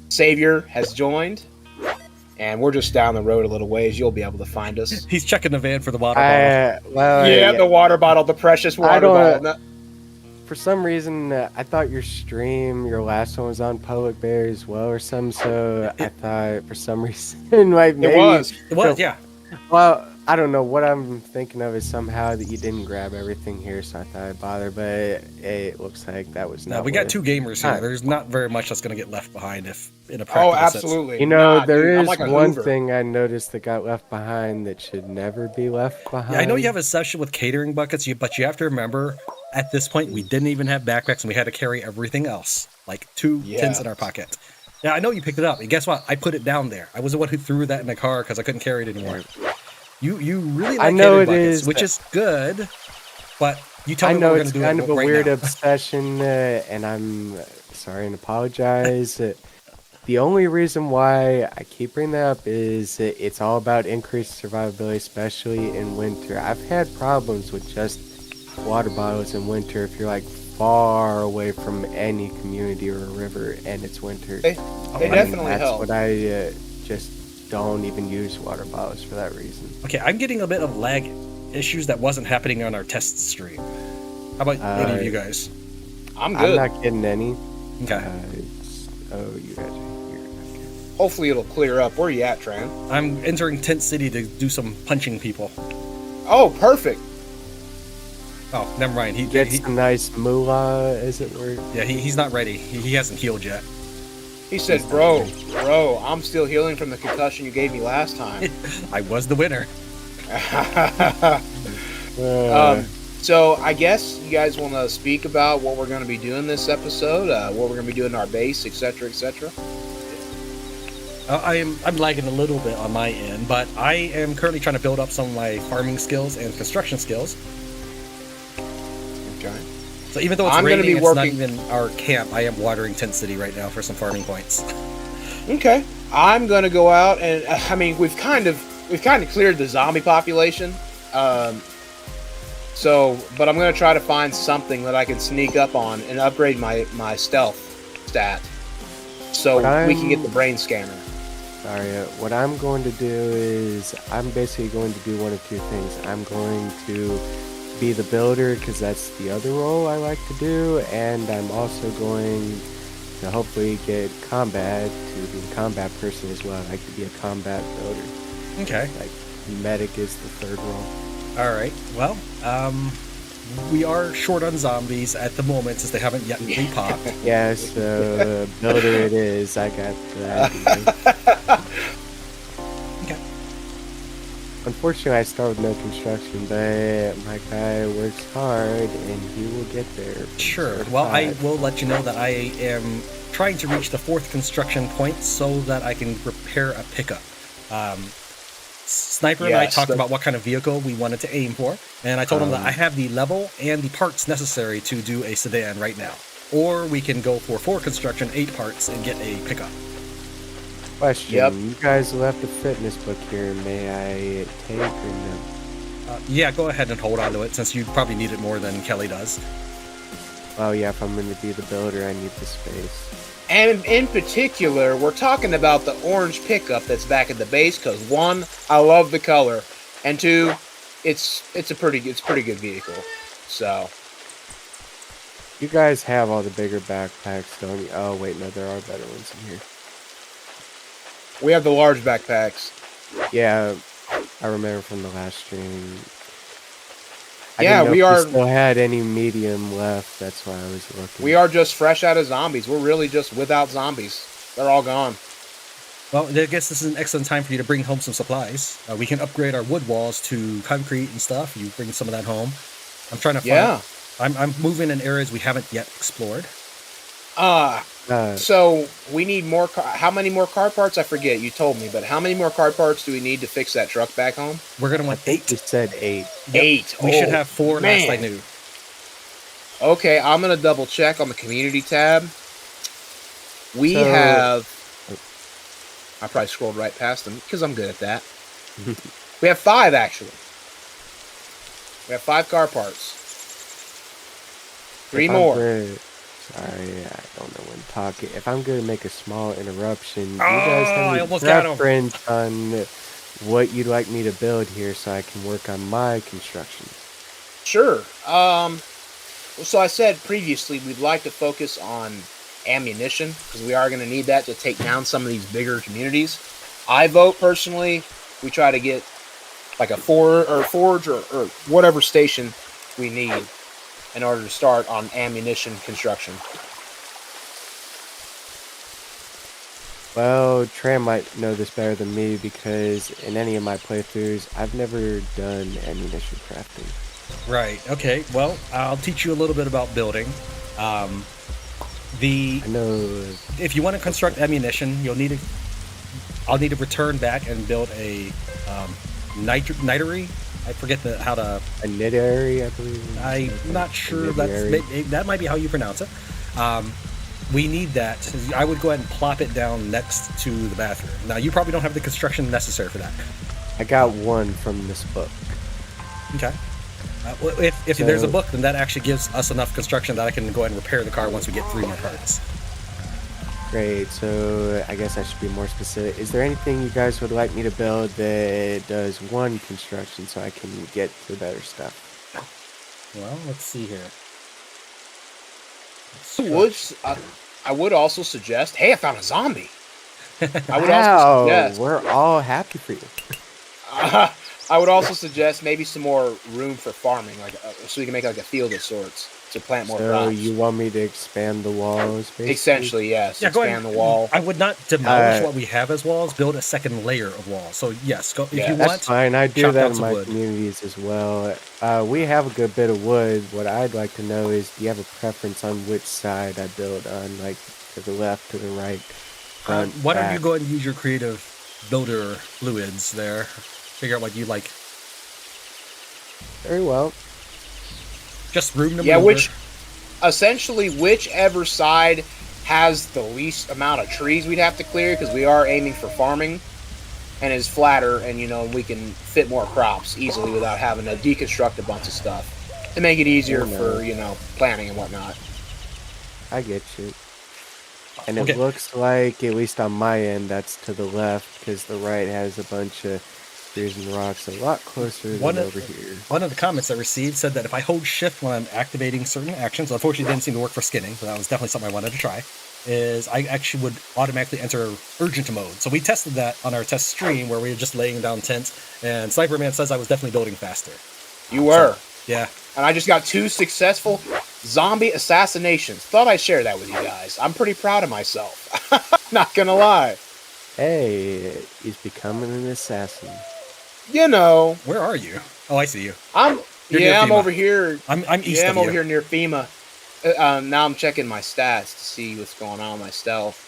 Savior has joined, and we're just down the road a little ways. You'll be able to find us. He's checking the van for the water bottle. Yeah, the water bottle, the precious water bottle. No, For some reason, I thought your last one was on public bear as well or something. So I thought for some reason, like maybe It was, yeah. Well, I don't know. What I'm thinking of is somehow that you didn't grab everything here, so I thought I'd bother. But it looks like that was not. No, we got two gamers here. There's not very much that's going to get left behind if in a oh, practical absolutely. sense. You know, there dude, is like one Hoover. thing I noticed that got left behind that should never be left behind. Yeah, I know you have a session with catering buckets, but you have to remember, at this point, we didn't even have backpacks, and we had to carry everything else, like two tins in our pocket. Yeah, I know you picked it up. And guess what? I put it down there. I was the one who threw that in the car because I couldn't carry it anymore. You really like catering buckets, which is good, but you tell me what we're going to do. I know it's kind of a right weird now. obsession, and I'm sorry and apologize. The only reason why I keep bringing that up is it's all about increased survivability, especially in winter. I've had problems with just water bottles in winter if you're like far away from any community or a river and it's winter. They definitely help. That's what I just don't even use water bottles for that reason. Okay, I'm getting a bit of lag issues that wasn't happening on our test stream. How about any of you guys? I'm good. I'm not getting any. Okay. You guys are here. Okay. Hopefully it'll clear up. Where are you at, Tran? I'm entering Tent City to do some punching people. Oh, perfect. Oh, never mind. He gets a nice moolah, as it were. Yeah, he's not ready. He hasn't healed yet. He said, bro, I'm still healing from the concussion you gave me last time. I was the winner. So I guess you guys want to speak about what we're going to be doing this episode, what we're going to be doing in our base, etc., etc. I'm lagging a little bit on my end, but I am currently trying to build up some of my farming skills and construction skills. Okay. So even though it's raining, it's not even our camp. I am watering Tent City right now for some farming points. Okay. I'm going to go out and I mean we've kind of cleared the zombie population. But I'm going to try to find something that I can sneak up on and upgrade my stealth stat so we can get the brain scanner. Sorry, what I'm going to do is I'm basically going to do one of two things. I'm going to be the builder because that's the other role I like to do, and I'm also going to hopefully get combat to be a combat person as well. I like to be a combat builder. Okay. Like medic is the third role. All right. Well, we are short on zombies at the moment since they haven't yet re-popped. Yes, builder it is. I got that. Okay. Unfortunately, I start with no construction, but my guy works hard and he will get there. Sure. Well, I will let you know that I am trying to reach the 4th construction point so that I can repair a pickup. Sniper and I talked about what kind of vehicle we wanted to aim for, and I told him that I have the level and the parts necessary to do a sedan right now. Or we can go for 4 construction, 8 parts, and get a pickup. Question. Yep. You guys left a fitness book here. May I take or no? Yeah, go ahead and hold on to it, since you probably need it more than Kelly does. Oh yeah, if I'm going to be the builder, I need the space. And in particular, we're talking about the orange pickup that's back at the base because 1, I love the color, and 2, it's a pretty good vehicle. So you guys have all the bigger backpacks, don't you? Oh wait, no, there are better ones in here. We have the large backpacks. Yeah, I remember from the last stream. We still had any medium left. That's why I was looking. We are just fresh out of zombies. We're really just without zombies. They're all gone. Well, I guess this is an excellent time for you to bring home some supplies. We can upgrade our wood walls to concrete and stuff. You bring some of that home. I'm trying to find. Yeah. I'm moving in areas we haven't yet explored. So we need more. How many more car parts? I forget. You told me, but how many more car parts do we need to fix that truck back home? We're gonna want 8. You said 8. Yep. 8. We should have 4 last I knew. Okay, I'm gonna double check on the community tab. We have. I probably scrolled right past them because I'm good at that. We have 5 actually. We have 5 car parts. 3 more. Sorry, I don't know when talking. If I'm going to make a small interruption, do you Oh, guys I have any almost got him. preference on what you'd like me to build here so I can work on my construction? Sure. So I said previously we'd like to focus on ammunition because we are going to need that to take down some of these bigger communities. I vote personally we try to get like a forge or whatever station we need in order to start on ammunition construction. Well, Tran might know this better than me because in any of my playthroughs, I've never done ammunition crafting. Right. Okay. Well, I'll teach you a little bit about building. I know. If you want to construct ammunition, I'll need to return back and build a nitery. I forget how to. A knittery, I believe. I'm not sure that might be how you pronounce it. We need that. I would go ahead and plop it down next to the bathroom. Now, you probably don't have the construction necessary for that. I got one from this book. Okay. If there's a book, then that actually gives us enough construction that I can go ahead and repair the car once we get 3 more parts. Great, so I guess I should be more specific. Is there anything you guys would like me to build that does 1 construction so I can get to better stuff? Well, let's see here. I would also suggest, hey, I found a zombie. I would Wow, also suggest, we're all happy for you. I would also suggest maybe some more room for farming, like so we can make like a field of sorts to plant more So crops. you want me to expand the walls, basically? Essentially, yes. Yeah, go expand ahead. the wall. I would not demolish what we have as walls. Build a second layer of walls. So yes, if you That's want. fine. I do chop that down in some my wood. communities as well. We have a good bit of wood. What I'd like to know is, do you have a preference on which side I build on, like to the left, to the right, front, Why don't back? you go ahead and use your creative builder fluids there? Figure out what you like. Very well. Just room to Yeah, maneuver. essentially whichever side has the least amount of trees we'd have to clear, because we are aiming for farming, and is flatter, and we can fit more crops easily without having to deconstruct a bunch of stuff to make it easier for planting and whatnot. I get you. And Okay. it looks like, at least on my end, that's to the left, because the right has a bunch of trees and rocks a lot closer than over here. One of the comments I received said that if I hold shift when I'm activating certain actions, unfortunately it didn't seem to work for skinning, but that was definitely something I wanted to try, is I actually would automatically enter urgent mode. So we tested that on our test stream where we were just laying down tents, and Sniper Man says I was definitely building faster. You were. Yeah. And I just got 2 successful zombie assassinations. Thought I'd share that with you guys. I'm pretty proud of myself. Not gonna lie. Hey, he's becoming an assassin. Where are you? Oh, I see you. I'm You're near FEMA. over here. I'm east of I'm you. over here near FEMA. Now I'm checking my stats to see what's going on with my stealth.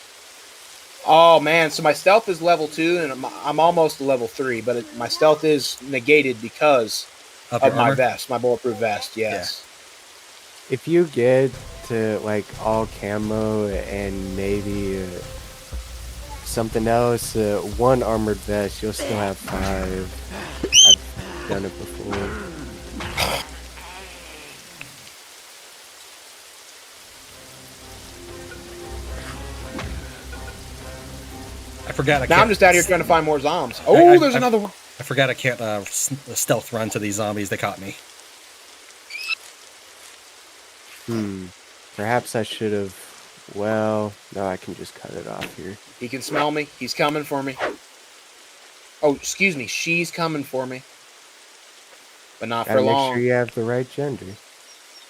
Oh man, so my stealth is level 2, and I'm almost to level 3, but my stealth is negated because Of of your my armor? vest, my bulletproof vest. Yes. If you get to like all camo and maybe something else, 1 armored vest, you'll still have 5. I've done it before. I forgot. Now I'm just out here trying to find more zombies. Oh, there's another one. I forgot I can't stealth run to these zombies. They caught me. Perhaps I should have. Well, no, I can just cut it off here. He can smell me. He's coming for me. Oh, excuse me. She's coming for me. But not Gotta for make long. sure you have the right gender.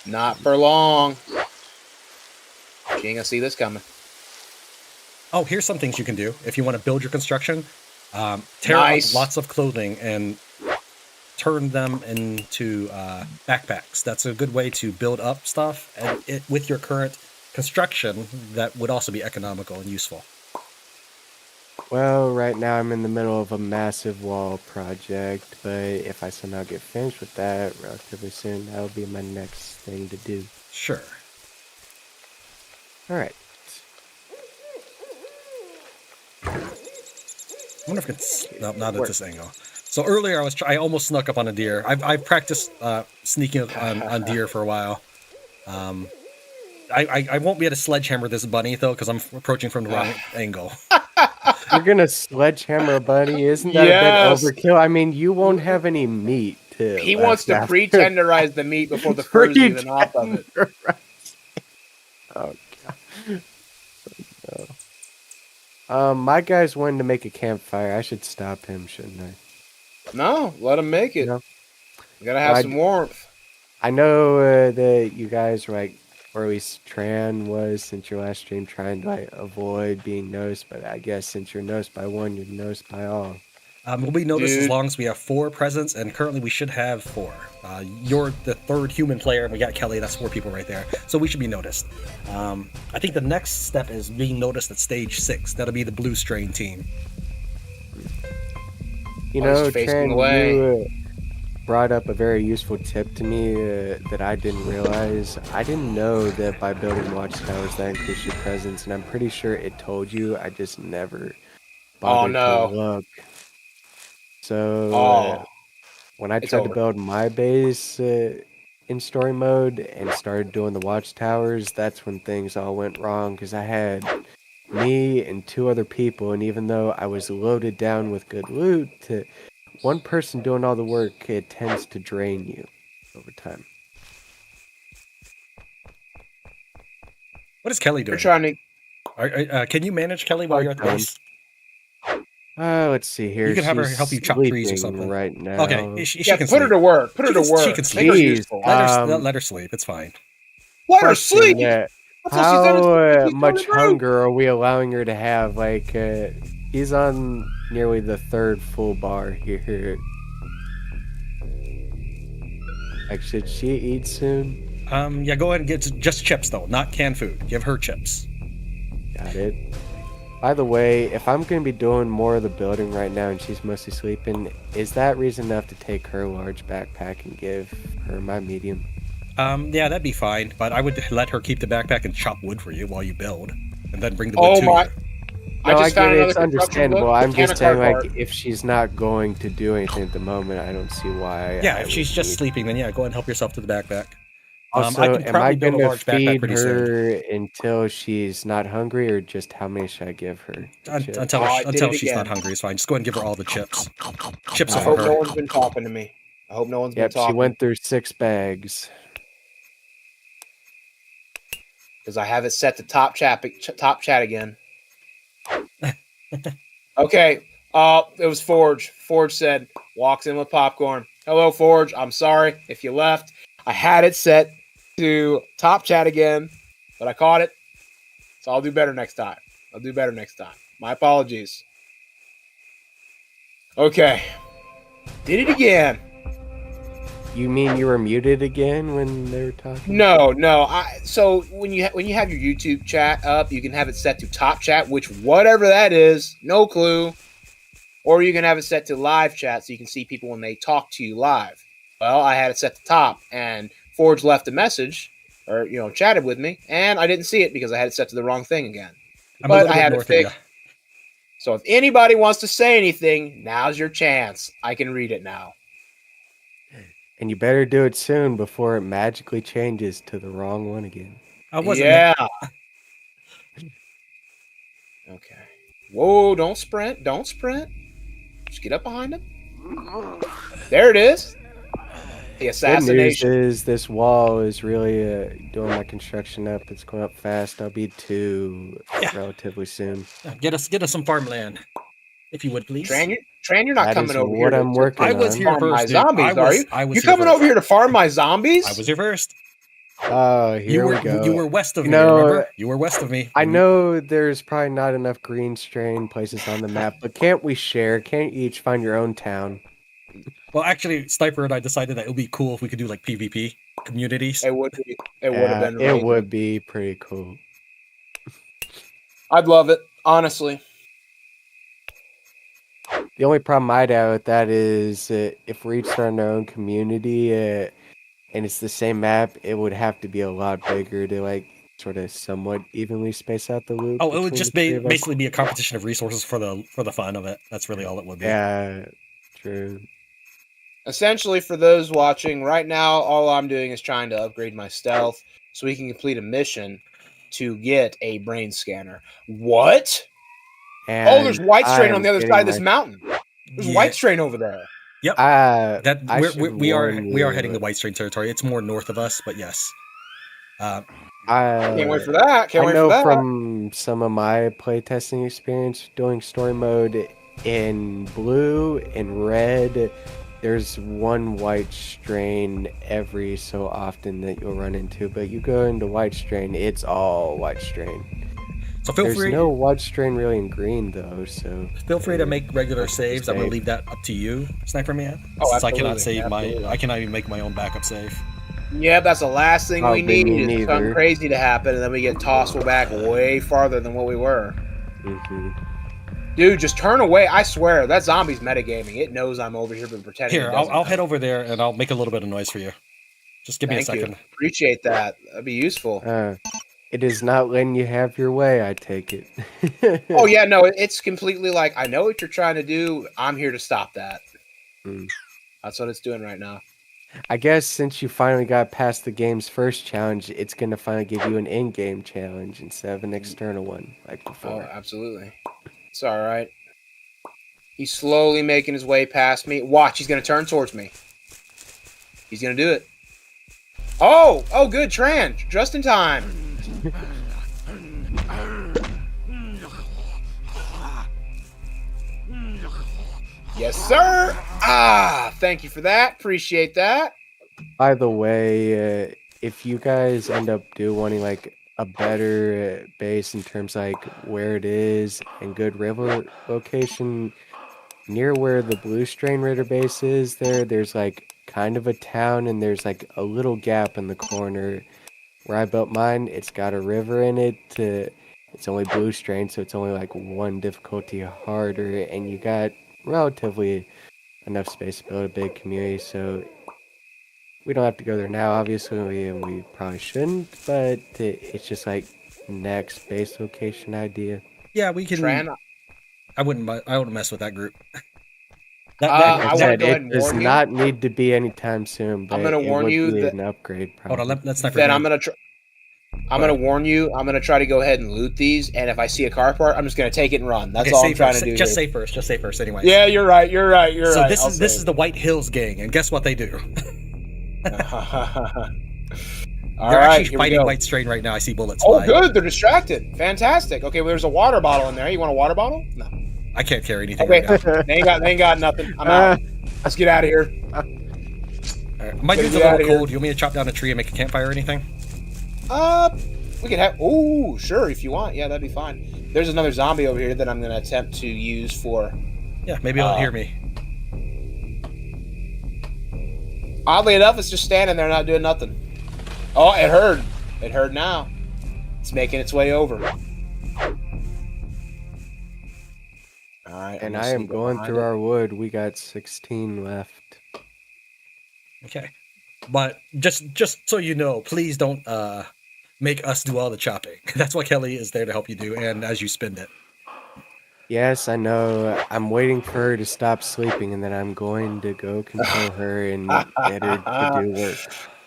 Not for long. She ain't gonna see this coming. Oh, here's some things you can do if you want to build your construction. Tear Nice. up lots of clothing and turn them into backpacks. That's a good way to build up stuff, and with your current construction, that would also be economical and useful. Well, right now I'm in the middle of a massive wall project, but if I somehow get finished with that relatively soon, that'll be my next thing to do. Sure. Alright. I wonder if it's not at this angle. So earlier I almost snuck up on a deer. I've practiced sneaking on deer for a while. I won't be able to sledgehammer this bunny though because I'm approaching from the wrong angle. You're gonna sledgehammer a bunny? Isn't that Yes. a bit overkill? I mean, you won't have any meat to. He wants to pre-tenderize the meat before the fur is even off of it. Oh god. No. My guy's wanting to make a campfire. I should stop him, shouldn't I? No, let him make it. No. We gotta have some warmth. I know that you guys are like, or at least Tran was, since your last stream, trying to like avoid being noticed. But I guess since you're noticed by one, you're noticed by all. We'll be noticed as long as we have 4 presents, and currently we should have 4. You're the 3rd human player, and we got Kelly. That's 4 people right there, so we should be noticed. I think the next step is being noticed at stage 6. That'll be the blue strain team. You know, Tran, you brought up a very useful tip to me that I didn't realize. I didn't know that by building watchtowers that increased your presence, and I'm pretty sure it told you. I just never bothered to look. So when I tried to build my base in story mode and started doing the watchtowers, that's when things all went wrong because I had me and 2 other people, and even though I was loaded down with good loot, one person doing all the work, it tends to drain you over time. What is Kelly doing? We're trying to. Can you manage Kelly while you're at the base? Let's see here. You can have her help you chop trees or something. Right now. Okay, she can put sleep. Her to work. Put her to work. She can sleep. Let her sleep. It's fine. Let her sleep. How much hunger are we allowing her to have? Like, he's on nearly the 3rd full bar here. Like, should she eat soon? Yeah, go ahead and get just chips though, not canned food. Give her chips. Got it. By the way, if I'm going to be doing more of the building right now and she's mostly sleeping, is that reason enough to take her large backpack and give her my medium? Yeah, that'd be fine, but I would let her keep the backpack and chop wood for you while you build, and then bring the wood to you. No, I get it. It's understandable. I'm just saying, like, if she's not going to do anything at the moment, I don't see why. Yeah, if she's just sleeping, then yeah, go ahead and help yourself to the backpack. Also, am I going to feed her until she's not hungry, or just how many should I give her? Until she's not hungry is fine. Just go ahead and give her all the chips. Chips I hope no one's been talking to me. I hope no one's been talking. She went through 6 bags. Because I have it set to top chat again. Okay. It was Forge. Forge said, walks in with popcorn. Hello, Forge. I'm sorry if you left. I had it set to top chat again, but I caught it. So I'll do better next time. My apologies. Okay. Did it again. You mean you were muted again when they were talking? No. So when you have your YouTube chat up, you can have it set to top chat, which whatever that is, no clue. Or you can have it set to live chat so you can see people when they talk to you live. Well, I had it set to top, and Forge left a message, or chatted with me, and I didn't see it because I had it set to the wrong thing again. But I had it fixed. So if anybody wants to say anything, now's your chance. I can read it now. And you better do it soon before it magically changes to the wrong one again. Yeah. Okay. Whoa, don't sprint. Just get up behind him. There it is. The assassination. Good news is this wall is really doing my construction up. It's going up fast. I'll be 2 relatively soon. Get us some farmland, if you would, please. Tran, you're not coming over here. I'm working on. I was here first. Zombies, are you? You're coming over here to farm my zombies? I was here first. Oh, here we go. You were west of me, remember? You were west of me. I know there's probably not enough green strain places on the map, but can't we share? Can't you each find your own town? Well, actually, Sniper and I decided that it would be cool if we could do like PvP communities. It would be. It would have been. It would be pretty cool. I'd love it, honestly. The only problem I'd have with that is if we're each starting our own community and it's the same map, it would have to be a lot bigger to like sort of somewhat evenly space out the loot. Oh, it would just basically be a competition of resources for the fun of it. That's really all it would be. Yeah, true. Essentially, for those watching right now, all I'm doing is trying to upgrade my stealth. so we can complete a mission to get a brain scanner. What? And There's white strain I'm on the other getting side of this mountain. There's white strain over there. Yep. That we are heading to White Strain territory. It's more north of us, but yes. Can't wait for that. I know from some of my playtesting experience doing story mode in blue and red, there's one white strain every so often that you'll run into. But you go into white strain, it's all white strain. So there's no white strain really in green though, so feel free to make regular saves. I'm gonna leave that up to you, Sniper Man. Since I cannot save I cannot even make my own backup save. Yeah, that's the last thing we need. Is something crazy to happen, and then we get tossed back way farther than what we were. Dude, just turn away. I swear, that zombie's metagaming. It knows I'm over here, but pretending. Here, I'll head over there, and I'll make a little bit of noise for you. Just give me a second. Appreciate that. That'd be useful. It is not letting you have your way, I take it. Oh, yeah, no, it's completely like, I know what you're trying to do. I'm here to stop that. That's what it's doing right now. I guess since you finally got past the game's first challenge, it's going to finally give you an in-game challenge instead of an external one like before. Oh, absolutely. It's all right. He's slowly making his way past me. Watch, he's going to turn towards me. He's going to do it. Oh, good, Tran. Just in time. Yes, sir. Thank you for that. Appreciate that. By the way, if you guys end up wanting like a better base in terms of like where it is and good river location, near where the Blue Strain Raider base is, there's like kind of a town, and there's like a little gap in the corner where I built mine. It's got a river in it. It's only Blue Strain, so it's only like one difficulty harder, and you got relatively enough space to build a big community, so we don't have to go there now, obviously, and we probably shouldn't, but it's just like next base location idea. Yeah, we can. Tran, I wouldn't mess with that group. It does not need to be anytime soon, but I'm going to warn you that an upgrade. Probably. Hold on, let's not forget. I'm going to warn you. I'm going to try to go ahead and loot these, and if I see a car part, I'm just going to take it and run. That's all I'm trying to do. Just say first. Anyway. Yeah, you're right. So this is the White Hills gang, and guess what they do? They're actually fighting White Strain right now. I see bullets flying. Good. They're distracted. Fantastic. Okay, well, there's a water bottle in there. You want a water bottle? No. I can't carry anything right now. They ain't got nothing. I'm out. Let's get out of here. All right. My dude's a little cold. You want me to chop down a tree and make a campfire or anything? We can have... Oh, sure, if you want. Yeah, that'd be fine. There's another zombie over here that I'm going to attempt to use for... Yeah, maybe it'll hear me. Oddly enough, it's just standing there not doing nothing. Oh, it heard. It heard now. It's making its way over. All right. And I am going through our wood. We got 16 left. Okay. But just so you know, please don't make us do all the chopping. That's what Kelly is there to help you do, and as you spend it. Yes, I know. I'm waiting for her to stop sleeping, and then I'm going to go control her and get her to do work.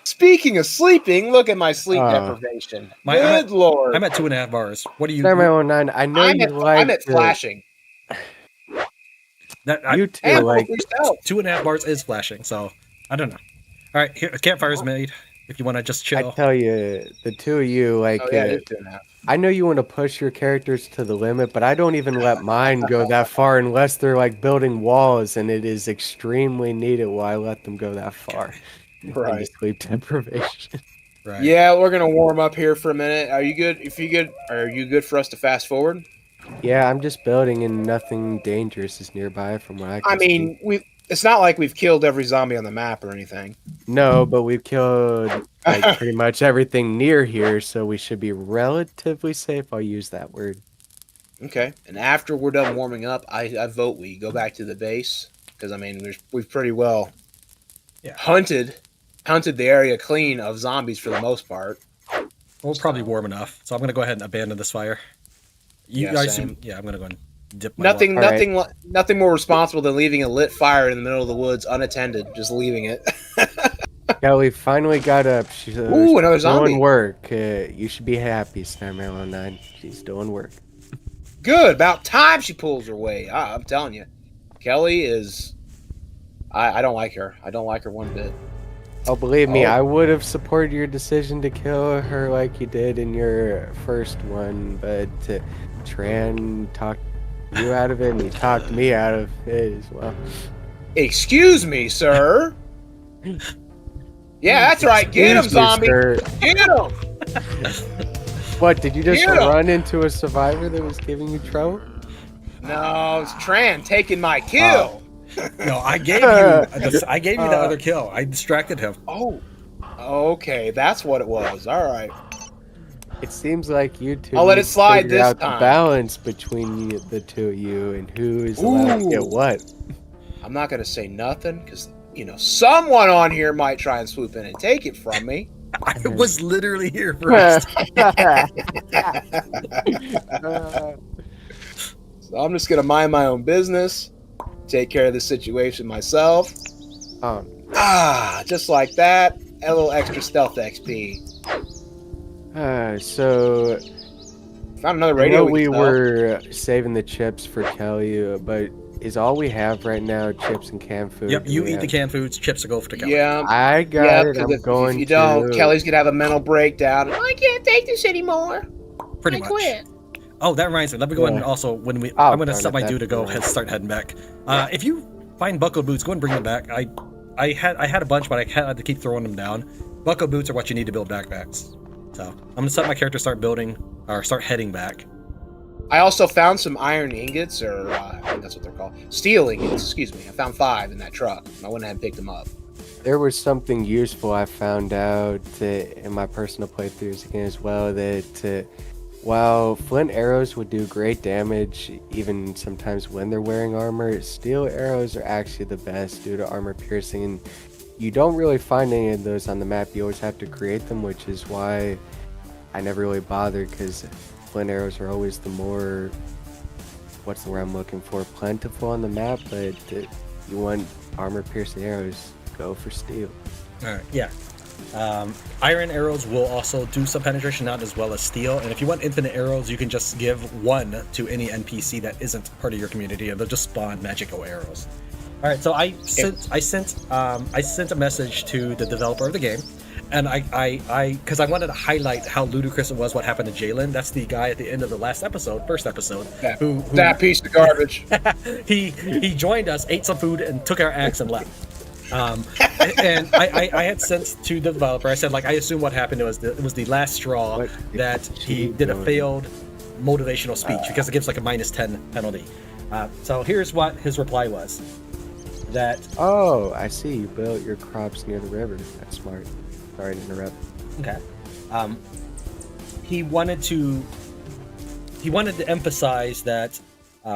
Speaking of sleeping, look at my sleep deprivation. Good Lord. I'm at 2.5 bars. What do you... 909, I know I'm at flashing. You too, like... 2.5 bars is flashing, so I don't know. All right, here, campfire's made. If you want to just chill. I tell you, the two of you, like... I know you want to push your characters to the limit, but I don't even let mine go that far unless they're like building walls, and it is extremely needed while I let them go that far. Right. Sleep deprivation. Right. Yeah, we're gonna warm up here for a minute. Are you good? Are you good for us to fast forward? Yeah, I'm just building, and nothing dangerous is nearby from what I can see. It's not like we've killed every zombie on the map or anything. No, but we've killed like pretty much everything near here, so we should be relatively safe. I'll use that word. Okay. And after we're done warming up, I vote we go back to the base, because I mean we've pretty well hunted the area clean of zombies for the most part. Well, it's probably warm enough, so I'm gonna go ahead and abandon this fire. I'm gonna go and dip my nothing more responsible than leaving a lit fire in the middle of the woods unattended, just leaving it. Kelly finally got up. She's Ooh, another zombie. doing work. You should be happy, Snarmelo 9. She's doing work. Good. About time she pulls her weight. I'm telling you. Kelly is... I don't like her. I don't like her one bit. Oh, believe me, Oh. I would have supported your decision to kill her like you did in your first one, but Tran talked you out of it, and he talked me out of it as well. Excuse me, sir. Yeah, that's right. Get him, Excuse me, zombie. sir. Get him. What, did you just Get 'em. run into a survivor that was giving you trouble? No, it's Tran taking my kill. No, I gave you the other kill. I distracted him. Oh, okay. That's what it was. All right. It seems like you two I'll let need it slide to figure this out time. the balance between the two of you and who is allowed to get Ooh. what. I'm not going to say nothing because, someone on here might try and swoop in and take it from me. I was literally here first. So I'm just going to mind my own business, take care of the situation myself. Oh, Just like that. A little extra stealth XP. so Found another I radio. know we we can sell. were saving the chips for Kelly, but is all we have right now chips and canned food? Yep, Do you we eat have- the canned foods, chips will go for the Kelly. Yeah. I got Yeah, it. because I'm if going you don't, to. Kelly's gonna have a mental breakdown. I can't take this anymore. Pretty I much. quit. Oh, that reminds me. Let me go ahead and Yeah. also I'm Oh, gonna darn set it, my that's due to go right. start heading back. If you find buckled boots, go and bring them back. I had a bunch, but I had to keep throwing them down. Buckled boots are what you need to build backpacks. So I'm gonna set my character start heading back. I also found some iron ingots, or I think that's what they're called. Steel ingots, excuse me. I found 5 in that truck. I went ahead and picked them up. There was something useful I found out in my personal playthroughs again as well, that while flint arrows would do great damage even sometimes when they're wearing armor, steel arrows are actually the best due to armor piercing, and you don't really find any of those on the map. You always have to create them, which is why I never really bothered, because flint arrows are always the more, what's the word I'm looking for, plentiful on the map, but you want armor piercing arrows, go for steel. All right, yeah. Iron arrows will also do some penetration, not as well as steel. And if you want infinite arrows, you can just give 1 to any NPC that isn't part of your community, and they'll just spawn magical arrows. All right, so I sent a message to the developer of the game, and because I wanted to highlight how ludicrous it was what happened to Jaylen. That's the guy at the end of the first episode, who that piece of garbage. he joined us, ate some food, and took our axe and left. And I had sent to the developer. I said, like, I assume what happened was it was the last straw that he did a failed motivational speech because it gives like a -10 penalty. So here's what his reply was. That Oh, I see. You built your crops near the river. That's smart. Sorry to interrupt. okay. He wanted to emphasize that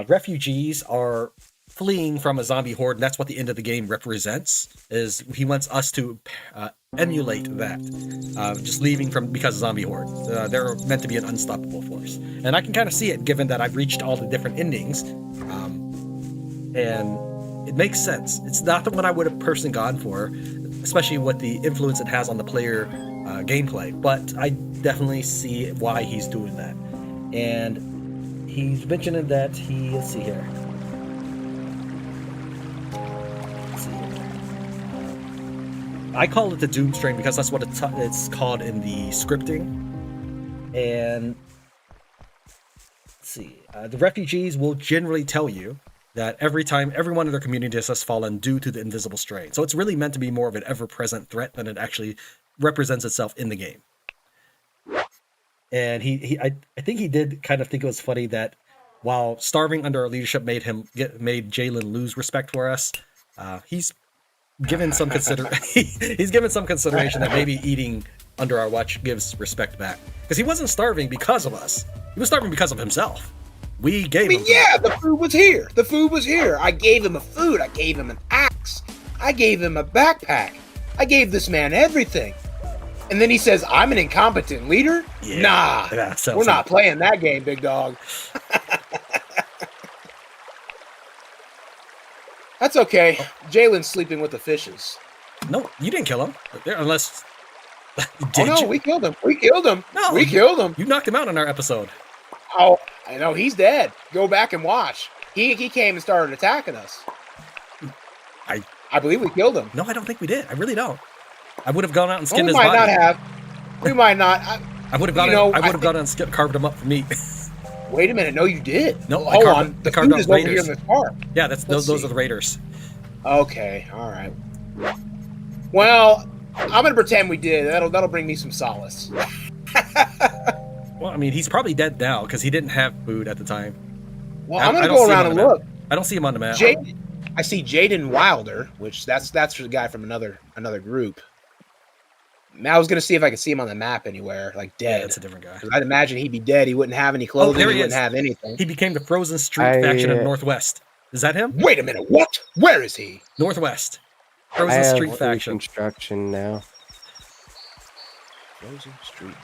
refugees are fleeing from a zombie horde, and that's what the end of the game represents. Is he wants us to emulate that, just leaving because of zombie horde. They're meant to be an unstoppable force, and I can kind of see it given that I've reached all the different endings, and it makes sense. It's not the one I would have personally gone for, especially with the influence it has on the player gameplay, but I definitely see why he's doing that. And he's mentioning that let's see here. I call it the Doom Strain because that's what it's called in the scripting. And let's see, the refugees will generally tell you that every time everyone in their community has fallen due to the invisible strain. So it's really meant to be more of an ever-present threat than it actually represents itself in the game. And I think he did kind of think it was funny that while starving under our leadership made Jaylen lose respect for us, he's given some he's given some consideration that maybe eating under our watch gives respect back, because he wasn't starving because of us. He was starving because of himself. We gave him food. The food was here. The food was here. I gave him a food. I gave him an axe. I gave him a backpack. I gave this man everything. And then he says, I'm an incompetent leader? Yeah. Nah, we're not playing that game, big dog. That's okay. Jaylen's sleeping with the fishes. No, you didn't kill him. Unless Oh no, we killed him. We killed him. No, we killed him. You knocked him out in our episode. Oh, I know he's dead. Go back and watch. He came and started attacking us. I believe we killed him. No, I don't think we did. I really don't. I would have gone out and skinned we his might body. not have. We might not. I would have gone. I would have gone out and carved him up for meat. Wait a minute. No, you did. No, hold on. The carved food is over here in the car. Yeah, those are the Raiders. Okay. All right. Well, I'm gonna pretend we did. That'll bring me some solace. Well, I mean, he's probably dead now because he didn't have food at the time. Well, I'm gonna go around and look. I don't see him on the map. I see Jaylen Wilder, which that's the guy from another group. I was gonna see if I could see him on the map anywhere, like dead. Yeah, that's a different guy. I'd imagine he'd be dead. He wouldn't have any clothing. There he he wouldn't have anything. He became the Frozen Street faction of Northwest. Is that him? Wait a minute. What? Where is he? Northwest. Frozen Street faction. Construction now. Frozen Street.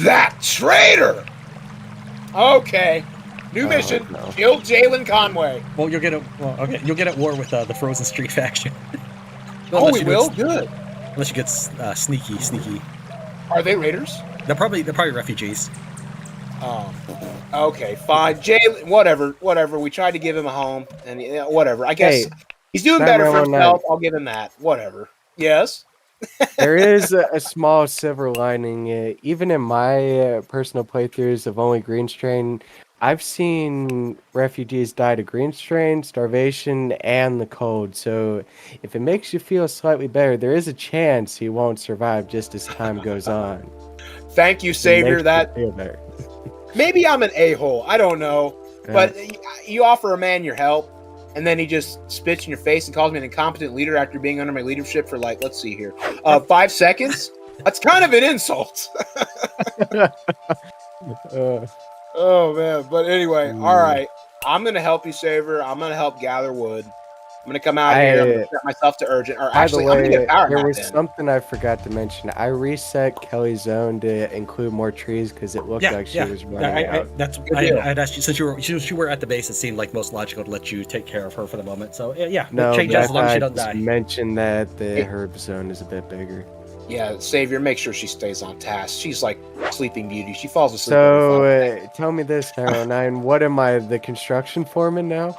That traitor. Okay. New mission. No. Kill Jaylen Conway. Well, you'll get at war with the Frozen Street faction. Oh, we will. Good. Unless you get sneaky. Are they raiders? They're probably refugees. Oh, okay, fine. Jaylen, whatever. We tried to give him a home, and whatever. I guess he's doing better for himself. I'll give him that. Whatever. Yes. There is a small silver lining. Even in my personal playthroughs of only green strain, I've seen refugees die to green strain, starvation, and the cold. So if it makes you feel slightly better, there is a chance he won't survive just as time goes on. Thank you, Savior. That maybe I'm an a-hole. I don't know. But you offer a man your help, and then he just spits in your face and calls me an incompetent leader after being under my leadership for, like, let's see here, 5 seconds? That's kind of an insult. Oh, man. But anyway, all right. I'm going to help you, Savior. I'm going to help gather wood. I'm going to come out here. I'm going to set myself to urgent. Or actually, by the way, I'm going to get power there was then. something I forgot to mention. I reset Kelly's zone to include more trees because it looked like she was running out. I'd asked you, since you were at the base, it seemed like most logical to let you take care of her for the moment. So, yeah, no, change as long as she doesn't die. Mention that the herb zone is a bit bigger. Yeah, Savior, make sure she stays on task. She's like Sleeping Beauty. She falls asleep. So, tell me this, Hero 9. What am I, the construction foreman now?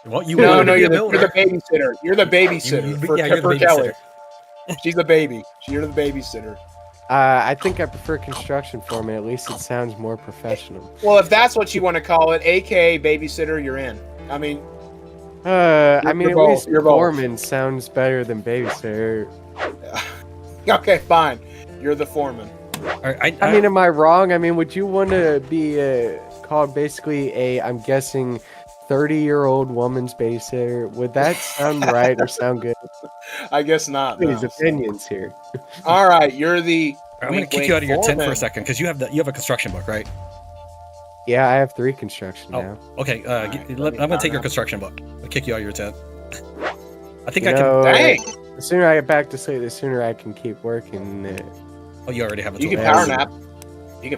Well, you're the babysitter. You're the babysitter for Kelly. She's the baby. You're the babysitter. I think I prefer construction foreman. At least it sounds more professional. Well, if that's what you want to call it, aka babysitter, you're in. I mean, at least foreman sounds better than babysitter. Okay, fine. You're the foreman. I mean, am I wrong? I mean, would you want to be called basically I'm guessing, 30-year-old woman's babysitter? Would that sound right or sound good? I guess not. His opinions here. All right, you're the. I'm going to kick you out of your tent for a second because you have a construction book, right? Yeah, I have 3 construction now. Okay. I'm going to take your construction book. I'll kick you out of your tent. I think Dang. The sooner I get back to sleep, the sooner I can keep working. Oh, you already have a tool. You can power nap.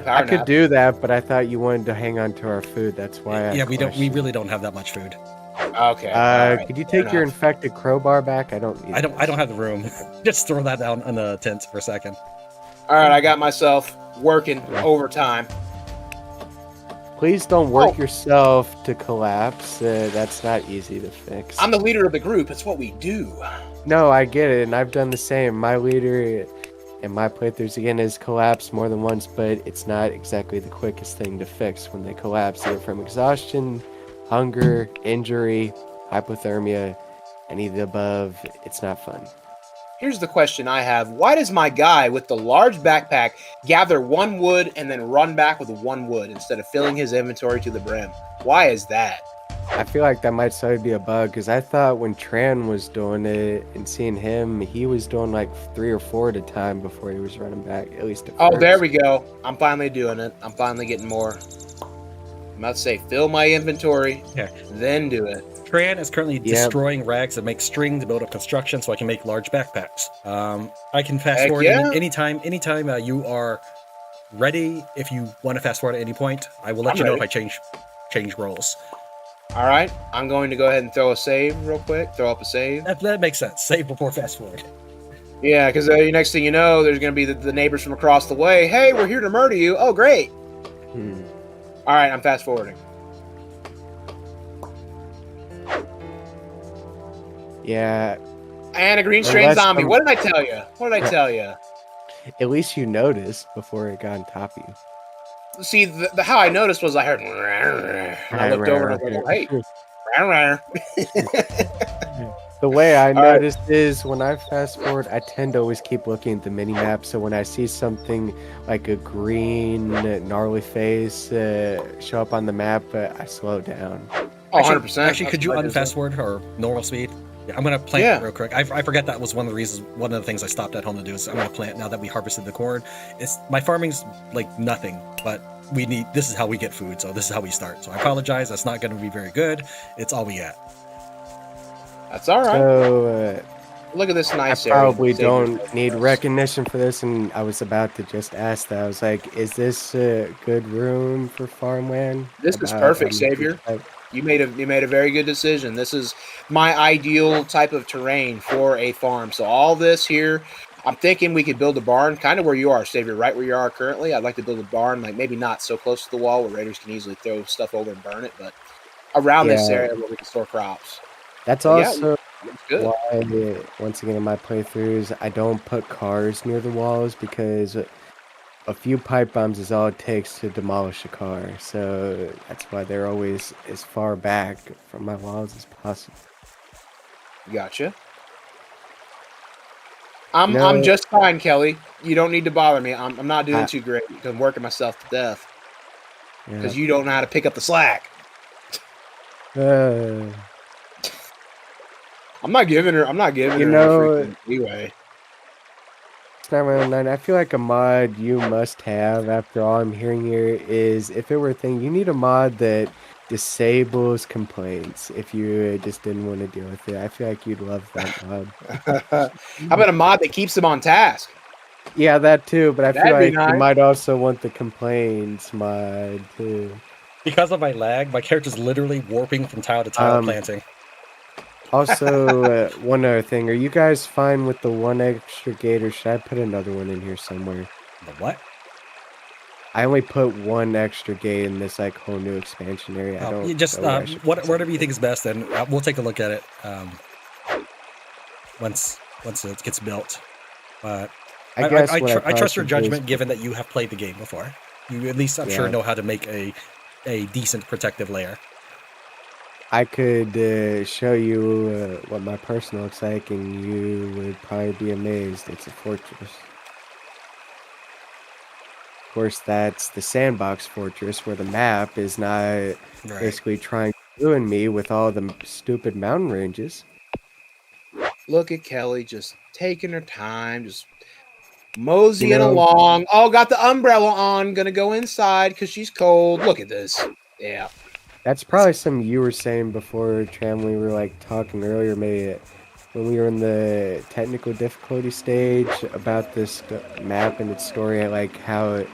I could do that, but I thought you wanted to hang on to our food. That's why. We really don't have that much food. Okay. Right, could you take your infected crowbar back? I don't have the room. Just throw that down on the tent for a second. All right, I got myself working overtime. Please don't work yourself to collapse. That's not easy to fix. I'm the leader of the group. It's what we do. No, I get it, and I've done the same. My leader in my playthroughs again has collapsed more than once, but it's not exactly the quickest thing to fix when they collapse, either from exhaustion, hunger, injury, hypothermia, any of the above. It's not fun. Here's the question I have. Why does my guy with the large backpack gather 1 wood and then run back with 1 wood instead of filling his inventory to the brim? Why is that? I feel like that might sort of be a bug, because I thought when Tran was doing it and seeing him, he was doing like 3 or 4 at a time before he was running back, at least at first. There we go. I'm finally doing it. I'm finally getting more. I'm about to say, fill my inventory, then do it. Tran is currently destroying rags that make string to build up construction so I can make large backpacks. I can fast forward anytime you are ready. If you want to fast forward at any point, I will let you know if I change roles. All right, I'm going to go ahead and throw a save real quick. Throw up a save. That makes sense. Save before fast forward. Yeah, because next thing you know, there's going to be the neighbors from across the way. Hey, we're here to murder you. Oh, great. All right, I'm fast forwarding. Yeah. And a green strain zombie. What did I tell you? What did I tell you? At least you noticed before it got on top of you. See, the how I noticed was I heard, and I looked over and I was like, hey. The way I noticed is when I fast forward, I tend to always keep looking at the mini map. So when I see something like a green gnarly face show up on the map, I slow down. Oh, 100%. Actually, could you unfast forward or normal speed? Yeah, I'm gonna plant real quick. I forget that was one of the reasons. One of the things I stopped at home to do is I'm gonna plant now that we harvested the corn. It's my farming's like nothing, but we need. This is how we get food, so this is how we start. So I apologize. That's not gonna be very good. It's all we get. That's all right. So look at this nice area. I probably don't need recognition for this, and I was about to just ask that. I was like, "Is this a good room for farmland?" This is perfect, Savior. You made a very good decision. This is my ideal type of terrain for a farm. So all this here, I'm thinking we could build a barn, kind of where you are, Savior, right where you are currently. I'd like to build a barn, like maybe not so close to the wall where raiders can easily throw stuff over and burn it, but around this area where we can store crops. That's also why, once again, in my playthroughs, I don't put cars near the walls because a few pipe bombs is all it takes to demolish a car. So that's why they're always as far back from my walls as possible. Gotcha. I'm just fine, Kelly. You don't need to bother me. I'm not doing too great because I'm working myself to death. Because you don't know how to pick up the slack. I'm not giving her. Any leeway. I feel like a mod you must have, after all I'm hearing here, is if it were a thing, you need a mod that disables complaints if you just didn't want to deal with it. I feel like you'd love that mod. How about a mod that keeps them on task? Yeah, that too, but I feel like you might also want the complaints mod too. Because of my lag, my character's literally warping from tile to tile planting. Also, one other thing. Are you guys fine with the one extra gate, or should I put another one in here somewhere? The what? I only put one extra gate in this like whole new expansion area. I don't. You just whatever you think is best, and we'll take a look at it once it gets built. But I trust your judgment, given that you have played the game before. You at least, I'm sure, know how to make a decent protective layer. I could show you what my personal looks like, and you would probably be amazed. It's a fortress. Of course, that's the sandbox fortress, where the map is not basically trying to ruin me with all the stupid mountain ranges. Look at Kelly just taking her time, just moseying along. Oh, got the umbrella on. Gonna go inside because she's cold. Look at this. Yeah. That's probably something you were saying before, Tran, we were like talking earlier, maybe when we were in the technical difficulty stage about this map and its story, like how it,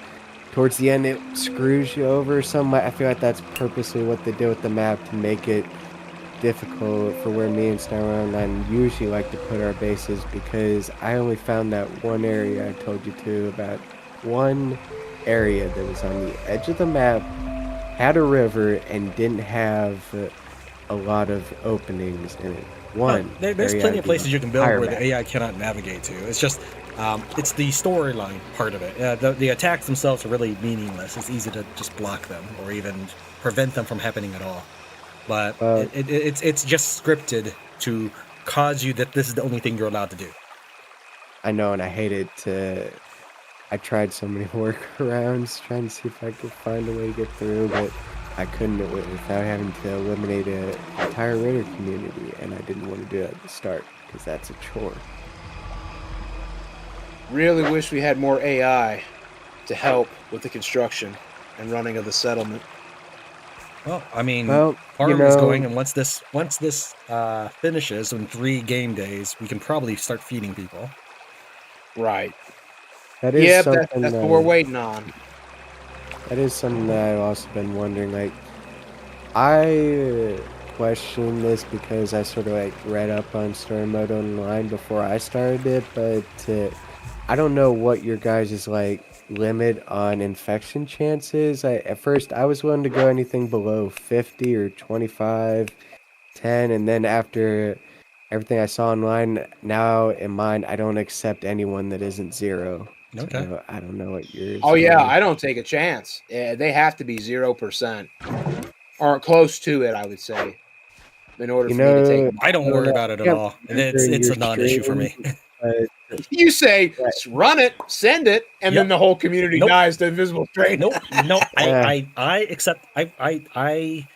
towards the end it screws you over. I feel like that's purposely what they did with the map to make it difficult for where me and Star9 usually like to put our bases, because I only found that one area I told you to about, one area that was on the edge of the map, had a river, and didn't have a lot of openings in it. There's plenty of places you can build where the AI cannot navigate to. It's just it's the storyline part of it. The attacks themselves are really meaningless. It's easy to just block them or even prevent them from happening at all. But it's just scripted to cause you that this is the only thing you're allowed to do. I know, and I hate it. I tried so many workarounds trying to see if I could find a way to get through, but I couldn't do it without having to eliminate an entire raider community, and I didn't want to do that at the start because that's a chore. Really wish we had more AI to help with the construction and running of the settlement. Well, I mean, farm is going, and once this finishes in 3 game days, we can probably start feeding people. Right. That is that's what we're waiting on. That is something that I've also been wondering. Like, I question this because I sort of like read up on story mode online before I started it, but I don't know what your guys' like limit on infection chances. At first I was willing to go anything below 50 or 25, 10, and then after everything I saw online, now in mine I don't accept anyone that isn't 0. Okay. So I don't know what yours. Oh yeah, are. I don't take a chance. They have to be 0% or close to it, I would say, in order for me to take. I don't worry about it at all. It's a non-issue for me. You say run it, send it, and then the whole community dies to invisible strain. Nope. I accept. I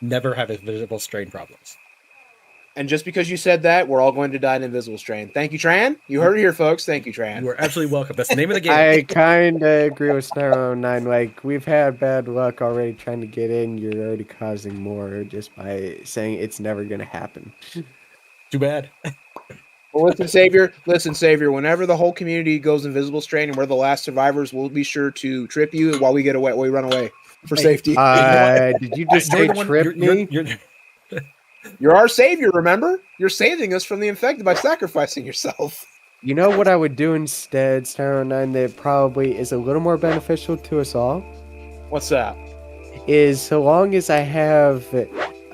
never have invisible strain problems. And just because you said that, we're all going to die in invisible strain. Thank you, Tran. You heard it here, folks. Thank you, Tran. You are absolutely welcome. That's the name of the game. I kind of agree with Snarrow9. Like, we've had bad luck already trying to get in. You're already causing more just by saying it's never going to happen. Too bad. Well, listen, Savior. Whenever the whole community goes invisible strain and we're the last survivors, we'll be sure to trip you while we run away for safety. Did you just say trip me? You're our savior, remember? You're saving us from the infected by sacrificing yourself. You know what I would do instead, Snarrow9, that probably is a little more beneficial to us all? What's that? Is so long as I have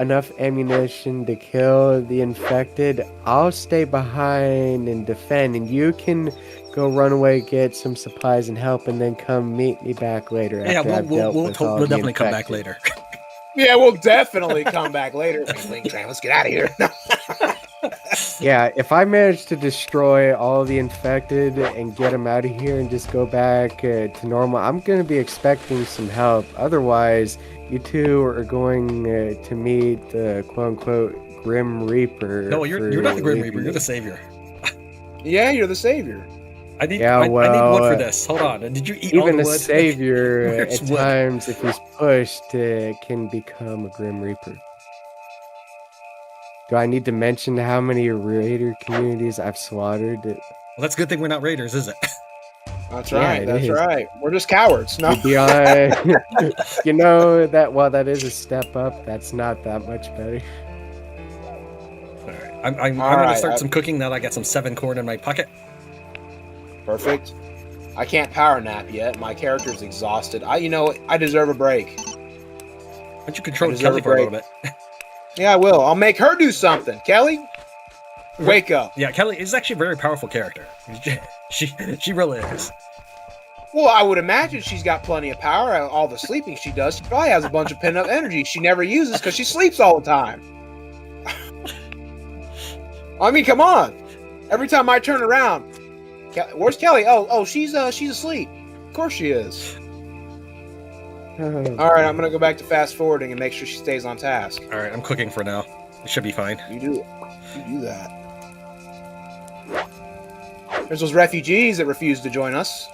enough ammunition to kill the infected, I'll stay behind and defend, and you can go run away, get some supplies and help, and then come meet me back later. Yeah, we'll definitely come back later. Yeah, we'll definitely come back later. Let's get out of here. Yeah, if I manage to destroy all the infected and get them out of here and just go back to normal, I'm going to be expecting some help. Otherwise, you two are going to meet the quote-unquote Grim Reaper. No, you're not the Grim Reaper. You're the Savior. Yeah, you're the Savior. I need wood for this. Hold on. Did you eat all the wood? Even a Savior, at times, if he's pushed, can become a Grim Reaper. Do I need to mention how many Raider communities I've slaughtered? Well, that's a good thing we're not Raiders, is it? That's right. That's right. We're just cowards. No. You know that while that is a step up, that's not that much better. All right. I'm going to start some cooking now that I got some 7 corn in my pocket. Perfect. I can't power nap yet. My character's exhausted. I deserve a break. Why don't you control Kelly for a little bit? Yeah, I will. I'll make her do something. Kelly, wake up. Yeah, Kelly is actually a very powerful character. She really is. Well, I would imagine she's got plenty of power. All the sleeping she does, she probably has a bunch of pent-up energy she never uses because she sleeps all the time. I mean, come on. Every time I turn around, where's Kelly? Oh, she's asleep. Of course she is. All right, I'm gonna go back to fast forwarding and make sure she stays on task. All right, I'm cooking for now. It should be fine. You do that. There's those refugees that refuse to join us.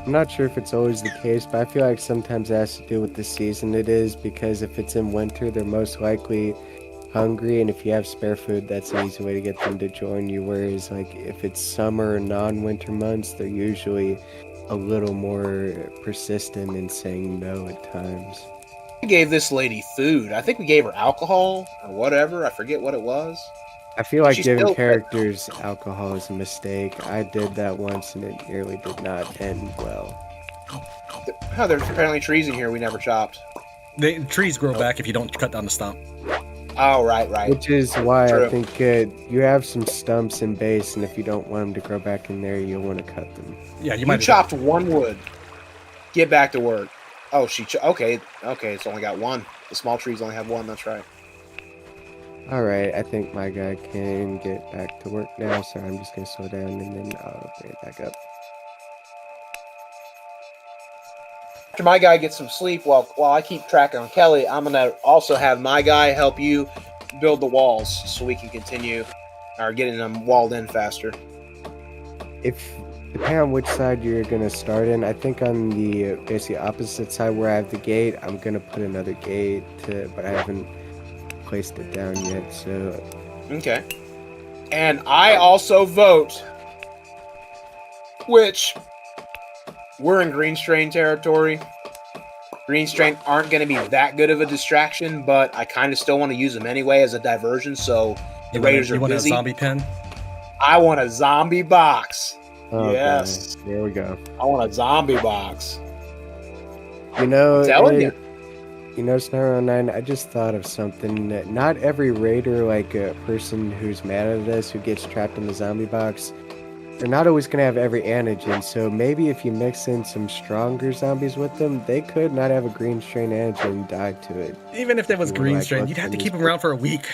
I'm not sure if it's always the case, but I feel like sometimes it has to do with the season it is, because if it's in winter, they're most likely hungry, and if you have spare food, that's an easy way to get them to join you, whereas like if it's summer or non-winter months, they're usually a little more persistent in saying no at times. We gave this lady food. I think we gave her alcohol or whatever. I forget what it was. I feel like giving characters alcohol is a mistake. I did that once and it nearly did not end well. There's apparently trees in here we never chopped. The trees grow back if you don't cut down the stump. Oh, right. Which is why I think you have some stumps in base, and if you don't want them to grow back in there, you'll want to cut them. Yeah, you might. You chopped one wood. Get back to work. Oh, okay. It's only got one. The small trees only have one. That's right. All right, I think my guy can get back to work now, so I'm just gonna slow down and then I'll bring it back up. After my guy gets some sleep, while I keep tracking on Kelly, I'm gonna also have my guy help you build the walls so we can continue or getting them walled in faster. Depending on which side you're gonna start in, I think on the basically opposite side where I have the gate, I'm gonna put another gate, but I haven't placed it down yet. So okay. And I also vote which we're in green strain territory. Green strain aren't going to be that good of a distraction, but I kind of still want to use them anyway as a diversion. So the Raiders are you want busy. a zombie pen? I want a zombie box. Oh, yes. Here we go. I want a zombie box. You know, I'm telling you. You know, Snarl09, I just thought of something. Not every raider, like a person who's mad at us, who gets trapped in the zombie box, they're not always going to have every antigen. So maybe if you mix in some stronger zombies with them, they could not have a green strain antigen and die to it. Even if there was You green like strain, look you'd have in to this keep them book. around for a week.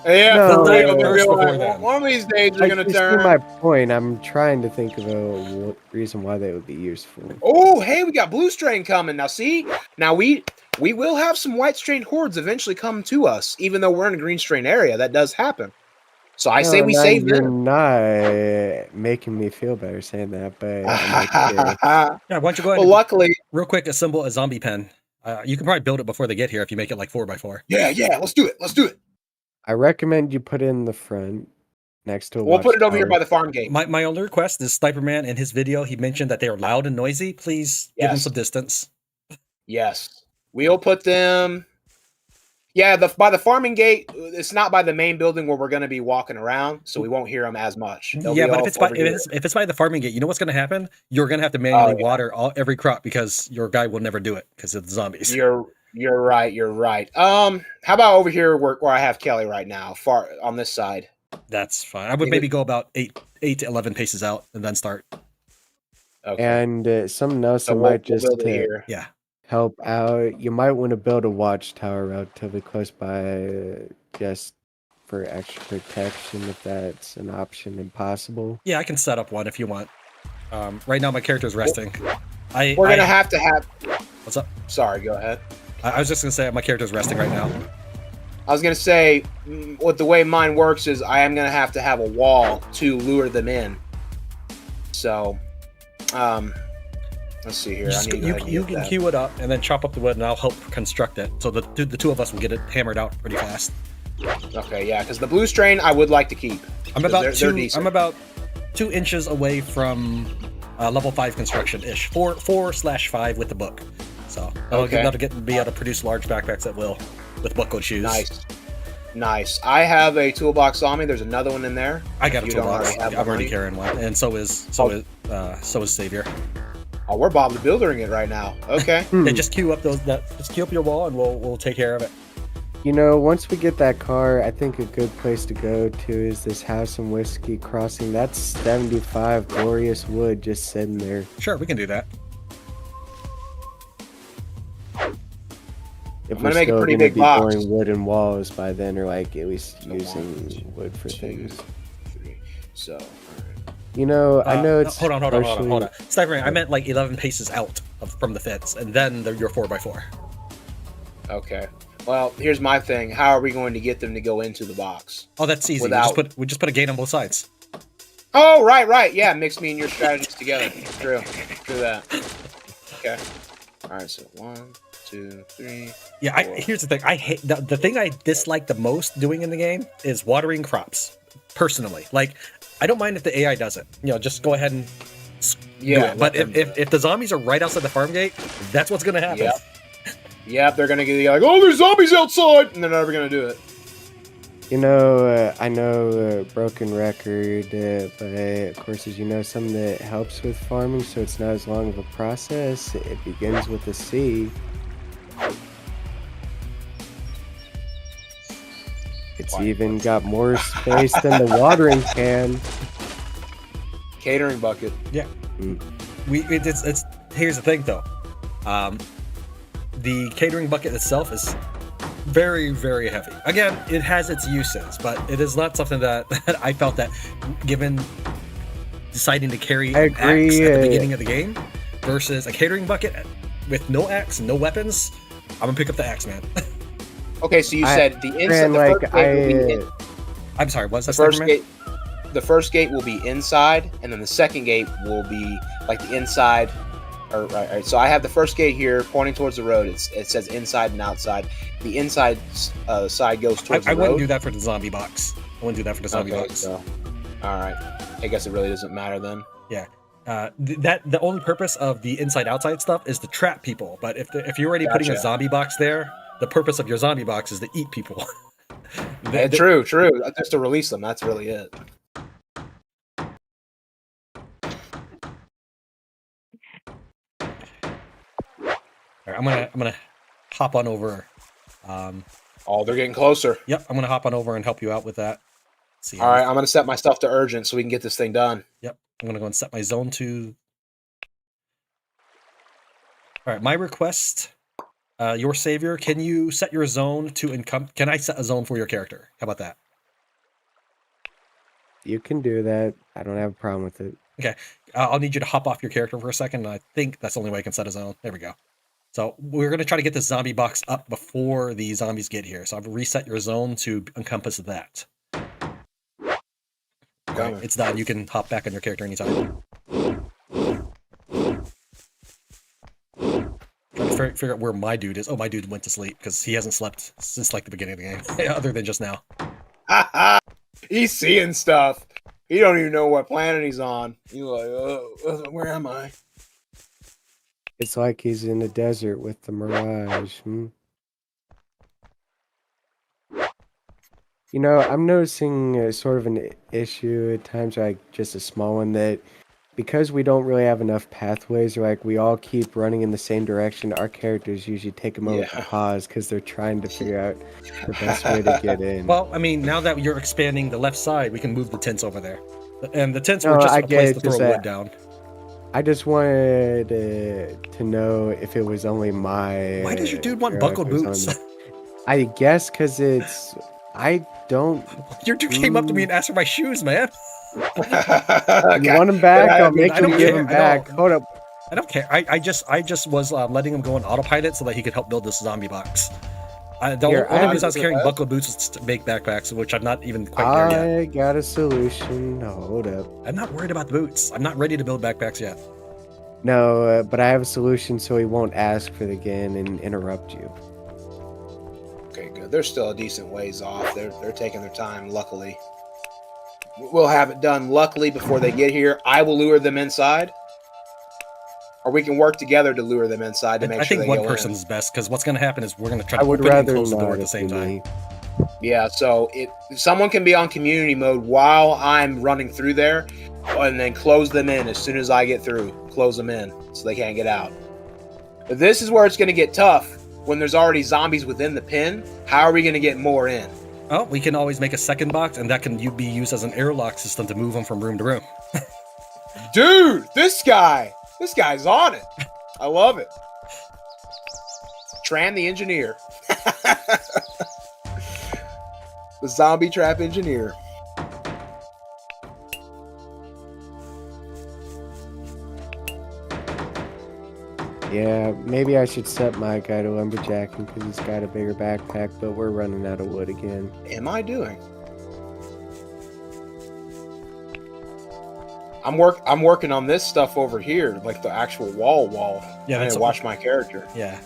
Yeah, No, for real. no, They'll be before like, then. one of these days they're going to You see turn. my point. I'm trying to think of a reason why they would be useful. Oh, hey, we got blue strain coming. Now, see? Now, we will have some white strain hordes eventually come to us, even though we're in a green strain area. That does happen. So I say we No, save you're them. not making me feel better saying that, but I'm like, Yeah, why don't you go ahead Well, and luckily, real quick assemble a zombie pen. You can probably build it before they get here if you make it like 4x4. yeah, let's do it. Let's do it. I recommend you put it in the front next to a We'll put it over here watchtower. by the farm gate. My only request is Sniper Man in his video, he mentioned that they are loud and noisy. Please give them Yes. some distance. Yes. We'll put them. Yeah, by the farming gate. It's not by the main building where we're going to be walking around, so we won't hear them as much. They'll Yeah, be but off if it's over here. by the farming gate, you know what's going to happen? You're going to have to manually yeah. water every crop because your guy will never do it because of the zombies. You're right. You're right. How about over here where I have Kelly right now, far on this side? That's fine. I would maybe go about 8 to 11 paces out and then start. Okay. And something else So that we'll might just build it here. Yeah. help out, you might want to build a watchtower relatively close by just for extra protection if that's an option and possible. Yeah, I can set up one if you want. Right now my character's resting. We're going to have to have... What's up? Sorry, go ahead. I was just going to say my character's resting right now. I was going to say, what the way mine works is I am going to have a wall to lure them in. So, let's see here. You can queue it up and then chop up the wood and I'll help construct it. So the two of us will get it hammered out pretty fast. Okay, yeah, because the blue strain I would like to keep. I'm about they're decent. I'm about 2 inches away from level 5 construction ish. 4/5 with the book. So that'll be able to produce large backpacks at will with buckle shoes. Nice. I have a toolbox on me. There's another one in there. I got a You don't toolbox. already have I'm already one? carrying one, and so is Savior. Oh, we're Bob the Buildering it right now. Okay. Yeah, just queue up just queue up your wall, and we'll take care of it. You know, once we get that car, I think a good place to go to is this House and Whiskey Crossing. That's 75 glorious wood just sitting there. Sure, we can do that. If I'm we're gonna make a still pretty gonna big be box. pouring wooden walls by then, or like at least So using 1, wood for 2, things. 3. So, all right. You know, I know it's hold on. partially- Sniper, I meant like 11 paces out from the fence, and then your 4x4. Okay. Well, here's my thing. How are we going to get them to go into the box? Oh, that's easy. We just put a gate on both sides. Oh, right. Yeah, mix me and your strategies together. True that. Okay. All right, so 1, 2, 3. Yeah, 4. here's the thing. I hate the thing I dislike the most doing in the game is watering crops. Personally, like I don't mind if the AI does it. You know, just go ahead and do it. But if the zombies are right outside the farm gate, that's what's gonna happen. Yep, they're gonna get like, oh, there's zombies outside, and they're never gonna do it. You know, I know broken record, but of course, as you know, something that helps with farming, so it's not as long of a process. It begins with a C. It's even got more space than the watering can. Catering bucket. Yeah. It's here's the thing though. The catering bucket itself is very, very heavy. Again, it has its uses, but it is not something that I felt that given deciding to carry an axe at the beginning of the game versus a catering bucket with no axe, no weapons, I'm gonna pick up the axe, man. Okay, so you said the inside. I'm sorry, what's the that? First gate. The first gate will be inside, and then the second gate will be like the inside. Right. So I have the first gate here pointing towards the road. It says inside and outside. The inside side goes towards the road. I wouldn't do that for the zombie box. I wouldn't do that for the zombie box. So, all right. I guess it really doesn't matter then. Yeah. The only purpose of the inside-outside stuff is to trap people. But if you're already putting a Gotcha. zombie box there, the purpose of your zombie box is to eat people. True. Just to release them. That's really it. All right, I'm gonna hop on over. Oh, they're getting closer. Yep, I'm gonna hop on over and help you out with that. See. All right, I'm gonna set my stuff to urgent so we can get this thing done. Yep, I'm gonna go and set my zone to. All right, my request. Your savior, can you set your zone to Can I set a zone for your character? How about that? You can do that. I don't have a problem with it. Okay, I'll need you to hop off your character for a second. And I think that's the only way I can set a zone. There we go. So we're going to try to get the zombie box up before the zombies get here. So I've reset your zone to encompass that. Right, it's done. You can hop back on your character anytime. Trying to figure out where my dude is. Oh, my dude went to sleep because he hasn't slept since like the beginning of the game, other than just now. He's seeing stuff. He don't even know what planet he's on. He's like, oh, where am I? It's like he's in the desert with the mirage. You know, I'm noticing sort of an issue at times, like just a small one, that because we don't really have enough pathways, or like we all keep running in the same direction, our characters usually take a moment to pause because they're trying to figure out the best way to get in. Well, I mean, now that you're expanding the left side, we can move the tents over there. And the tents were just a place to throw wood down. I just wanted to know if it was only my... Why does your dude want buckled boots? I guess because it's... I don't... Your dude came up to me and asked for my shoes, man. You want them back? I'll make him give them back. Hold up. I don't care. I just was letting him go on autopilot so that he could help build this zombie box. The only reason I was carrying buckled boots was to make backpacks, which I'm not even quite there yet. I got a solution. Hold up. I'm not worried about the boots. I'm not ready to build backpacks yet. No, but I have a solution so he won't ask for it again and interrupt you. Okay, good. They're still a decent ways off. They're taking their time, luckily. We'll have it done, luckily, before they get here. I will lure them inside. Or we can work together to lure them inside to make sure they go in. I think one person is best, because what's going to happen is we're going to try to open and close the door at the same time. Yeah, so if someone can be on community mode while I'm running through there, and then close them in as soon as I get through. Close them in so they can't get out. But this is where it's going to get tough when there's already zombies within the pen. How are we going to get more in? Oh, we can always make a second box, and that can be used as an airlock system to move them from room to room. Dude, this guy's on it. I love it. Tran the engineer. The zombie trap engineer. Yeah, maybe I should set my guy to lumberjacking because he's got a bigger backpack, but we're running out of wood again. Am I doing? I'm working on this stuff over here, like the actual wall. Yeah, I watch my character. Yeah.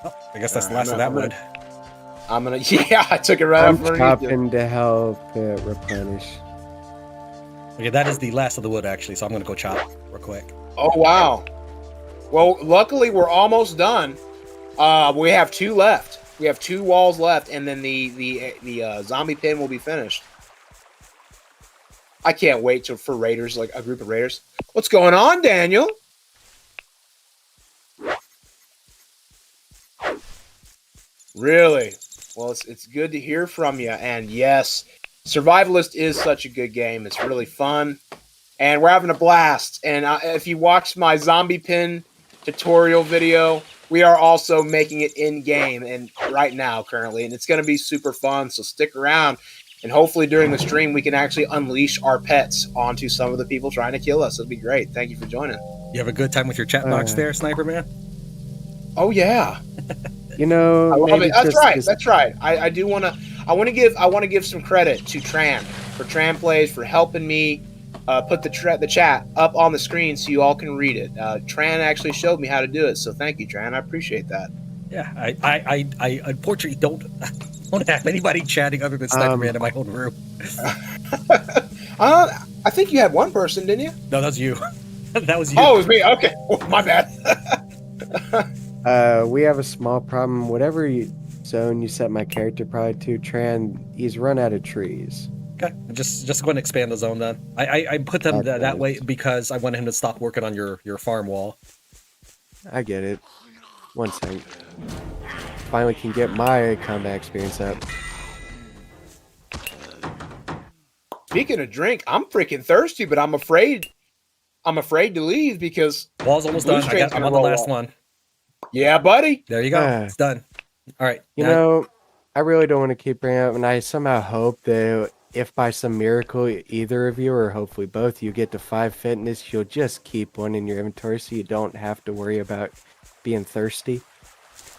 Oh, I guess that's the last of that wood. Yeah, I took it right off. I'm stopping to help replenish. Okay, that is the last of the wood actually, so I'm gonna go chop real quick. Oh wow. Well, luckily we're almost done. We have 2 left. We have 2 walls left, and then the zombie pen will be finished. I can't wait for raiders, like a group of raiders. What's going on, Daniel? Really? Well, it's good to hear from you. And yes, Survivalist is such a good game. It's really fun, and we're having a blast. And if you watch my zombie pin tutorial video, we are also making it in game and right now currently, and it's going to be super fun. So stick around. And hopefully during the stream, we can actually unleash our pets onto some of the people trying to kill us. It'll be great. Thank you for joining. You have a good time with your chat box there, Sniper Man? Oh, yeah. You know, I love it. That's right. I want to give some credit to Tran for Tran Plays for helping me put the chat up on the screen so you all can read it. Tran actually showed me how to do it. So thank you, Tran. I appreciate that. Yeah, I unfortunately don't have anybody chatting other than Sniper Man in my own room. I think you had one person, didn't you? No, that was you. That was you. Oh, it was me. Okay, my bad. We have a small problem. Whatever zone you set my character probably to, Tran, he's run out of trees. Okay, just go and expand the zone then. I put them Okay. that way because I wanted him to stop working on your farm wall. I get it. One second. Finally can get my combat experience up. Speaking of drink, I'm freaking thirsty, but I'm afraid to leave because Wall's almost Blue done. Strain's I'm gonna on the roll last up. one. Yeah, buddy. There you go. It's done. All right. You know, I really don't want to keep bringing up, and I somehow hope that if by some miracle either of you, or hopefully both of you, get to 5 fitness, you'll just keep one in your inventory so you don't have to worry about being thirsty.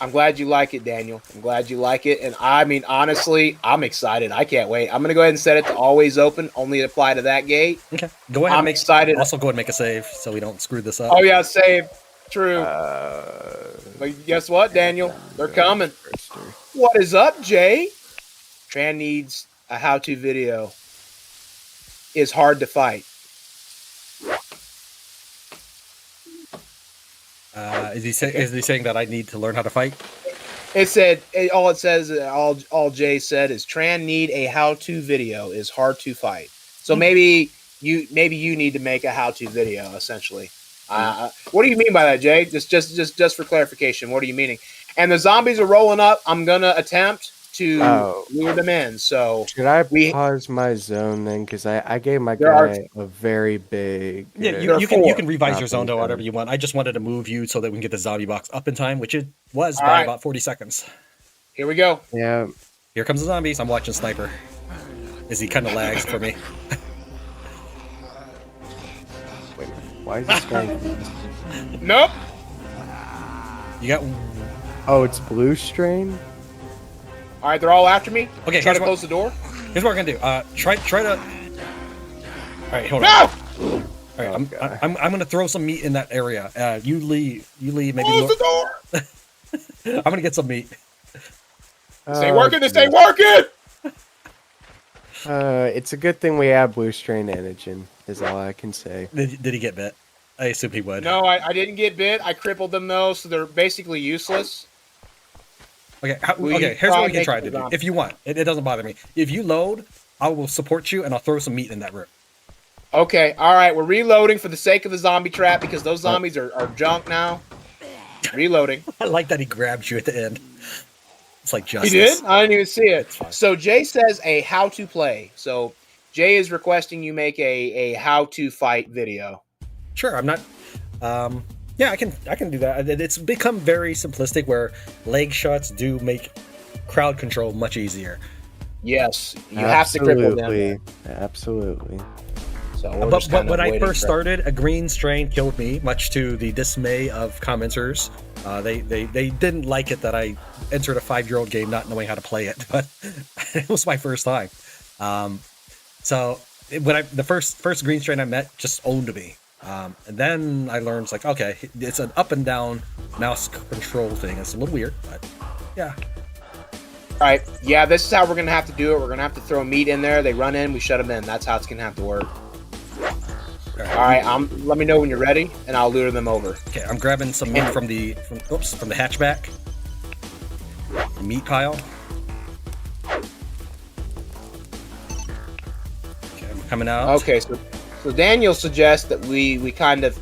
I'm glad you like it, Daniel. I'm glad you like it. And I mean, honestly, I'm excited. I can't wait. I'm going to go ahead and set it to always open, only apply to that gate. Okay. Go ahead. I'm excited. Also, go ahead and make a save so we don't screw this up. Oh, yeah, save. True. But guess what, Daniel? They're coming. What is up, Jay? Tran needs a how-to video. Is hard to fight. Is he saying that I need to learn how to fight? It said all Jay said is Tran need a how-to video. Is hard to fight. So maybe you need to make a how-to video essentially. What do you mean by that, Jay? Just for clarification, what are you meaning? And the zombies are rolling up. I'm gonna attempt to lure them in. So should I pause my zone then? Because I gave my guy a very big. Yeah, you can revise your zone to whatever you want. I just wanted to move you so that we can get the zombie box up in time, which it was by about 40 seconds. Here we go. Yeah. Here comes the zombies. I'm watching Sniper. As he kind of lags for me. Wait, why is this going? Nope. You got. Oh, it's blue strain. All right, they're all after me. Okay, try to close the door. Here's what we're gonna do. Try to. All right, hold on. No! All right, I'm gonna throw some meat in that area. You leave. Maybe. Close the door. I'm gonna get some meat. This ain't working. This ain't working. It's a good thing we have blue strain antigen. Is all I can say. Did he get bit? I assume he would. No, I didn't get bit. I crippled them though, so they're basically useless. Okay, here's what we can try to do. If you want, it doesn't bother me. If you load, I will support you, and I'll throw some meat in that room. Okay, all right, we're reloading for the sake of the zombie trap because those zombies are junk now. Reloading. I like that he grabbed you at the end. It's like justice. He did? I didn't even see it. So Jay says a how to play. So Jay is requesting you make a how to fight video. Sure, I'm not. Yeah, I can do that. It's become very simplistic where leg shots do make crowd control much easier. Yes, you have to cripple them. Absolutely. So but when I first started, a green strain killed me, much to the dismay of commenters. They didn't like it that I entered a 5-year-old game not knowing how to play it, but it was my first time. So when the first green strain I met just owned me. And then I learned it's like, okay, it's an up and down mouse control thing. It's a little weird, but yeah. All right, yeah, this is how we're gonna have to do it. We're gonna have to throw meat in there. They run in, we shut them in. That's how it's gonna have to work. All right, let me know when you're ready, and I'll lure them over. Okay, I'm grabbing some meat from the hatchback. The meat pile. Okay, I'm coming out. Okay, so Daniel suggests that we kind of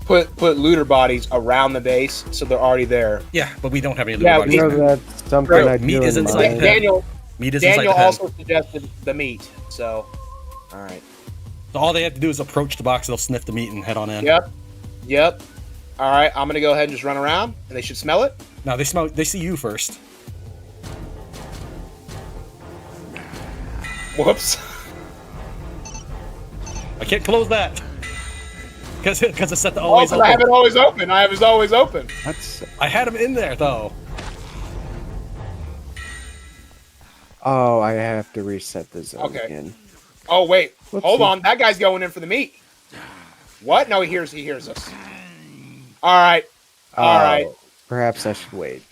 put looter bodies around the base, so they're already there. Yeah, but we don't have any looter bodies. You know, that's something I do. Meat is inside the pen. Daniel Meat is inside the pen. also suggested the meat. So, all right. So all they have to do is approach the box. They'll sniff the meat and head on in. Yep. All right, I'm gonna go ahead and just run around, and they should smell it. No, they see you first. Whoops. I can't close that because it's set to always open. I have it always open. I have it always open. I had him in there though. Oh, I have to reset the zone again. Oh wait, hold on. That guy's going in for the meat. What? No, he hears us. All right. Perhaps I should wait.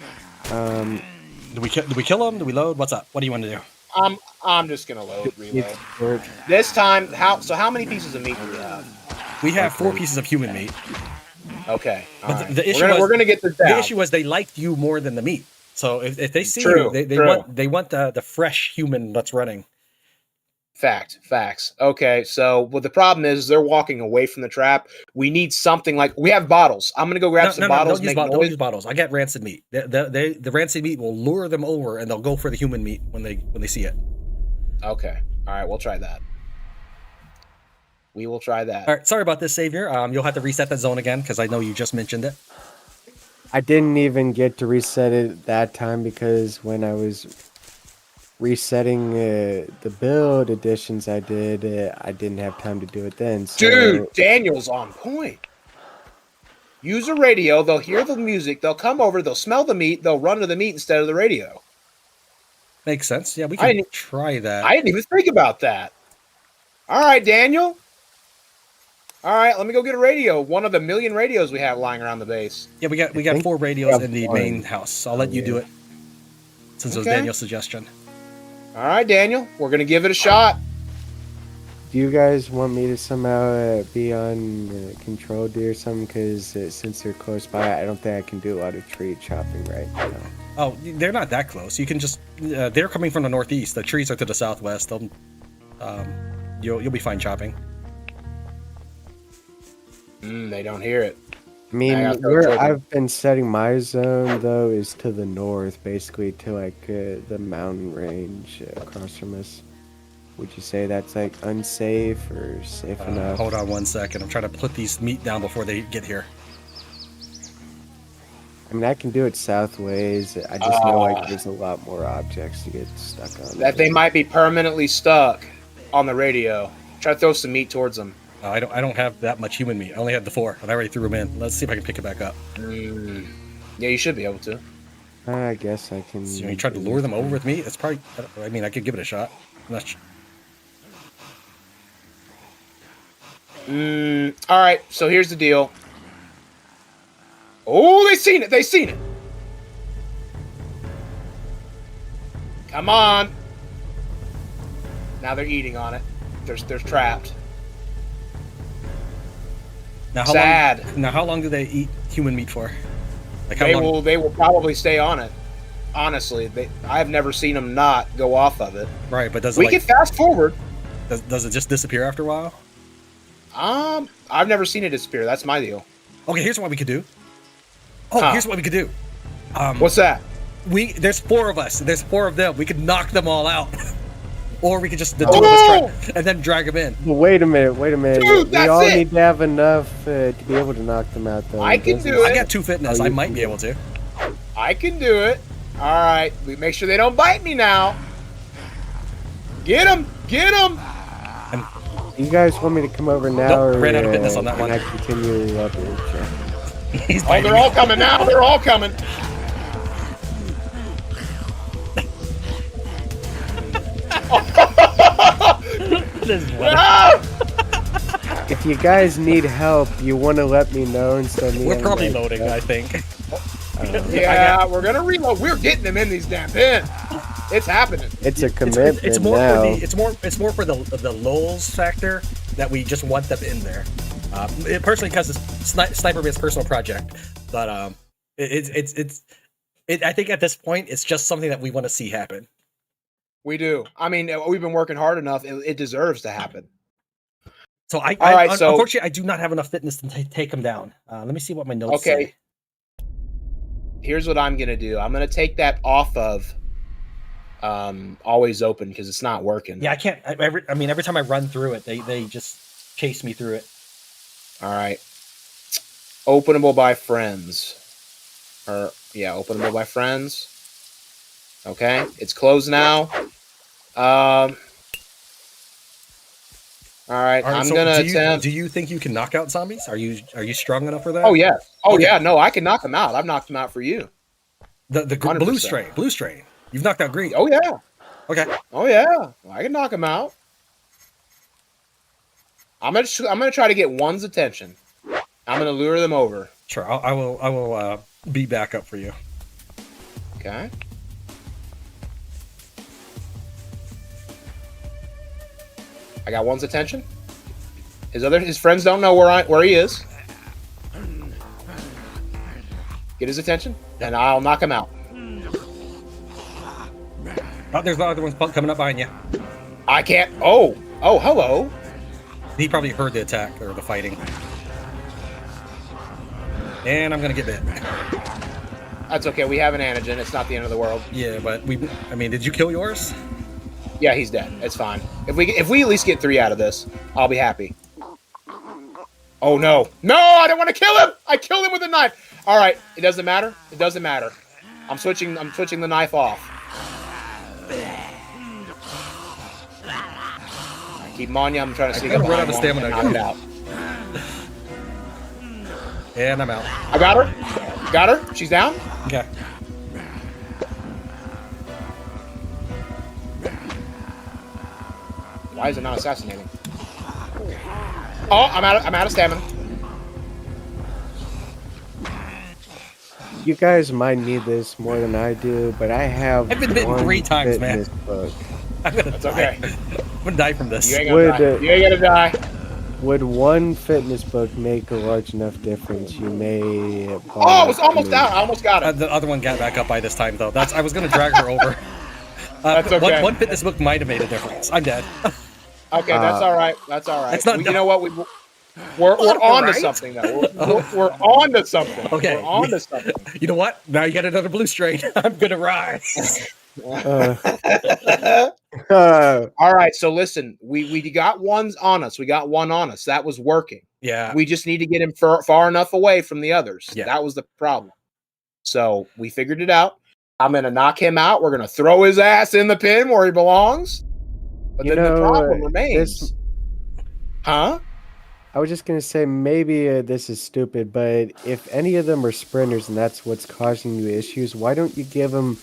Do we kill him? Do we load? What's up? What do you want to do? I'm just gonna reload. Or- This time, how many pieces of meat do we have? We have 4 pieces of human meat. Okay, all But right. the issue we're gonna get this down. The issue was they liked you more than the meat. So if they see True, you, they true. want the fresh human that's running. Facts. Okay, so what the problem is they're walking away from the trap. We need something like we have bottles. I'm gonna go grab some bottles. Don't use bottles. I got rancid meat. The rancid meat will lure them over, and they'll go for the human meat when they see it. Okay, all right, we'll try that. We will try that. All right, sorry about this, Savior. You'll have to reset that zone again because I know you just mentioned it. I didn't even get to reset it that time because when I was resetting the build additions I did, I didn't have time to do it then. So, Dude, Daniel's on point. Use a radio. They'll hear the music. They'll come over. They'll smell the meat. They'll run to the meat instead of the radio. Makes sense. Yeah, we can try that. I didn't even think about that. All right, Daniel. All right, let me go get a radio. One of the million radios we have lying around the base. Yeah, we got 4 radios in the main house. I'll let you do it since it was Daniel's suggestion. All right, Daniel. We're going to give it a shot. Do you guys want me to somehow be on control D or something? Because since they're close by, I don't think I can do a lot of tree chopping right now. Oh, they're not that close. You can just... they're coming from the northeast. The trees are to the southwest. You'll be fine chopping. They don't hear it. I mean, where I've been setting my zone, though, is to the north, basically to, like, the mountain range across from us. Would you say that's, like, unsafe or safe enough? Hold on 1 second. I'm trying to put these meat down before they get here. I mean, I can do it southways. I just know, like, there's a lot more objects to get stuck on. That they might be permanently stuck on the radio. Try to throw some meat towards them. I don't have that much human meat. I only had the 4, and I already threw them in. Let's see if I can pick it back up. Yeah, you should be able to. I guess I can... So you tried to lure them over with me? It's probably... I mean, I could give it a shot. I'm not sure. All right, so here's the deal. Oh, they seen it. Come on. Now they're eating on it. They're trapped. Now, how long do they eat human meat for? Like how long? They will probably stay on it. Honestly, I've never seen them not go off of it. Right, but we can fast forward. Does it just disappear after a while? I've never seen it disappear. That's my deal. Okay, here's what we could do. Here's what we could do. What's that? There's 4 of us. There's 4 of them. We could knock them all out. Or we could just the 2 of us try and then drag them in. Well, wait a minute. Dude, we all need to have enough to be able to knock them out, though. I can do it. I got 2 fitness. I might be able to. I can do it. All right. We make sure they don't bite me now. Get them. You guys want me to come over now, or ran out of fitness on that one. I continue up here? They're all coming now. They're all coming. If you guys need help, you want to let me know instead of me. We're probably loading, I think. Yeah, we're gonna reload. We're getting them in these damn pins. It's happening. It's a commitment it's more now. it's more for the lulz factor that we just want them in there. Personally, because it's Sniper Man's personal project, but I think at this point it's just something that we want to see happen. We do. I mean, we've been working hard enough. It deserves to happen. So so unfortunately, I do not have enough fitness to take them down. Let me see what my notes say. Here's what I'm gonna do. I'm gonna take that off of always open because it's not working. Yeah, I can't. Every time I run through it, they just chase me through it. All right. Openable by friends. Openable by friends. Okay, it's closed now. All right, I'm gonna attempt. Do you think you can knock out zombies? Are you strong enough for that? Oh yeah. Yeah. No, I can knock them out. I've knocked them out for you. The blue strain. You've knocked out green. Oh yeah. Okay. Oh yeah. I can knock them out. I'm gonna try to get one's attention. I'm gonna lure them over. Sure. I will be back up for you. Okay. I got one's attention. His friends don't know where he is. Get his attention, and I'll knock him out. Oh, there's the other ones coming up behind you. I can't. Oh, hello. He probably heard the attack or the fighting. And I'm gonna get bit. That's okay. We have an antigen. It's not the end of the world. Yeah, but did you kill yours? Yeah, he's dead. It's fine. If we at least get 3 out of this, I'll be happy. Oh no! No, I don't want to kill him. I killed him with a knife. All right, it doesn't matter. It doesn't matter. I'm switching the knife off. Keep him on you. I'm trying to sneak up. Run out of stamina. Knock it out. And I'm out. I got her. Got her. She's down. Okay. Why is it not assassinating? Oh, I'm out of stamina. You guys might need this more than I do, but I have. I've been bitten 3 times, man. Book. I'm gonna That's die. okay. I'm gonna die from this. You ain't gonna die. You ain't gonna die. Would one fitness book make a large enough difference? You may. Oh, it was almost down. I almost got it. The other one got back up by this time, though. I was gonna drag her over. That's okay. One fitness book might have made a difference. I'm dead. Okay, that's all right. That's all right. It's not you know what? We're on to something though. We're on to something. Okay. We're on to something. You know what? Now you got another blue strain. I'm gonna rise. All right. So listen, we got ones on us. We got one on us. That was working. Yeah. We just need to get him far enough away from the others. Yeah. That was the problem. So we figured it out. I'm gonna knock him out. We're gonna throw his ass in the pin where he belongs. But then the problem remains. Huh? I was just gonna say maybe this is stupid, but if any of them are sprinters and that's what's causing you issues, why don't you give them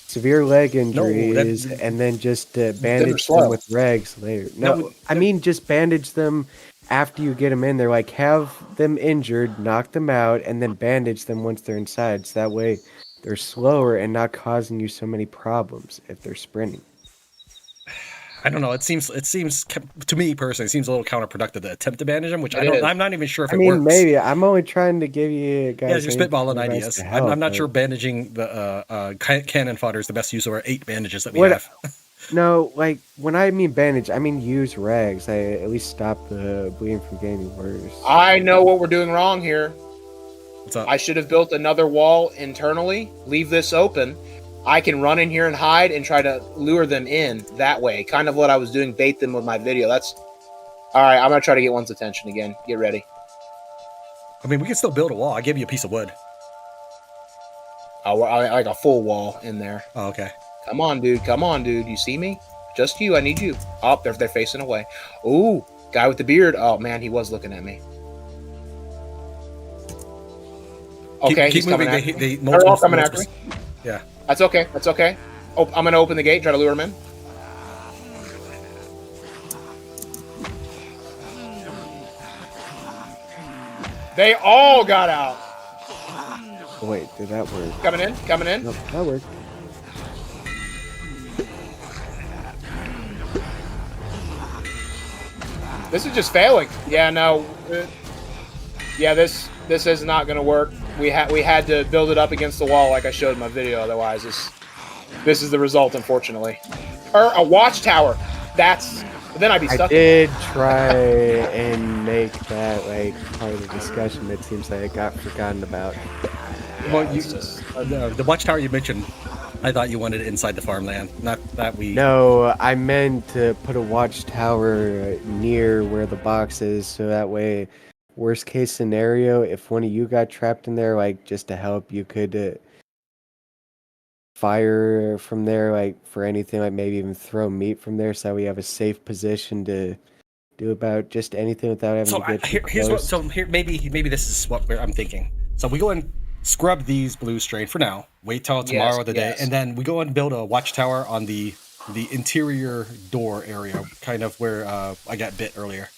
severe leg injuries and then just bandage them with rags later? No, I mean just bandage them after you get them in there. Like have them injured, knock them out, and then bandage them once they're inside. So that way they're slower and not causing you so many problems if they're sprinting. I don't know. It seems to me personally, it seems a little counterproductive to attempt to bandage them, which I'm not even sure if it works. Maybe I'm only trying to give you guys. Yeah, you're spitballing ideas. I'm not sure bandaging the cannon fodder is the best use of our 8 bandages that we have. No, like when I mean bandage, I mean use rags. I at least stop the bleeding from getting worse. I know what we're doing wrong here. What's up? I should have built another wall internally. Leave this open. I can run in here and hide and try to lure them in that way. Kind of what I was doing, bait them with my video. That's all right. I'm gonna try to get one's attention again. Get ready. I mean, we can still build a wall. I give you a piece of wood. Oh, like a full wall in there. Oh, okay. Come on, dude. Come on, dude. You see me? Just you. I need you. Oh, they're facing away. Ooh, guy with the beard. Oh man, he was looking at me. Okay, keep he's coming moving. at me. They're all coming after me. Yeah. That's okay. That's okay. Oh, I'm going to open the gate and try to lure him in. They all got out. Wait, did that work? Coming in. Coming in. Nope, that worked. This is just failing. Yeah, no. Yeah, this is not going to work. We had to build it up against the wall like I showed in my video. Otherwise, this is the result, unfortunately. Or a watchtower. Then I'd be stuck. I did try and make that like part of the discussion. It seems like it got forgotten about. Yeah, Well, the watchtower you mentioned, I thought you wanted it inside the farmland, not that we. No, I meant to put a watchtower near where the box is, so that way, worst case scenario, if one of you got trapped in there, like just to help, you could fire from there, like for anything, like maybe even throw meat from there, so that we have a safe position to do about just anything without having So to get here's what. So here, maybe this is what I'm thinking. So we go and scrub these blue strain for now. Wait till tomorrow or the day, and then we go and build a watchtower on the interior door area, kind of where I got bit earlier.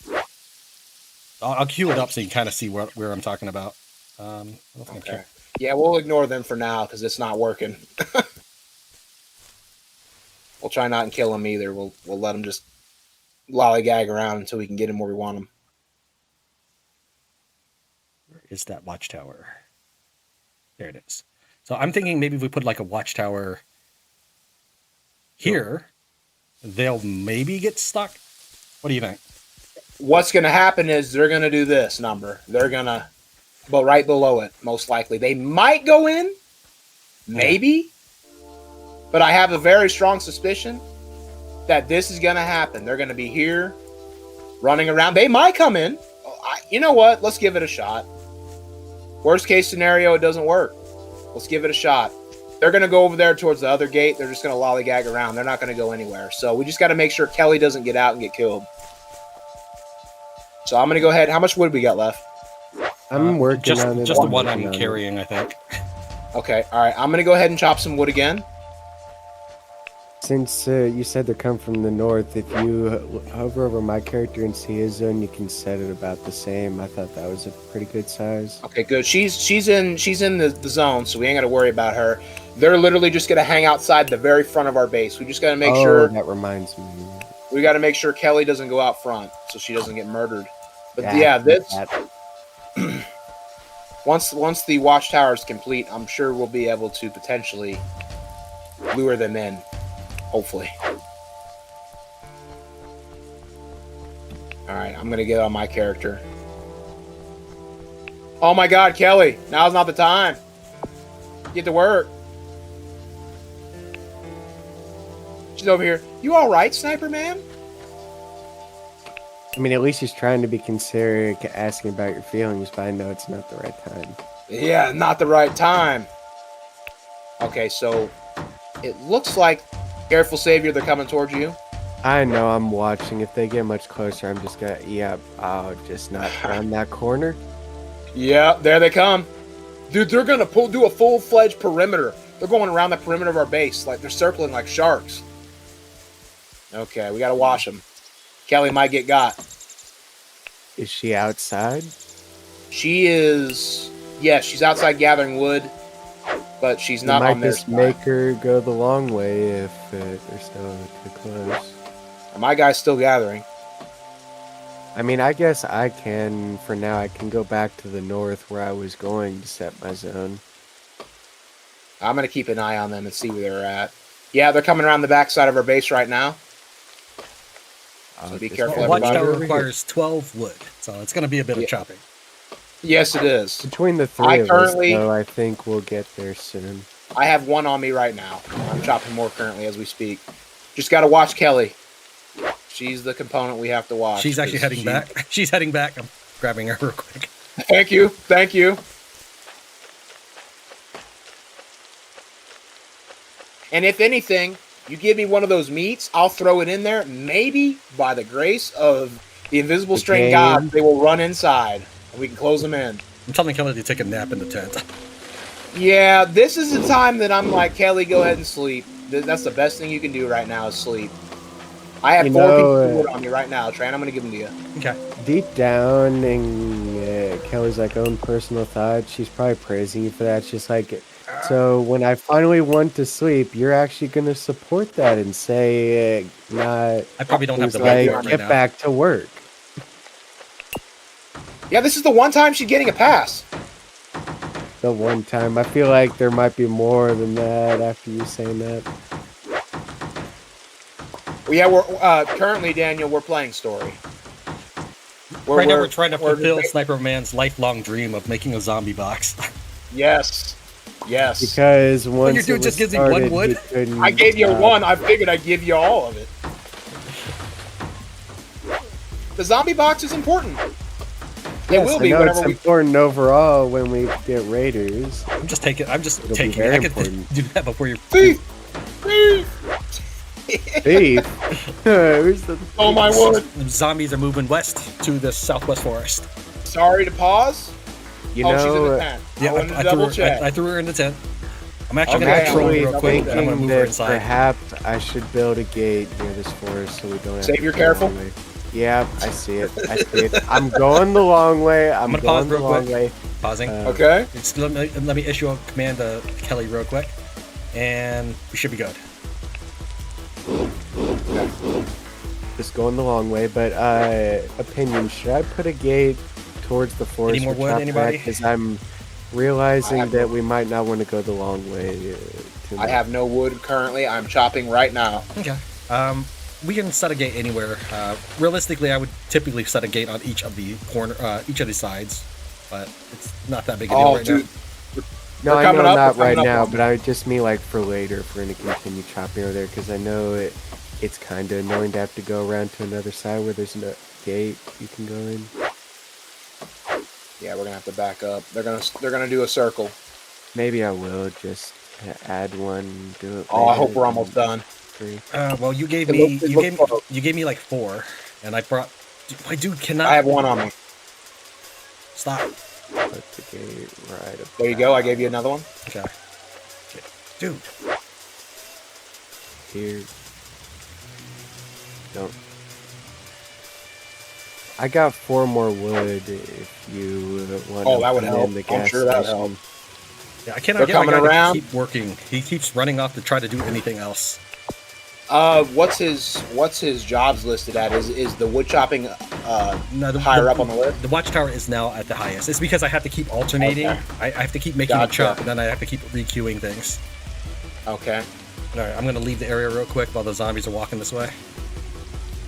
I'll cue it up so you can kind of see where I'm talking about. Okay. Yeah, we'll ignore them for now because it's not working. We'll try not and kill them either. We'll let them just lollygag around until we can get him where we want him. Where is that watchtower? There it is. So I'm thinking maybe if we put like a watchtower here, they'll maybe get stuck. What do you think? What's going to happen is they're going to do this number. They're going to, but right below it, most likely. They might go in, maybe, but I have a very strong suspicion that this is going to happen. They're going to be here, running around. They might come in. You know what? Let's give it a shot. Worst case scenario, it doesn't work. Let's give it a shot. They're going to go over there towards the other gate. They're just going to lollygag around. They're not going to go anywhere. So we just got to make sure Kelly doesn't get out and get killed. So I'm going to go ahead. How much wood we got left? I'm working on it. Just the one I'm carrying, I think. Okay. All right. I'm going to go ahead and chop some wood again. Since you said they come from the north, if you hover over my character and see his zone, you can set it about the same. I thought that was a pretty good size. Okay, good. She's in the zone, so we ain't got to worry about her. They're literally just gonna hang outside the very front of our base. We just got to make sure. That reminds me. We got to make sure Kelly doesn't go out front, so she doesn't get murdered. But once the watchtower is complete, I'm sure we'll be able to potentially lure them in. Hopefully. Alright, I'm gonna get on my character. Oh my god, Kelly! Now's not the time! Get to work! She's over here. You alright, Sniper Man? I mean, at least he's trying to be considerate, asking about your feelings, but I know it's not the right time. Yeah, not the right time. Okay, so it looks like, careful, Savior, they're coming towards you. I know, I'm watching. If they get much closer, I'm just gonna, I'll just not around that corner. Yeah, there they come. Dude, they're gonna do a full-fledged perimeter. They're going around the perimeter of our base. Like, they're circling like sharks. Okay, we gotta watch them. Kelly might get got. Is she outside? She is... Yeah, she's outside gathering wood. But she's not on their side. Might just make her go the long way if they're still too close. My guy's still gathering. I mean, I guess I can, for now, I can go back to the north where I was going to set my zone. I'm going to keep an eye on them and see where they're at. Yeah, they're coming around the backside of our base right now. So be careful, everybody. Watchtower requires 12 wood, so it's going to be a bit of chopping. Yes, it is. Between the three of us, though, I think we'll get there soon. I have one on me right now. I'm chopping more currently as we speak. Just got to watch Kelly. She's the component we have to watch. She's actually heading back. She's heading back. I'm grabbing her real quick. Thank you. Thank you. And if anything, you give me one of those meats, I'll throw it in there. Maybe, by the grace of the invisible strain god, they will run inside. And we can close them in. I'm telling Kelly to take a nap in the tent. Yeah, this is the time that I'm like, Kelly, go ahead and sleep. That's the best thing you can do right now is sleep. I have 4 pieces on me right now, Tran. I'm going to give them to you. Okay. Deep down in Kelly's own personal thoughts, she's probably praising you for that. She's like, so when I finally want to sleep, you're actually going to support that and say, not. I probably don't have to get back to work. Yeah, this is the one time she's getting a pass. The one time. I feel like there might be more than that after you saying that. Well, yeah, we're currently, Daniel, we're playing story. Right now we're trying to fulfill Sniper Man's lifelong dream of making a zombie box. Yes. Yes. Because once your dude just gives you 1 wood. I gave you 1. I figured I'd give you all of it. The zombie box is important. It will be. It's important overall when we get raiders. I'm just taking it. I can do that before you. Thief! Thief! Oh my word! Zombies are moving west to the southwest forest. Sorry to pause. You know, she's in the tent. Yeah, I threw her in the tent. I'm actually going to troll her real quick, and I'm going to move her inside. Perhaps I should build a gate near this forest so we don't have to you're careful. Yeah, I see it. I'm going the long way. I'm going to pause the long way. Pausing. Okay. Let me issue a command to Kelly real quick, and we should be good. just going the long way, but opinion, should I put a gate towards the forest? Any more wood, anybody? Because I'm realizing that we might not want to go the long way. I have no wood currently. I'm chopping right now. Okay. We can set a gate anywhere. Realistically, I would typically set a gate on each of the sides, but it's not that big a deal right now. No, I know not right now, but I just mean like for later if we're going to continue chopping over there, because I know it's kind of annoying to have to go around to another side where there's no gate you can go in. Yeah, we're gonna have to back up. They're gonna do a circle. Maybe I will just add one. Do it. Oh, I hope we're almost done. 3. Well, you gave me like 4, and I brought. My dude cannot. I have 1 on me. Stop. Put the gate right up. There you go. I gave you another one. Okay. Dude. Here. Don't. I got 4 more wood if you want to. Oh, that would help. The I'm sure that would help. Yeah, I cannot get my guy to keep working. He keeps running off to try to do anything else. What's his jobs listed at? Is the wood chopping higher up on the list? The watchtower is now at the highest. It's because I have to keep alternating. Okay. I have to keep making a chop, and then I have to keep requeuing things. Okay. All right, I'm gonna leave the area real quick while the zombies are walking this way.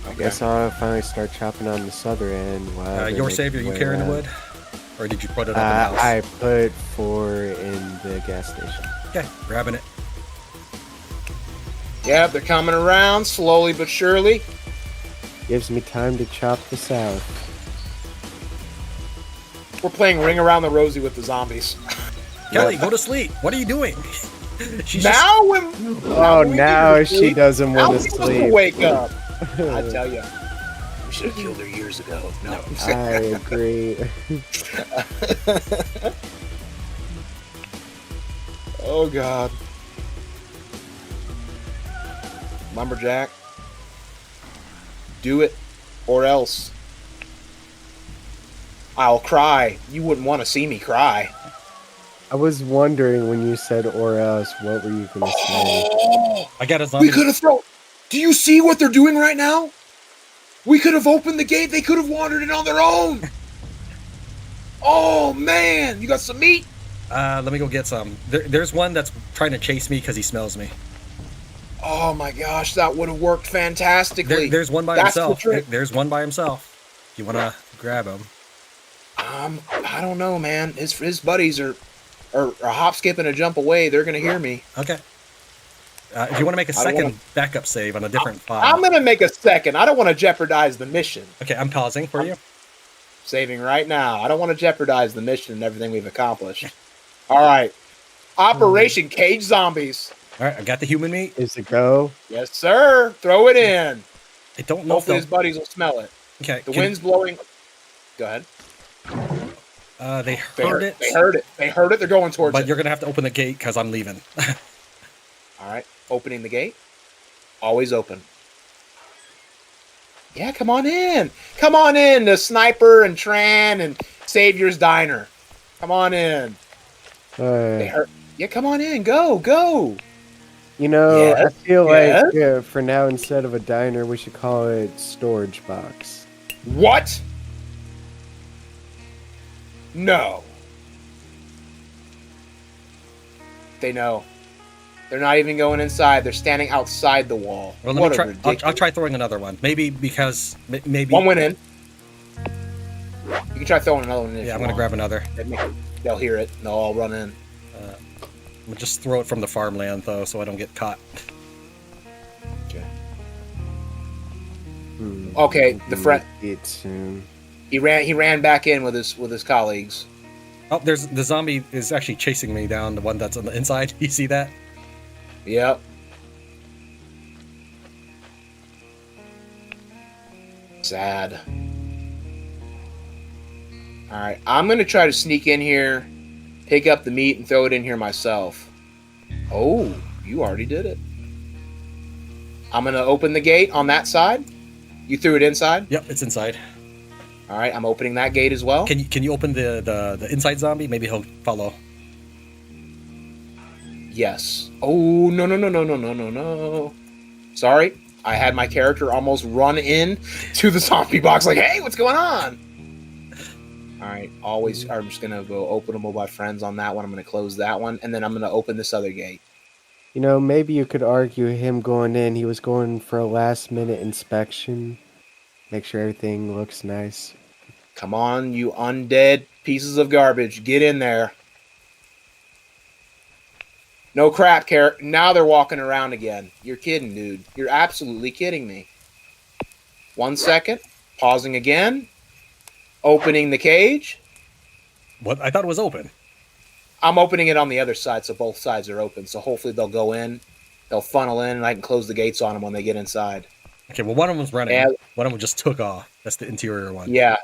I guess I'll finally start chopping on the southern end. While your savior, you carrying the wood, or did you put it up in the house? I put 4 in the gas station. Okay, grabbing it. Yeah, they're coming around slowly but surely. Gives me time to chop the south. We're playing Ring Around the Rosie with the zombies. Kelly, go to sleep. What are you doing? Now she doesn't want to sleep. Wake up. I tell you, we should have killed her years ago. No, I agree. Oh God, lumberjack, do it, or else I'll cry. You wouldn't want to see me cry. I was wondering when you said "or else," what were you going to say? I got a zombie. We could have thrown. Do you see what they're doing right now? We could have opened the gate. They could have wandered in on their own. Oh, man. You got some meat? Let me go get some. There's one that's trying to chase me because he smells me. Oh, my gosh. That would have worked fantastically. There's one by himself. There's one by himself. You want to grab him? I don't know, man. His buddies are a hop, skip, and a jump away. They're going to hear me. Okay. If you want to make a second backup save on a different file. I'm going to make a second. I don't want to jeopardize the mission. Okay, I'm pausing for you. Saving right now. I don't want to jeopardize the mission and everything we've accomplished. All right. Operation Cage Zombies. All right, I got the human meat. Is it go? Yes, sir. Throw it in. I don't know Hopefully his buddies will smell it. Okay. The wind's blowing. Go ahead. They heard it. They heard it. They heard it. They're going towards it. But you're going to have to open the gate because I'm leaving. All right. Opening the gate. Always open. Yeah, come on in. Come on in. The Sniper and Tran and Savior's Diner. Come on in. They heard. Yeah, come on in. Go. You know, I feel like for now, instead of a diner, we should call it storage box. What? No. They know. They're not even going inside. They're standing outside the wall. Well, let me try. I'll try throwing another one. Maybe because maybe one went in. You can try throwing another one in. Yeah, I'm gonna grab another. They'll hear it. They'll all run in. I'm gonna just throw it from the farmland though, so I don't get caught. Okay. Okay. The friend. He ran back in with his colleagues. Oh, there's the zombie is actually chasing me down. The one that's on the inside. You see that? Yep. Sad. Alright, I'm going to try to sneak in here, pick up the meat, and throw it in here myself. Oh, you already did it. I'm going to open the gate on that side. You threw it inside? Yep, it's inside. Alright, I'm opening that gate as well. Can you open the inside zombie? Maybe he'll follow. Yes. Oh, no. Sorry. I had my character almost run in to the zombie box like, hey, what's going on? All right, always, I'm just going to go openable by friends on that one. I'm going to close that one, and then I'm going to open this other gate. You know, maybe you could argue him going in, he was going for a last-minute inspection. Make sure everything looks nice. Come on, you undead pieces of garbage. Get in there. No crap, Carrot. Now they're walking around again. You're kidding, dude. You're absolutely kidding me. 1 second. Pausing again. Opening the cage. What? I thought it was open. I'm opening it on the other side, so both sides are open. So hopefully they'll go in. They'll funnel in, and I can close the gates on them when they get inside. Okay, well, one of them's running. Yeah. One of them just took off. That's the interior one. Yeah.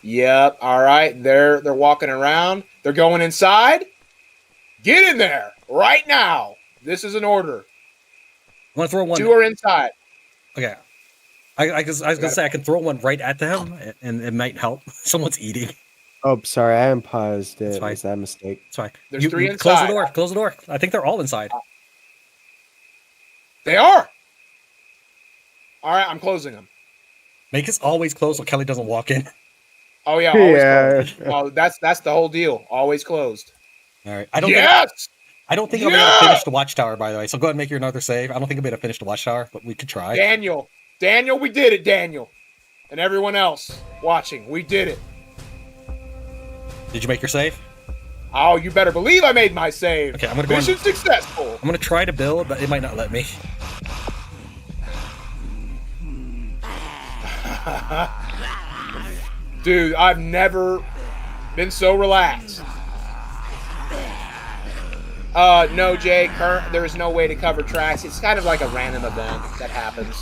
Yep. All right. They're walking around. They're going inside. Get in there right now. This is an order. I want to throw one. 2 are inside. Okay. I was going to say I can throw one right at them, and it might help. Someone's eating. Oh, sorry, I unpaused It's it. fine. Was that a mistake? It's fine. There's 3 inside. Close the door. Close the door. I think they're all inside. They are. All right, I'm closing them. Make us always close so Kelly doesn't walk in. Oh yeah, always Yeah. closed. Oh, that's the whole deal. Always closed. All right. I don't think I'll be able to finish the watchtower, by the way. So go ahead and make your another save. I don't think I'll be able to finish the watchtower, but we could try. Daniel, we did it, Daniel, and everyone else watching, we did it. Did you make your save? Oh, you better believe I made my save. Okay, I'm gonna go Mission successful. I'm gonna try to build, but it might not let me. Dude, I've never been so relaxed. No, Jay, there is no way to cover tracks. It's kind of like a random event that happens.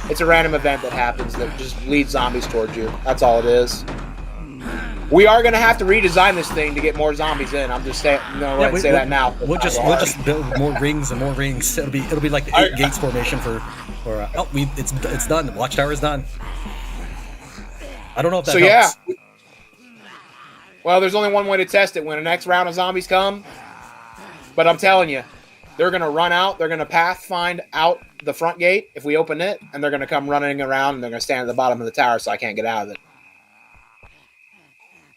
It's a random event that happens that just leads zombies towards you. That's all it is. We are going to have to redesign this thing to get more zombies in. I'm just saying, say that now. We'll just build more rings and more rings. It'll be like the 8 gates formation it's done. The watchtower is done. I don't know if that helps. Yeah. Well, there's only one way to test it when the next round of zombies come. But I'm telling you, they're going to run out. They're going to pathfind out the front gate if we open it, and they're going to come running around, and they're going to stand at the bottom of the tower so I can't get out of it.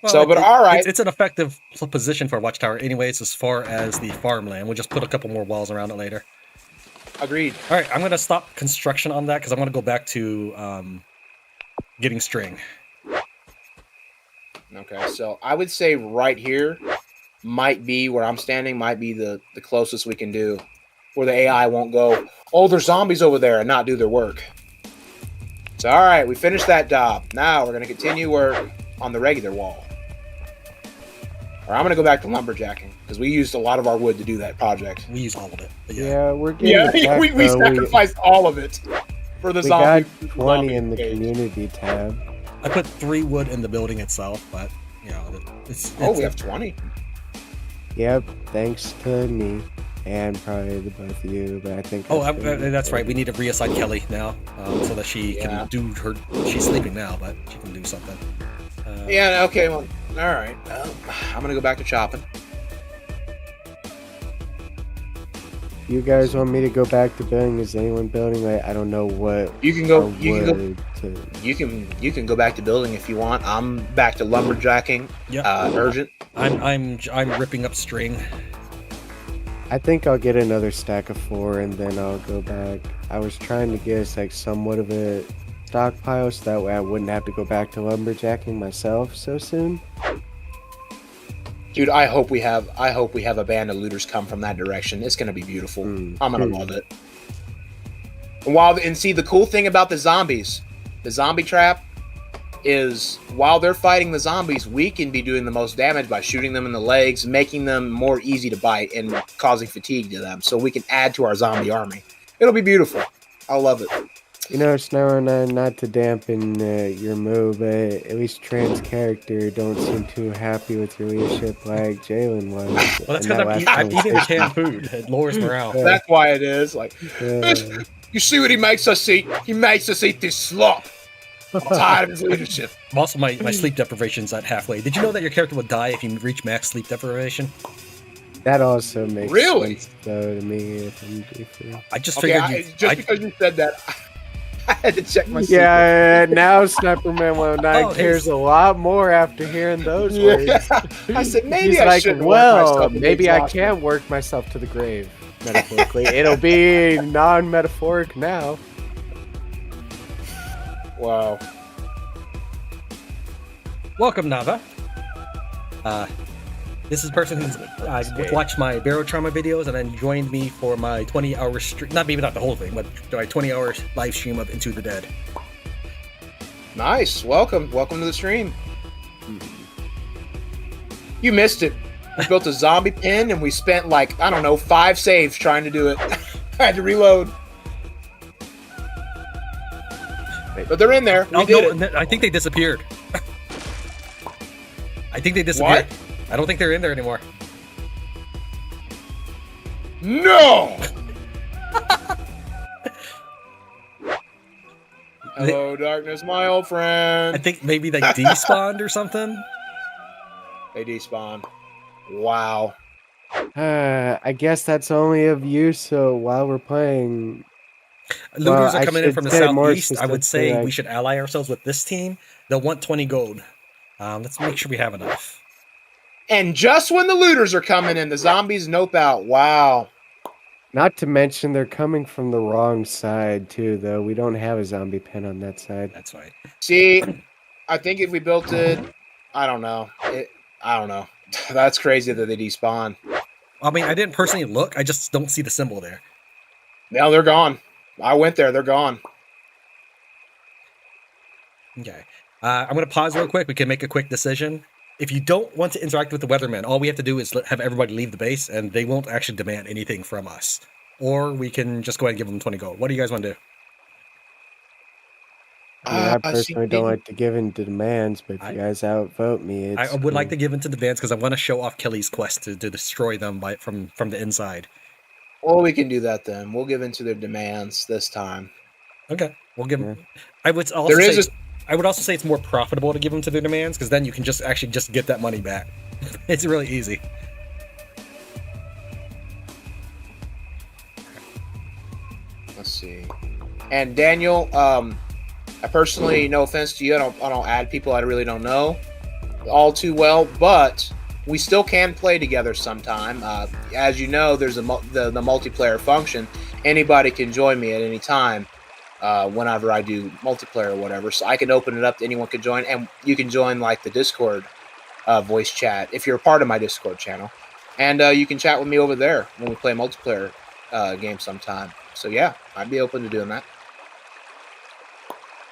Well, all right. It's an effective position for a watchtower anyways as far as the farmland. We'll just put a couple more walls around it later. Agreed. All right, I'm going to stop construction on that because I'm going to go back to getting string. Okay, so I would say right here might be where I'm standing, might be the closest we can do, where the AI won't go, oh, there's zombies over there, and not do their work. So, all right, we finished that job. Now we're going to continue work on the regular wall. Or I'm going to go back to lumberjacking, because we used a lot of our wood to do that project. We use all of it. Yeah, we're getting back, we sacrificed all of it for the zombie. We got 20 in the community tab. I put 3 wood in the building itself, but, it's we have 20. Yep, thanks to me and probably the both of you, but I think... that's right. We need to reassign Kelly now so that she can do her... She's sleeping now, but she can do something. Okay, well, all right. I'm going to go back to chopping. You guys want me to go back to building? Is anyone building? I don't know what... You can go back to building if you want. I'm back to lumberjacking. Yep. Urgent. I'm ripping up string. I think I'll get another stack of 4 and then I'll go back. I was trying to get us like somewhat of a stockpile so that way I wouldn't have to go back to lumberjacking myself so soon. Dude, I hope we have a band of looters come from that direction. It's gonna be beautiful. I'm gonna love it. And see, the cool thing about the zombies, the zombie trap, is while they're fighting the zombies, we can be doing the most damage by shooting them in the legs, making them more easy to bite, and causing fatigue to them. So we can add to our zombie army. It'll be beautiful. I love it. You know, Snow, not to dampen your mood, but at least Tran's character don't seem too happy with your leadership like Jaylen was. Well, that's because I'm eating the canned food. It lowers morale. That's why it is. Like, you see what he makes us eat? He makes us eat this slop. I'm tired of his leadership. Also, my sleep deprivation's at halfway. Did you know that your character would die if you reach max sleep deprivation? That also makes Really? sense, though, to me. If I'm being fair. I just Okay, figured because you said that, I had to check my secret. Yeah, now Sniperman 109 Oh, hey. cares a lot more after hearing those Yeah. words. I said maybe He's I like, shouldn't work well, myself into maybe I exhaustion." can work myself to the grave, metaphorically. It'll be non-metaphoric now. Wow. welcome, Nava. This is a person who's watched my Barrow Trauma videos and then joined me for my 20-hour stream. Not the whole thing, but my 20-hour live stream of Into the Dead. Nice. Welcome to the stream. You missed it. We built a zombie pen and we spent like, I don't know, 5 saves trying to do it. I had to reload. But they're in there. We did it. I think they disappeared. I think they disappeared. What? I don't think they're in there anymore. No! Hello, darkness, my old friend. I think maybe they despawned or something. They despawn. Wow. I guess that's only of use. So while we're playing, Looters are I coming in should from the say more southeast. I would say specifically, we should ally ourselves with this team. They'll want 20 gold. Let's make sure we have enough. And just when the looters are coming in, the zombies nope out. Wow. Not to mention they're coming from the wrong side too, though. We don't have a zombie pen on that side. That's right. See, I think if we built it, I don't know. I don't know. That's crazy that they despawn. I mean, I didn't personally look. I just don't see the symbol there. No, they're gone. I went there. They're gone. Okay. I'm going to pause real quick. We can make a quick decision. If you don't want to interact with the weathermen, all we have to do is have everybody leave the base, and they won't actually demand anything from us. Or we can just go ahead and give them 20 gold. What do you guys want to do? I personally don't like to give in to demands, but if you guys outvote me, I would like to give in to the Vans because I want to show off Kelly's quest to destroy them from the inside. Well, we can do that then. We'll give in to their demands this time. Okay, we'll give them. Yeah. I would also say it's more profitable to give them to their demands because then you can just get that money back. It's really easy. Let's see. And Daniel, I personally, no offense to you, I don't add people I really don't know all too well, but we still can play together sometime. As you know, there's the multiplayer function. Anybody can join me at any time whenever I do multiplayer or whatever. So I can open it up to anyone can join, and you can join like the Discord voice chat if you're a part of my Discord channel, and you can chat with me over there when we play multiplayer games sometime. So yeah, I'd be open to doing that.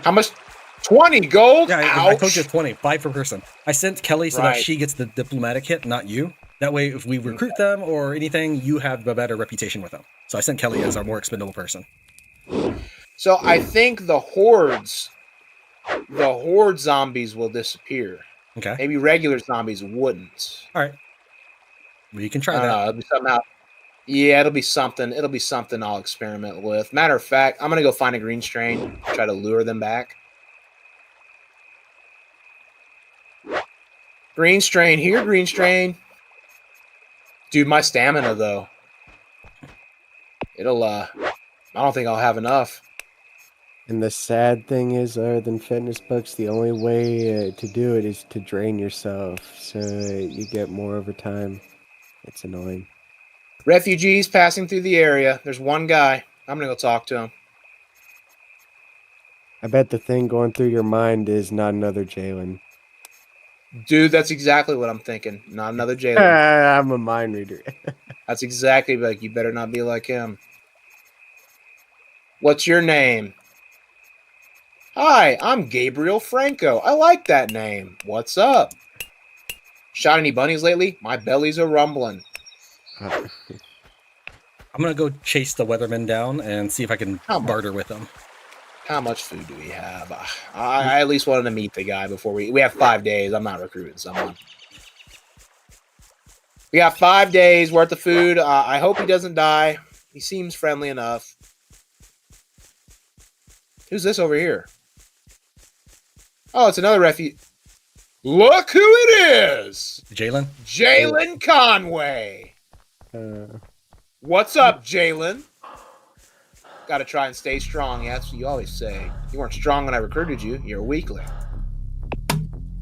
How much? 20 gold? Yeah, Ouch. I told you 20, 5 per person. I sent Kelly so that she gets the diplomatic hit, not you. That way, if we recruit them or anything, you have a better reputation with them. So I sent Kelly as our more expendable person. So I think the horde zombies will disappear. Okay. Maybe regular zombies wouldn't. All right. Well, you can try that. It'll be something out. Yeah, it'll be something. It'll be something I'll experiment with. Matter of fact, I'm gonna go find a green strain, try to lure them back. Green strain here, green strain. Dude, my stamina though. It'll I don't think I'll have enough. And the sad thing is, other than fitness books, the only way to do it is to drain yourself, so you get more over time. It's annoying. Refugees passing through the area. There's one guy. I'm gonna go talk to him. I bet the thing going through your mind is not another Jaylen. Dude, that's exactly what I'm thinking. Not another Jaylen. I'm a mind reader. That's exactly like, you better not be like him. What's your name? Hi, I'm Gabriel Franco. I like that name. What's up? Shot any bunnies lately? My belly's a rumbling. I'm going to go chase the weatherman down and see if I can barter with them. How much food do we have? I at least wanted to meet the guy before we have 5 days. I'm not recruiting someone. We got 5 days worth of food. I hope he doesn't die. He seems friendly enough. Who's this over here? Oh, it's another refugee. Look who it is! Jaylen? Jaylen Conway. What's up, Jaylen? Got to try and stay strong. Yeah, that's what you always say. You weren't strong when I recruited you. You're a weakling.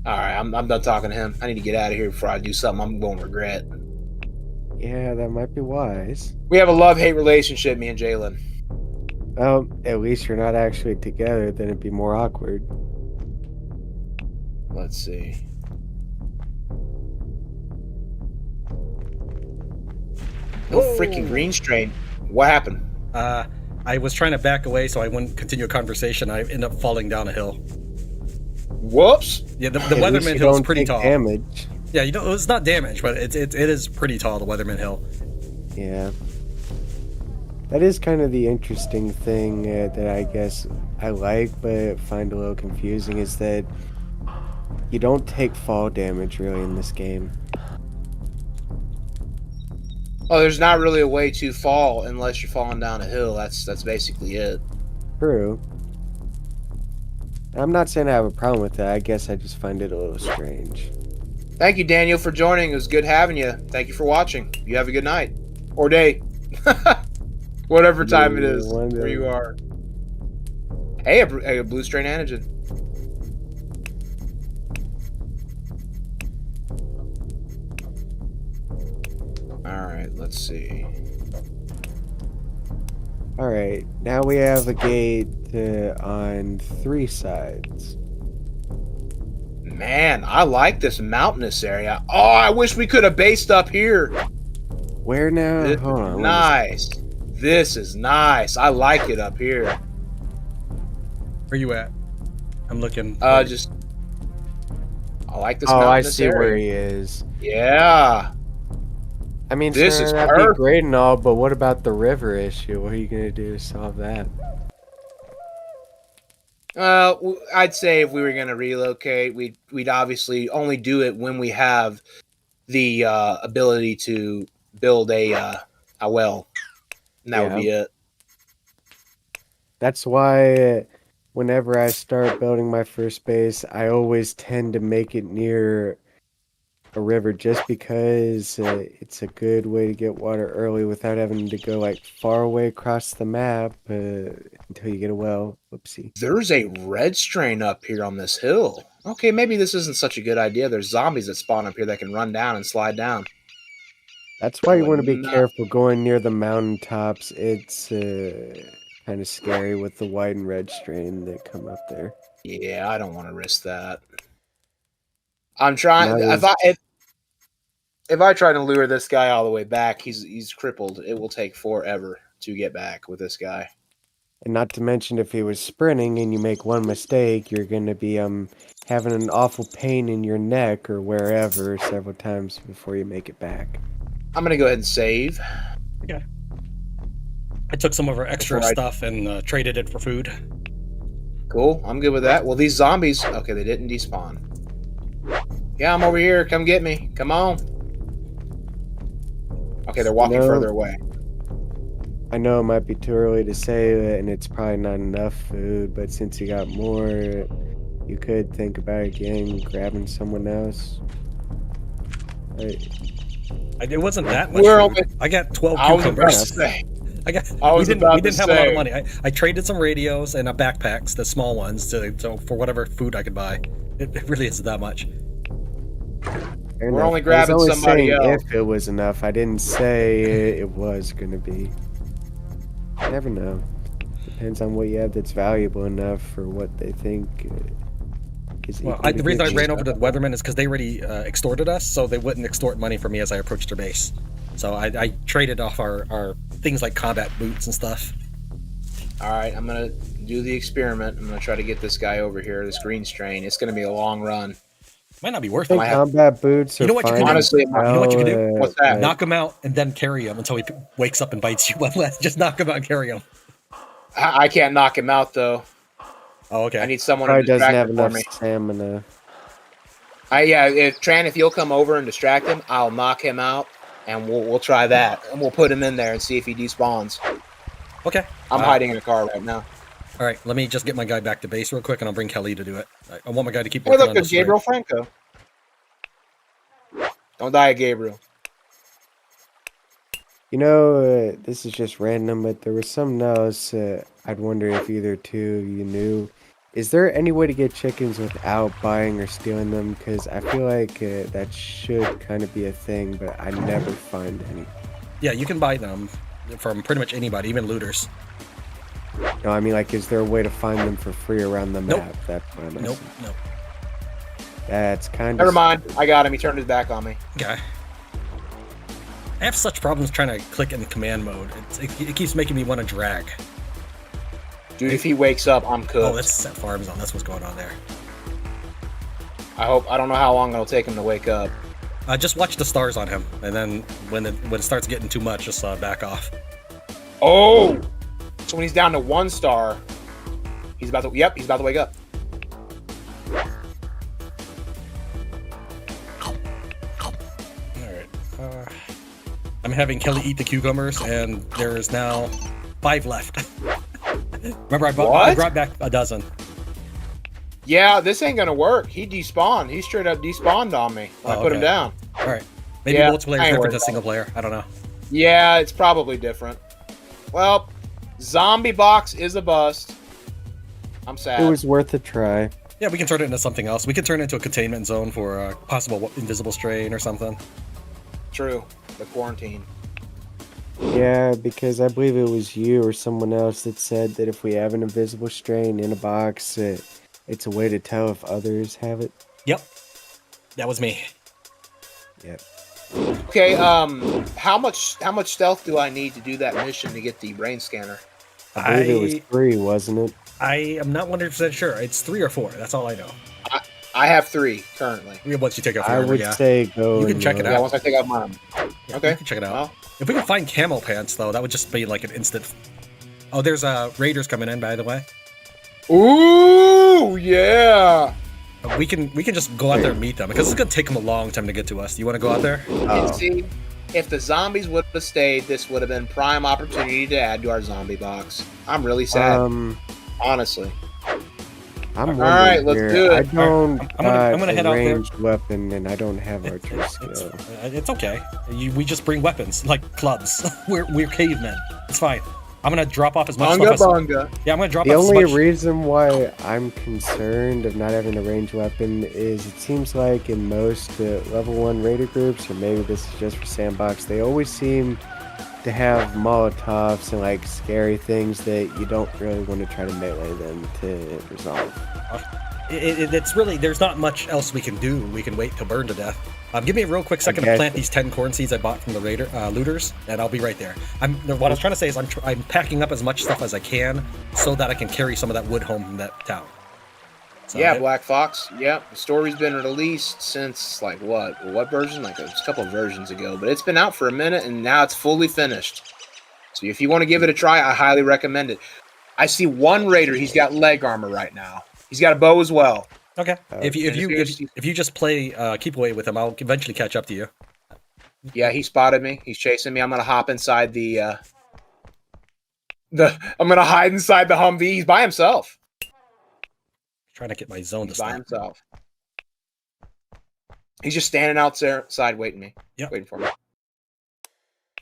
All right, I'm done talking to him. I need to get out of here before I do something I'm going to regret. Yeah, that might be wise. We have a love-hate relationship, me and Jaylen. Well, at least you're not actually together, then it'd be more awkward. Let's see. No freaking green strain. What happened? I was trying to back away so I wouldn't continue a conversation. I ended up falling down a hill. Whoops. Yeah, the At least Weatherman you Hill is don't pretty take tall. damage. Yeah, it's not damage, but it is pretty tall, the Weatherman Hill. Yeah. That is kind of the interesting thing that I guess I like, but find a little confusing, is that you don't take fall damage really in this game. Oh, there's not really a way to fall unless you're falling down a hill. That's basically it. True. I'm not saying I have a problem with that. I guess I just find it a little strange. Thank you, Daniel, for joining. It was good having you. Thank you for watching. You have a good night. Or day. Whatever time it is where you are. Hey, a blue strain antigen. Alright, let's see. Alright, now we have a gate on 3 sides. Man, I like this mountainous area. Oh, I wish we could have based up here. Where now? This Hold is on. nice. This is nice. I like it up here. Where you at? I'm looking. I like this Oh, I mountainous see area. where he is. Yeah. I mean, This sir, is that'd be perfect. great and all, but what about the river issue? What are you gonna do to solve that? I'd say if we were going to relocate, we'd obviously only do it when we have the ability to build a well. And that would be it. That's why whenever I start building my first base, I always tend to make it near a river just because it's a good way to get water early without having to go like far away across the map until you get a well. Whoopsie. There's a red strain up here on this hill. Okay, maybe this isn't such a good idea. There's zombies that spawn up here that can run down and slide down. That's why you want to be not- careful going near the mountaintops. It's kind of scary with the white and red strain that come up there. Yeah, I don't want to risk that. I'm trying. Not If I try to lure this guy all the way back, he's crippled. It will take forever to get back with this guy. And not to mention, if he was sprinting and you make one mistake, you're going to be having an awful pain in your neck or wherever several times before you make it back. I'm gonna go ahead and save. Okay. I took some of our extra stuff and traded it for food. Cool. I'm good with that. Well, these zombies. Okay, they didn't despawn. Yeah, I'm over here. Come get me. Come on. Okay, they're walking further away. I know it might be too early to say, and it's probably not enough food, but since you got more, you could think about again grabbing someone else. It wasn't that much food. I got 12 I was about to cucumbers. say. We didn't have a lot of money. I traded some radios and backpacks, the small ones, so for whatever food I could buy. It really isn't that much. We're only grabbing somebody else. If it was enough, I didn't say it was going to be. You never know. Depends on what you have that's valuable enough for what they think is equal to the reason I good ran over to the Weathermen is because they already extorted us, so they wouldn't extort money from me as I approached their base. So I traded off our things like combat boots and stuff. All right, I'm going to do the experiment. I'm going to try to get this guy over here, this green strain. It's going to be a long run. Might not be worth I it. think combat boots are know what you fine. can do? Honestly, You know what you can do? What's that? Knock him out and then carry him until he wakes up and bites you. Just knock him out and carry him. I can't knock him out, though. Oh, okay. I need someone Probably to doesn't distract have him for enough me. stamina. Tran, if you'll come over and distract him, I'll knock him out, and we'll try that. And we'll put him in there and see if he despawns. Okay. I'm hiding in a car right now. All right, let me just get my guy back to base real quick, and I'll bring Kelly to do it. I want my guy to keep Hey, working look, on there's this. Gabriel Franco. Don't die, Gabriel. This is just random, but there was something else. I'd wonder if either two of you knew. Is there any way to get chickens without buying or stealing them? Because I feel like that should kind of be a thing, but I never find any. Yeah, you can buy them from pretty much anybody, even looters. No, I mean, like, is there a way to find them for free around the map? Nope. That's what I'm asking. Nope. That's kind of... Never mind. I got him. He turned his back on me. Okay. I have such problems trying to click in command mode. It keeps making me want to drag. Dude, if he wakes up, I'm cooked. Oh, that's set farm zone. That's what's going on there. I don't know how long it'll take him to wake up. Just watch the stars on him, and then when it starts getting too much, just back off. Oh! So when he's down to 1 star, he's about to wake up. Alright. I'm having Kelly eat the cucumbers, and there is now 5 left. Remember, I brought back a dozen. Yeah, this ain't gonna work. He despawned. He straight up despawned on me when I put him down. Alright. Maybe Yeah, multiplayer is I ain't different worried than single player. I don't know. Yeah, it's probably different. Well, zombie box is a bust. I'm sad. It was worth a try. Yeah, we can turn it into something else. We can turn it into a containment zone for a possible invisible strain or something. True. The quarantine. Yeah, because I believe it was you or someone else that said that if we have an invisible strain in a box, it's a way to tell if others have it. Yep. That was me. Yep. Okay, how much stealth do I need to do that mission to get the brain scanner? I believe it was 3, wasn't it? I am not 100% sure. It's 3 or 4. That's all I know. I have 3 currently. Once you take out I forever, would yeah. say go. You can check it Yeah, out. once I take out mine. Yeah, Okay. you can check it out. Well, If we can find camel pants, though, that would just be like an instant. Oh, there's raiders coming in, by the way. ooh, yeah. We can just go out there and meet them because it's gonna take them a long time to get to us. Do you want to go out there? And see, if the zombies would have stayed, this would have been prime opportunity to add to our zombie box. I'm really sad, honestly. I'm All right, let's here. do it. I don't I'm gonna head out there. ranged weapon, and I don't have archer skill. It's okay. We just bring weapons like clubs. we're cavemen. It's fine. I'm gonna drop off as much Bunga stuff as. bunga. Yeah, I'm gonna drop The off as only much. reason why I'm concerned of not having a ranged weapon is it seems like in most level 1 raider groups, or maybe this is just for sandbox, they always seem to have Molotovs and like scary things that you don't really want to try to melee them to resolve. It's really, there's not much else we can do. We can wait till burn to death. Give me a real quick second to plant these 10 corn seeds I bought from the looters, and I'll be right there. What I was trying to say is I'm packing up as much stuff as I can so that I can carry some of that wood home from that town. So Yeah, Black Fox. Yeah, the story's been released since like what version? Like a couple of versions ago, but it's been out for a minute and now it's fully finished. So if you want to give it a try, I highly recommend it. I see one raider. He's got leg armor right now. He's got a bow as well. Okay. If you just play keep away with him, I'll eventually catch up to you. Yeah, he spotted me. He's chasing me. I'm gonna hop inside I'm gonna hide inside the Humvee. He's by himself. Trying to get my zone to He's by stop. himself. He's just standing outside waiting for me.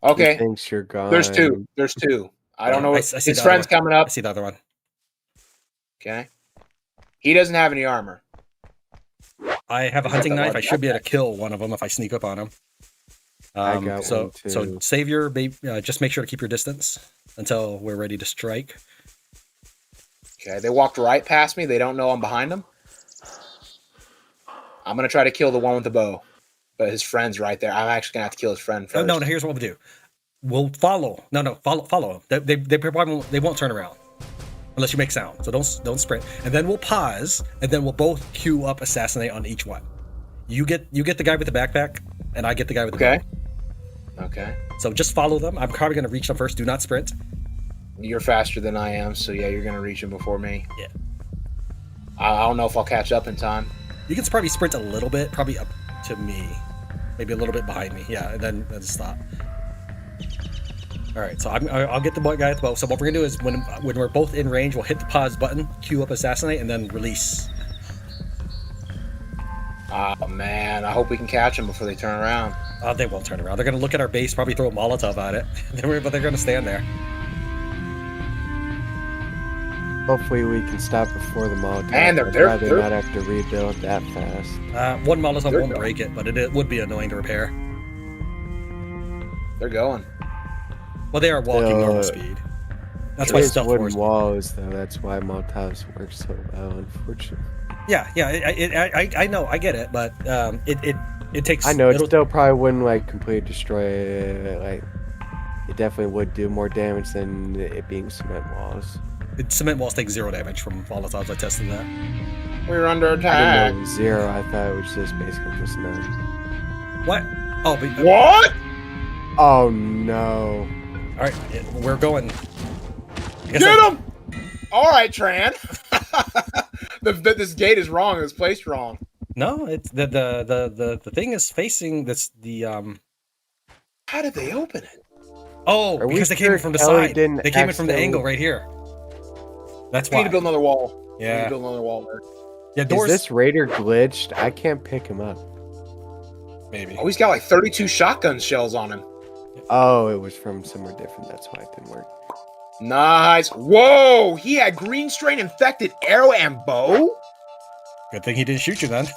Okay. He thinks you're gone. There's two. I don't know. I see His the friend's other one. coming up. I see the other one. Okay. He doesn't have any armor. I have a hunting knife. I should be able to kill one of them if I sneak up on him. I got so one too. so save your just make sure to keep your distance until we're ready to strike. Okay, they walked right past me. They don't know I'm behind them. I'm gonna try to kill the one with the bow, but his friend's right there. I'm actually gonna have to kill his friend first. No. Here's what we'll do. We'll follow. Follow. They probably they won't turn around unless you make sound. So don't sprint. And then we'll pause. And then we'll both queue up assassinate on each one. You get the guy with the backpack, and I get the guy with the bow. Okay. So just follow them. I'm probably gonna reach them first. Do not sprint. You're faster than I am, so yeah, you're gonna reach him before me. Yeah. I don't know if I'll catch up in time. You can probably sprint a little bit, probably up to me, maybe a little bit behind me. Yeah, and then stop. All right, so I'll get the guy at the bow. So what we're gonna do is when we're both in range, we'll hit the pause button, queue up assassinate, and then release. Oh man, I hope we can catch them before they turn around. They won't turn around. They're gonna look at our base, probably throw a Molotov at it, but they're gonna stand there. Hopefully we can stop before the Molotov. Man, I'd rather not have to rebuild that fast. One Molotov They're won't going. break it, but it would be annoying to repair. They're going. Well, they are walking normal speed. That's why It is stealth wooden wars. walls, though. That's why Molotovs work so well, unfortunately. Yeah, I know, I get it, but it takes. I know it still probably wouldn't like completely destroy it. Like it definitely would do more damage than it being cement walls. Cement walls take 0 damage from Molotovs. I tested that. We're under I attack. didn't know it was 0. I thought it was just basically just none. What? Oh, but, What? Oh no! all right, we're going. Get him! All right, Tran. This gate is wrong. It was placed wrong. No, it's the thing is facing this How did they open it? Oh, Are we because they came sure in from the Kelly side. didn't They came in from the accidentally- angle right here. That's We why. need to build another wall. We need Yeah. to build another wall there. Yeah, Is doors. this raider glitched? I can't pick him up. Maybe. Oh, he's got like 32 shotgun shells on him. Oh, it was from somewhere different. That's why it didn't work. Nice. Whoa! He had green strain infected arrow and bow? Good thing he didn't shoot you then.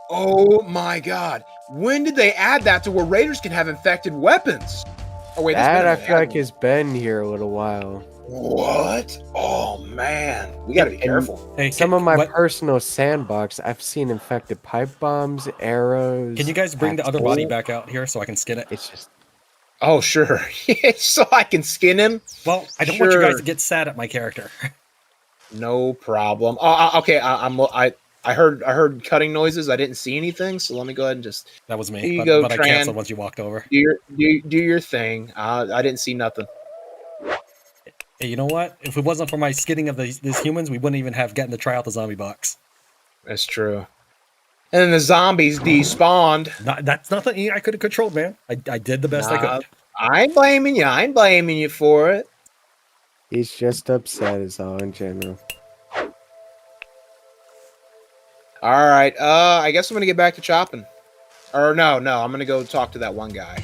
Oh my god. When did they add that to where raiders can have infected weapons? Oh wait, That I that's feel like has been here a little while. What? Oh man. We gotta be And- careful. Hey, Some of my what- personal sandbox, I've seen infected pipe bombs, arrows. Can you guys bring the other axes. body back out here so I can skin it? It's just Oh sure. So I can skin him? Well, I don't want you guys Sure. to get sad at my character. No problem. Okay, I heard cutting noises. I didn't see anything, so let me go ahead and just That was me. Here you But, go, but I Tran. canceled once you walked over. do your thing. I didn't see nothing. Hey, you know what? If it wasn't for my skinning of these humans, we wouldn't even have gotten to try out the zombie box. That's true. And then the zombies despawned. That's nothing I could have controlled, man. I did the best I could. I ain't blaming you. I ain't blaming you for it. he's just upset is all in general. All right. I guess I'm gonna get back to chopping. Or no, I'm gonna go talk to that one guy.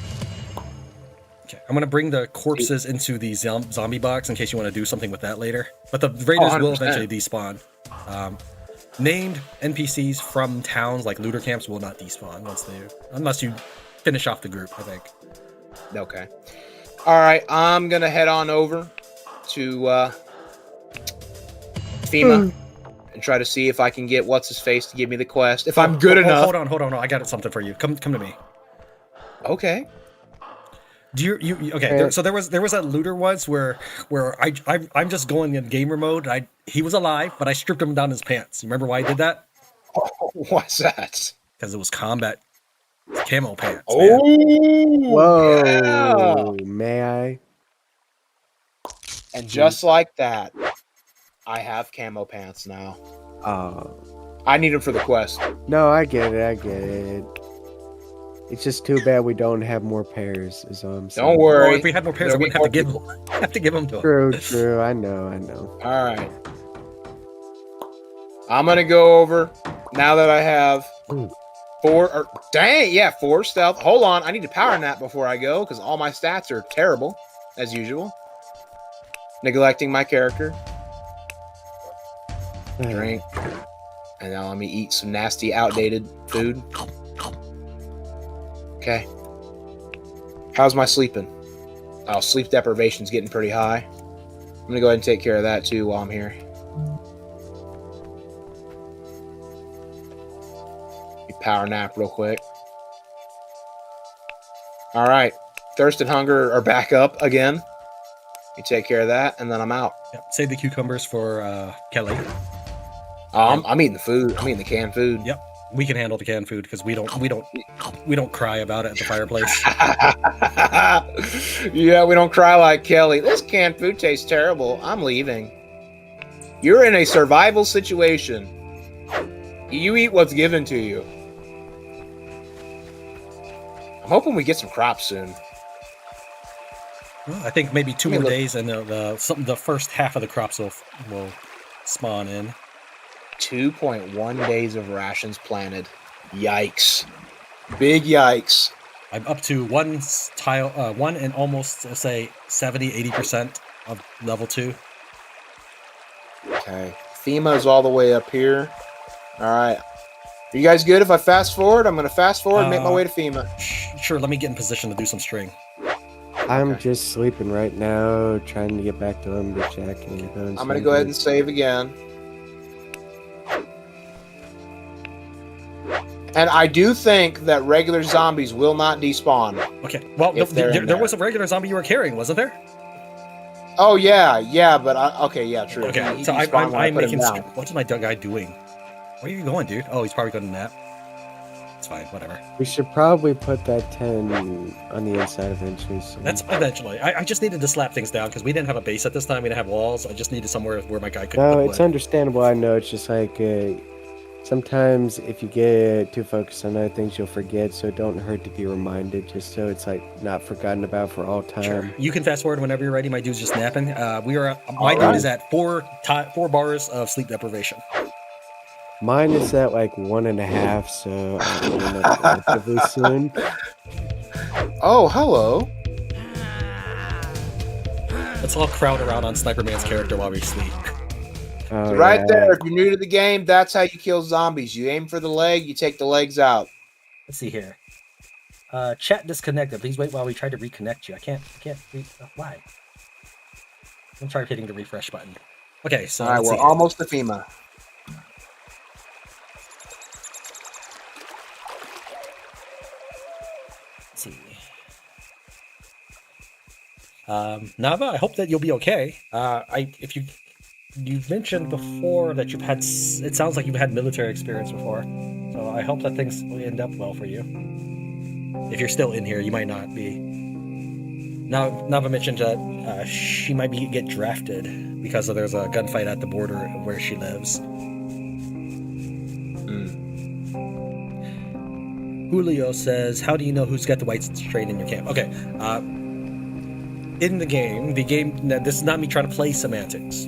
Okay, I'm gonna bring the corpses into the zombie box in case you want to do something with that later. But the raiders will 100%. eventually despawn. Named NPCs from towns like looter camps will not despawn unless you finish off the group, I think. Okay. All right. I'm gonna head on over to FEMA and try to see if I can get what's his face to give me the quest. If I'm good enough. Hold on. I got something for you. Come to me. Okay. Do you okay? So there was that looter once where I'm just going in gamer mode. He was alive, but I stripped him down his pants. You remember why I did that? What's that? Because it was combat camo pants. Oh, man. Whoa! yeah. May I? And just like that, I have camo pants now. Oh I need them for the quest. no, I get it. It's just too bad we don't have more pairs. Is all I'm saying. Don't Or worry. if we had more pairs, I There'll wouldn't be have to more give them to him. True. I know. All right. I'm gonna go over now that I have Ooh. 4 stealth. Hold on, I need to power nap before I go because all my stats are terrible as usual. Neglecting my character. Drink, and now let me eat some nasty, outdated food. Okay. How's my sleeping? Oh, sleep deprivation's getting pretty high. I'm gonna go ahead and take care of that too while I'm here. Power nap real quick. All right, thirst and hunger are back up again. You take care of that, and then I'm out. Yep. Save the cucumbers for Kelly. I'm eating the food. I'm eating the canned food. Yep, we can handle the canned food because we don't cry about it at the fireplace. Yeah, we don't cry like Kelly. This canned food tastes terrible. I'm leaving. You're in a survival situation. You eat what's given to you. I'm hoping we get some crops soon. Well, I think maybe 2 Let me more look. days, and the first half of the crops will spawn in. 2.1 days of rations planted. Yikes. Big yikes. I'm up to one and almost, let's say, 70-80% of level 2. Okay. FEMA is all the way up here. All right. Are you guys good if I fast forward? I'm going to fast forward and make my way to FEMA. Sure, let me get in position to do some string. I'm just sleeping right now, trying to get back to Lumberjack. I'm going to go ahead and save again. And I do think that regular zombies will not despawn. Okay. Well, there was a regular zombie you were carrying, wasn't there? Oh, yeah, but true. Okay, so I'm making... What's my guy doing? Where are you going, dude? Oh, he's probably going to nap. It's fine, whatever. We should probably put that 10 on the inside eventually. So. That's eventually. I just needed to slap things down because we didn't have a base at this time. We didn't have walls. I just needed somewhere where my guy could... No, it's understandable. I know. It's just like... sometimes if you get too focused on other things, you'll forget, so it don't hurt to be reminded, just so it's like not forgotten about for all time. Sure. You can fast forward whenever you're ready. My dude's just napping. My dude is at 4 bars of sleep deprivation. Mine is at like 1.5, so I'm going relatively soon. Oh, hello. Let's all crowd around on Sniper Man's character while we sleep. Oh, right there. If you're new to the game, that's how you kill zombies. You aim for the leg, you take the legs out. Let's see here. Chat disconnected. Please wait while we try to reconnect you. I can't why? I'm trying hitting the refresh button. Okay, so all right, we're almost to FEMA. Let's see. Nava, I hope that you'll be okay. You've mentioned before that you've had... It sounds like you've had military experience before. So I hope that things will end up well for you. If you're still in here, you might not be. Now, Nava mentioned that she might get drafted because there's a gunfight at the border of where she lives. Julio says, how do you know who's got the white strain in your camp? Okay, in the game, this is not me trying to play semantics,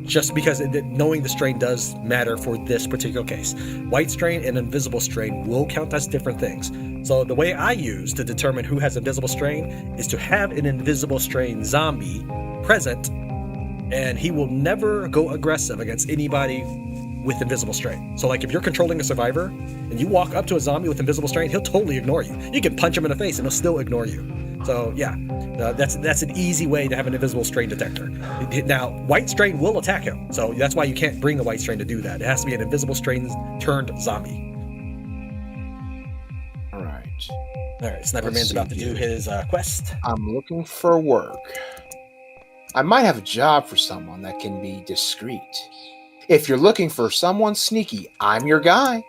just because knowing the strain does matter for this particular case. White strain and invisible strain will count as different things. So the way I use to determine who has invisible strain is to have an invisible strain zombie present, and he will never go aggressive against anybody with invisible strain. So like if you're controlling a survivor and you walk up to a zombie with invisible strain, he'll totally ignore you. You can punch him in the face and he'll still ignore you. So yeah, that's an easy way to have an invisible strain detector. Now, white strain will attack him, so that's why you can't bring a white strain to do that. It has to be an invisible strain turned zombie. All right, Sniper Man's about to do his quest. I'm looking for work. I might have a job for someone that can be discreet. If you're looking for someone sneaky, I'm your guy.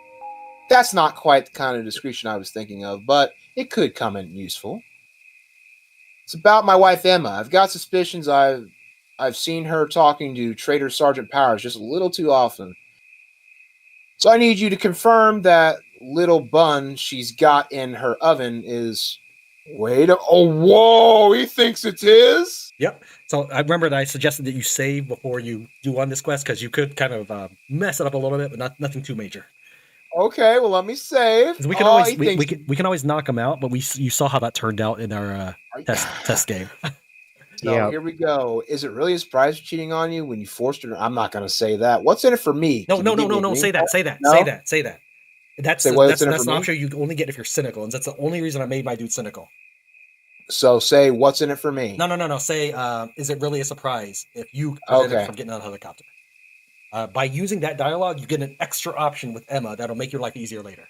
That's not quite the kind of discretion I was thinking of, but it could come in useful. It's about my wife, Emma. I've got suspicions I've seen her talking to Trader Sergeant Powers just a little too often. So I need you to confirm that little bun she's got in her oven is... whoa, he thinks it's his? Yep. So I remember that I suggested that you save before you do on this quest, because you could kind of mess it up a little bit, but nothing too major. Okay, well, let me save. We can we can always knock him out, but you saw how that turned out in our test game. So here we go. Is it really a surprise for cheating on you when you forced her? I'm not going to say that. What's in it for me? No. Say that. That's an option you only get if you're cynical, and that's the only reason I made my dude cynical. So say, what's in it for me? No. Say, is it really a surprise if you prevent from getting on a helicopter? By using that dialogue, you get an extra option with Emma that'll make your life easier later.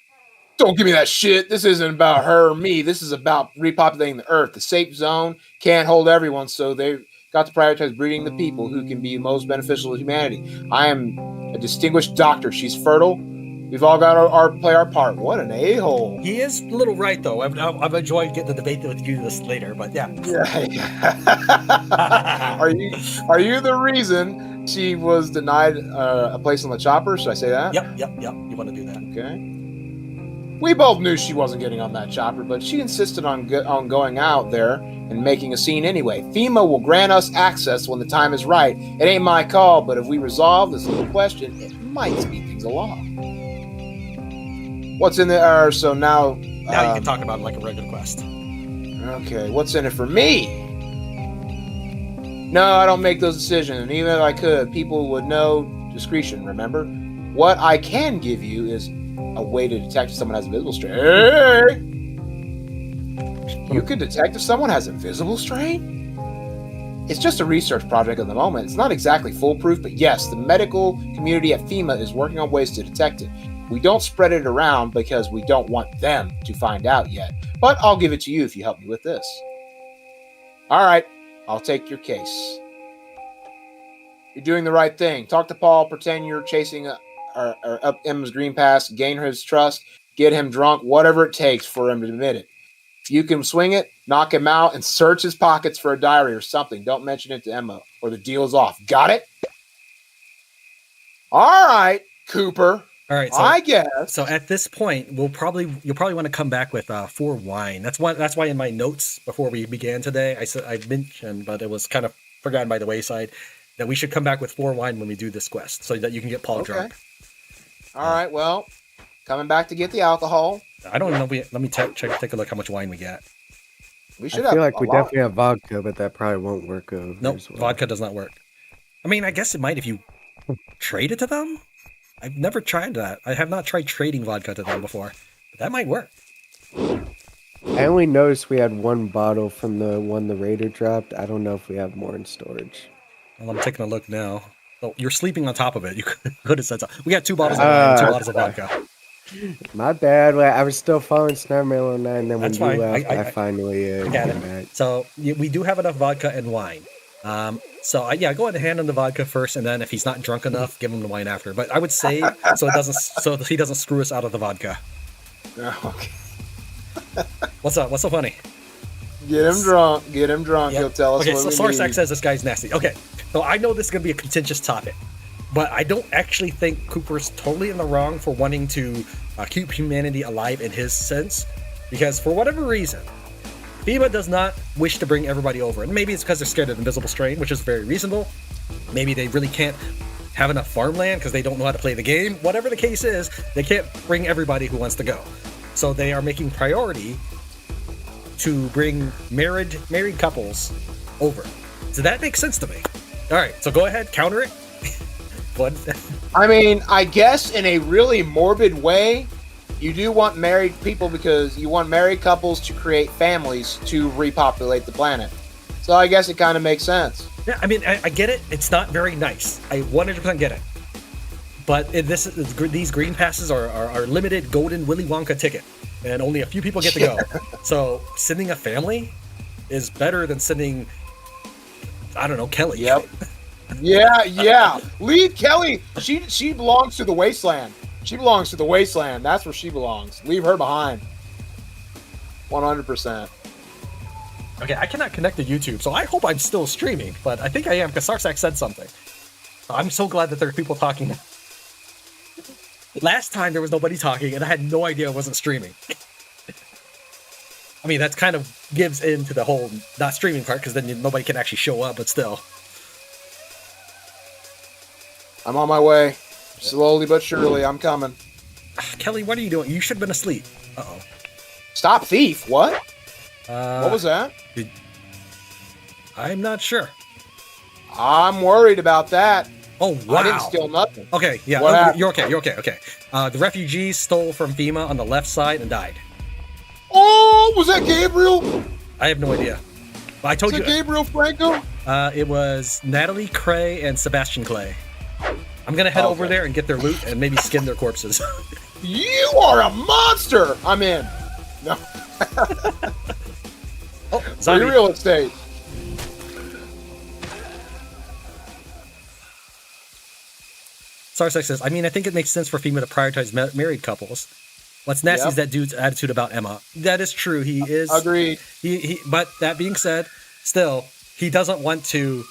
Don't give me that shit. This isn't about her or me. This is about repopulating the Earth. The safe zone can't hold everyone, so they've got to prioritize breeding the people who can be most beneficial to humanity. I am a distinguished doctor. She's fertile. We've all got to play our part. What an a-hole. He is a little right, though. I've enjoyed getting the debate with you this later, but yeah. Are you the reason she was denied a place on the chopper? Should I say that? Yep. You want to do that. Okay. We both knew she wasn't getting on that chopper, but she insisted on going out there and making a scene anyway. FEMA will grant us access when the time is right. It ain't my call, but if we resolve this little question, it might speed things along. What's in there? So now you can talk about it like a regular quest. Okay, what's in it for me? No, I don't make those decisions, and even if I could, people would know discretion, remember? What I can give you is a way to detect if someone has invisible strain. Hey! You can detect if someone has invisible strain? It's just a research project at the moment. It's not exactly foolproof, but yes, the medical community at FEMA is working on ways to detect it. We don't spread it around because we don't want them to find out yet, but I'll give it to you if you help me with this. All right, I'll take your case. You're doing the right thing. Talk to Paul, pretend you're chasing up Emma's green pass, gain his trust, get him drunk, whatever it takes for him to admit it. If you can swing it, knock him out, and search his pockets for a diary or something. Don't mention it to Emma, or the deal's off. Got it? All right, Cooper. All right, so I guess. So at this point, you'll probably want to come back with 4 wine. That's why in my notes before we began today, I mentioned, but it was kind of forgotten by the wayside, that we should come back with 4 wine when we do this quest, so that you can get Paul drunk. All right, well, coming back to get the alcohol. I don't know. Let me take a look how much wine we get. We should. I feel like we definitely have vodka, but that probably won't work. Nope, vodka does not work. I mean, I guess it might if you trade it to them. I've never tried that. I have not tried trading vodka to them before. But that might work. I only noticed we had 1 bottle from the one the Raider dropped. I don't know if we have more in storage. Well, I'm taking a look now. Oh, you're sleeping on top of it. You could have said so. We got 2 bottles of wine, 2 bottles of vodka. My bad. I was still following Snarmail 09, and then when That's you fine. left, I finally got it. back. So we do have enough vodka and wine. So go ahead and hand him the vodka first, and then if he's not drunk enough, give him the wine after. But I would save so he doesn't screw us out of the vodka. Okay. What's up? What's so funny? Get him drunk. Get him drunk. Yep. He'll tell us okay, what so we Sarsak need. says this guy's nasty. Okay, so I know this is going to be a contentious topic, but I don't actually think Cooper's totally in the wrong for wanting to keep humanity alive in his sense, because for whatever reason, FEMA does not wish to bring everybody over. And maybe it's because they're scared of invisible strain, which is very reasonable. Maybe they really can't have enough farmland because they don't know how to play the game. Whatever the case is, they can't bring everybody who wants to go. So they are making priority to bring married couples over. So that makes sense to me. All right, so go ahead, counter it. What? I mean, I guess in a really morbid way, you do want married people because you want married couples to create families to repopulate the planet. So I guess it kind of makes sense. Yeah, I mean, I get it. It's not very nice. I 100% get it. But these green passes are limited golden Willy Wonka ticket, and only a few people get to go. So sending a family is better than sending, I don't know, Kelly. Yep. Yeah. Leave Kelly. She belongs to the wasteland. She belongs to the wasteland. That's where she belongs. Leave her behind. 100%. Okay, I cannot connect to YouTube, so I hope I'm still streaming, but I think I am because Sarsak said something. I'm so glad that there are people talking. Last time there was nobody talking, and I had no idea I wasn't streaming. I mean, that kind of gives into the whole not streaming part, because then nobody can actually show up, but still. I'm on my way. Slowly but surely, I'm coming. Kelly, what are you doing? You should have been asleep. Uh-oh. Stop thief. What? What was that? I'm not sure. I'm worried about that. Oh, wow. I didn't steal nothing. Okay, yeah. What happened? You're okay. The refugees stole from FEMA on the left side and died. Oh, was that Gabriel? I have no idea. I told Was you. it Gabriel Franco? It was Natalie Cray and Sebastian Clay. I'm going to head over there and get their loot and maybe skin their corpses. You are a monster! I'm in. No. Oh, Free zombie. real estate. Sarsak says, I mean, I think it makes sense for FEMA to prioritize married couples. What's nasty is that dude's attitude about Emma. That is true. He is. Agreed. But that being said, still, he doesn't want to.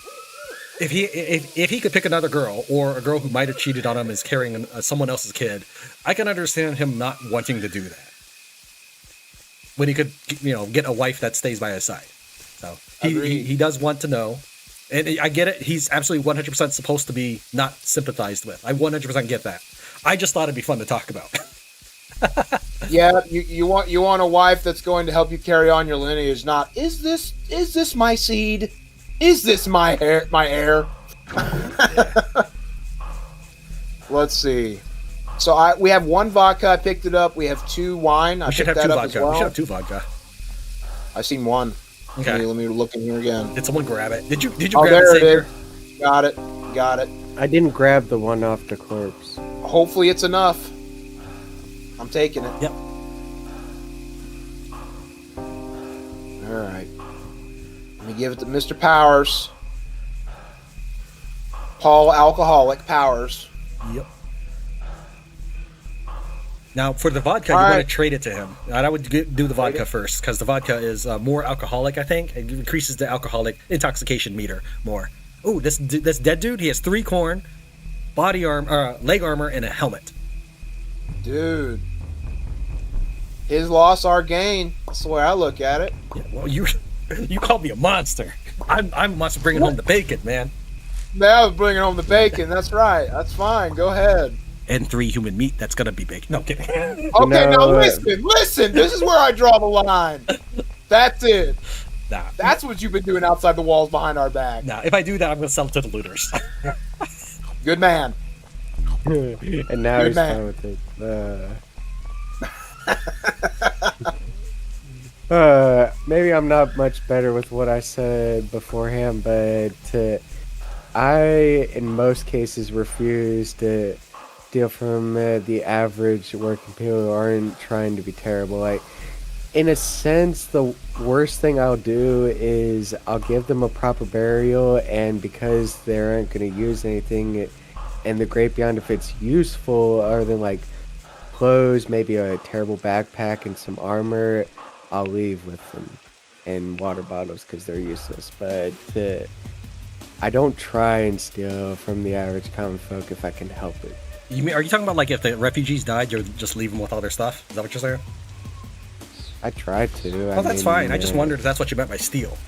If he could pick another girl or a girl who might have cheated on him is carrying someone else's kid, I can understand him not wanting to do that. When he could, get a wife that stays by his side. So he does want to know. And I get it. He's absolutely 100% supposed to be not sympathized with. I 100% get that. I just thought it'd be fun to talk about. Yeah, you want a wife that's going to help you carry on your lineage. Not is this my seed? Is this my heir? Let's see. So we have 1 vodka. I picked it up. We have 2 wine. I We should picked have 2 that up vodka. as well. We should have 2 vodka. I seen 1. Okay. Let me look in here again. Did someone grab it? Did you Oh, grab there it, it Savior? is. Got it. I didn't grab the one off the corpse. Hopefully it's enough. I'm taking it. Yep. All right. Let me give it to Mr. Powers. Paul Alcoholic Powers. Yep. Now, for the vodka, All you right. want to trade it to him. And I would do the vodka first, because the vodka is more alcoholic, I think. It increases the alcoholic intoxication meter more. Oh, this dead dude, he has 3 corn, leg armor, and a helmet. Dude. His loss, our gain. That's the way I look at it. Yeah, well, you called me a monster. I'm a monster bringing home the bacon, man. Now we're bringing home the bacon. That's right. That's fine. Go ahead. And 3 human meat, that's going to be bacon. No, I'm kidding. Okay, No, now listen. This is where I draw the line. That's it. Nah. That's what you've been doing outside the walls behind our back. Nah, if I do that, I'm going to sell it to the looters. Good man. And now Good he's man. fine with it. Maybe I'm not much better with what I said beforehand, but I, in most cases, refuse to steal from the average working people who aren't trying to be terrible. Like, in a sense, the worst thing I'll do is I'll give them a proper burial, and because they aren't going to use anything in the Great Beyond, if it's useful, other than like clothes, maybe a terrible backpack and some armor, I'll leave with them, and water bottles because they're useless. But I don't try and steal from the average common folk if I can help it. Are you talking about like if the refugees died, you'll just leave them with all their stuff? Is that what you're saying? I try to. Well, that's fine. I just wondered if that's what you meant by steal.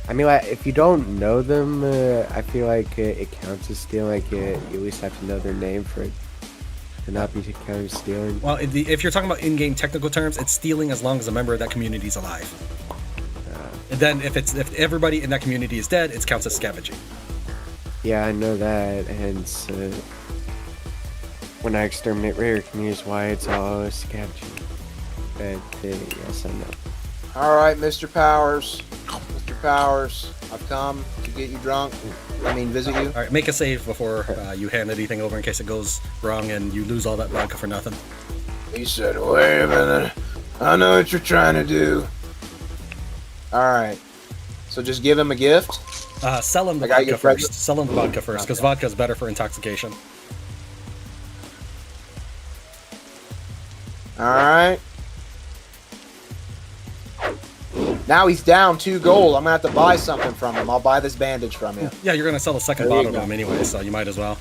I mean, like, if you don't know them, I feel like it counts as stealing. Like, you at least have to know their name for it to not be counted as stealing. Well, if you're talking about in-game technical terms, it's stealing as long as a member of that community is alive. And then if everybody in that community is dead, it counts as scavenging. Yeah, I know that, hence when I exterminate rare communities, why it's all scavenging. But yes, I know. All right, Mr. Powers. Mr. Powers, I've come to get you drunk. Visit you. All right, make a save before you hand anything over in case it goes wrong and you lose all that vodka for nothing. He said, wait a minute. I know what you're trying to do. All right. So just give him a gift? Sell him the I gotta vodka get first. present? Sell him the vodka first, because vodka is better for intoxication. All right. Now he's down 2 gold. I'm going to have to buy something from him. I'll buy this bandage from you. Yeah, you're going to sell the second There you bottle to go. him anyway, so you might as well.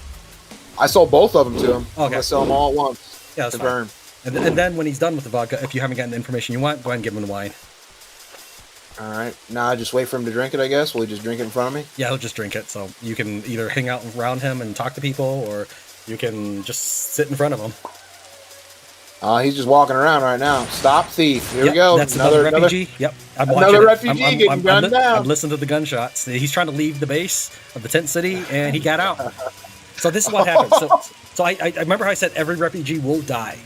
I sold both of them to him. I'm Okay. going to sell them all at once. Yeah, that's to fine. burn. And then when he's done with the vodka, if you haven't gotten the information you want, go ahead and give him the wine. All right. Now I just wait for him to drink it, I guess. Will he just drink it in front of me? Yeah, he'll just drink it. So you can either hang out around him and talk to people, or you can just sit in front of him. He's just walking around right now. Stop thief. Here we go. That's another refugee. Yep. I'm Another watching it. refugee getting gunned down. I'm listening to the gunshots. He's trying to leave the base of the tent city, and he got out. So this is what happens. So I remember how I said every refugee will die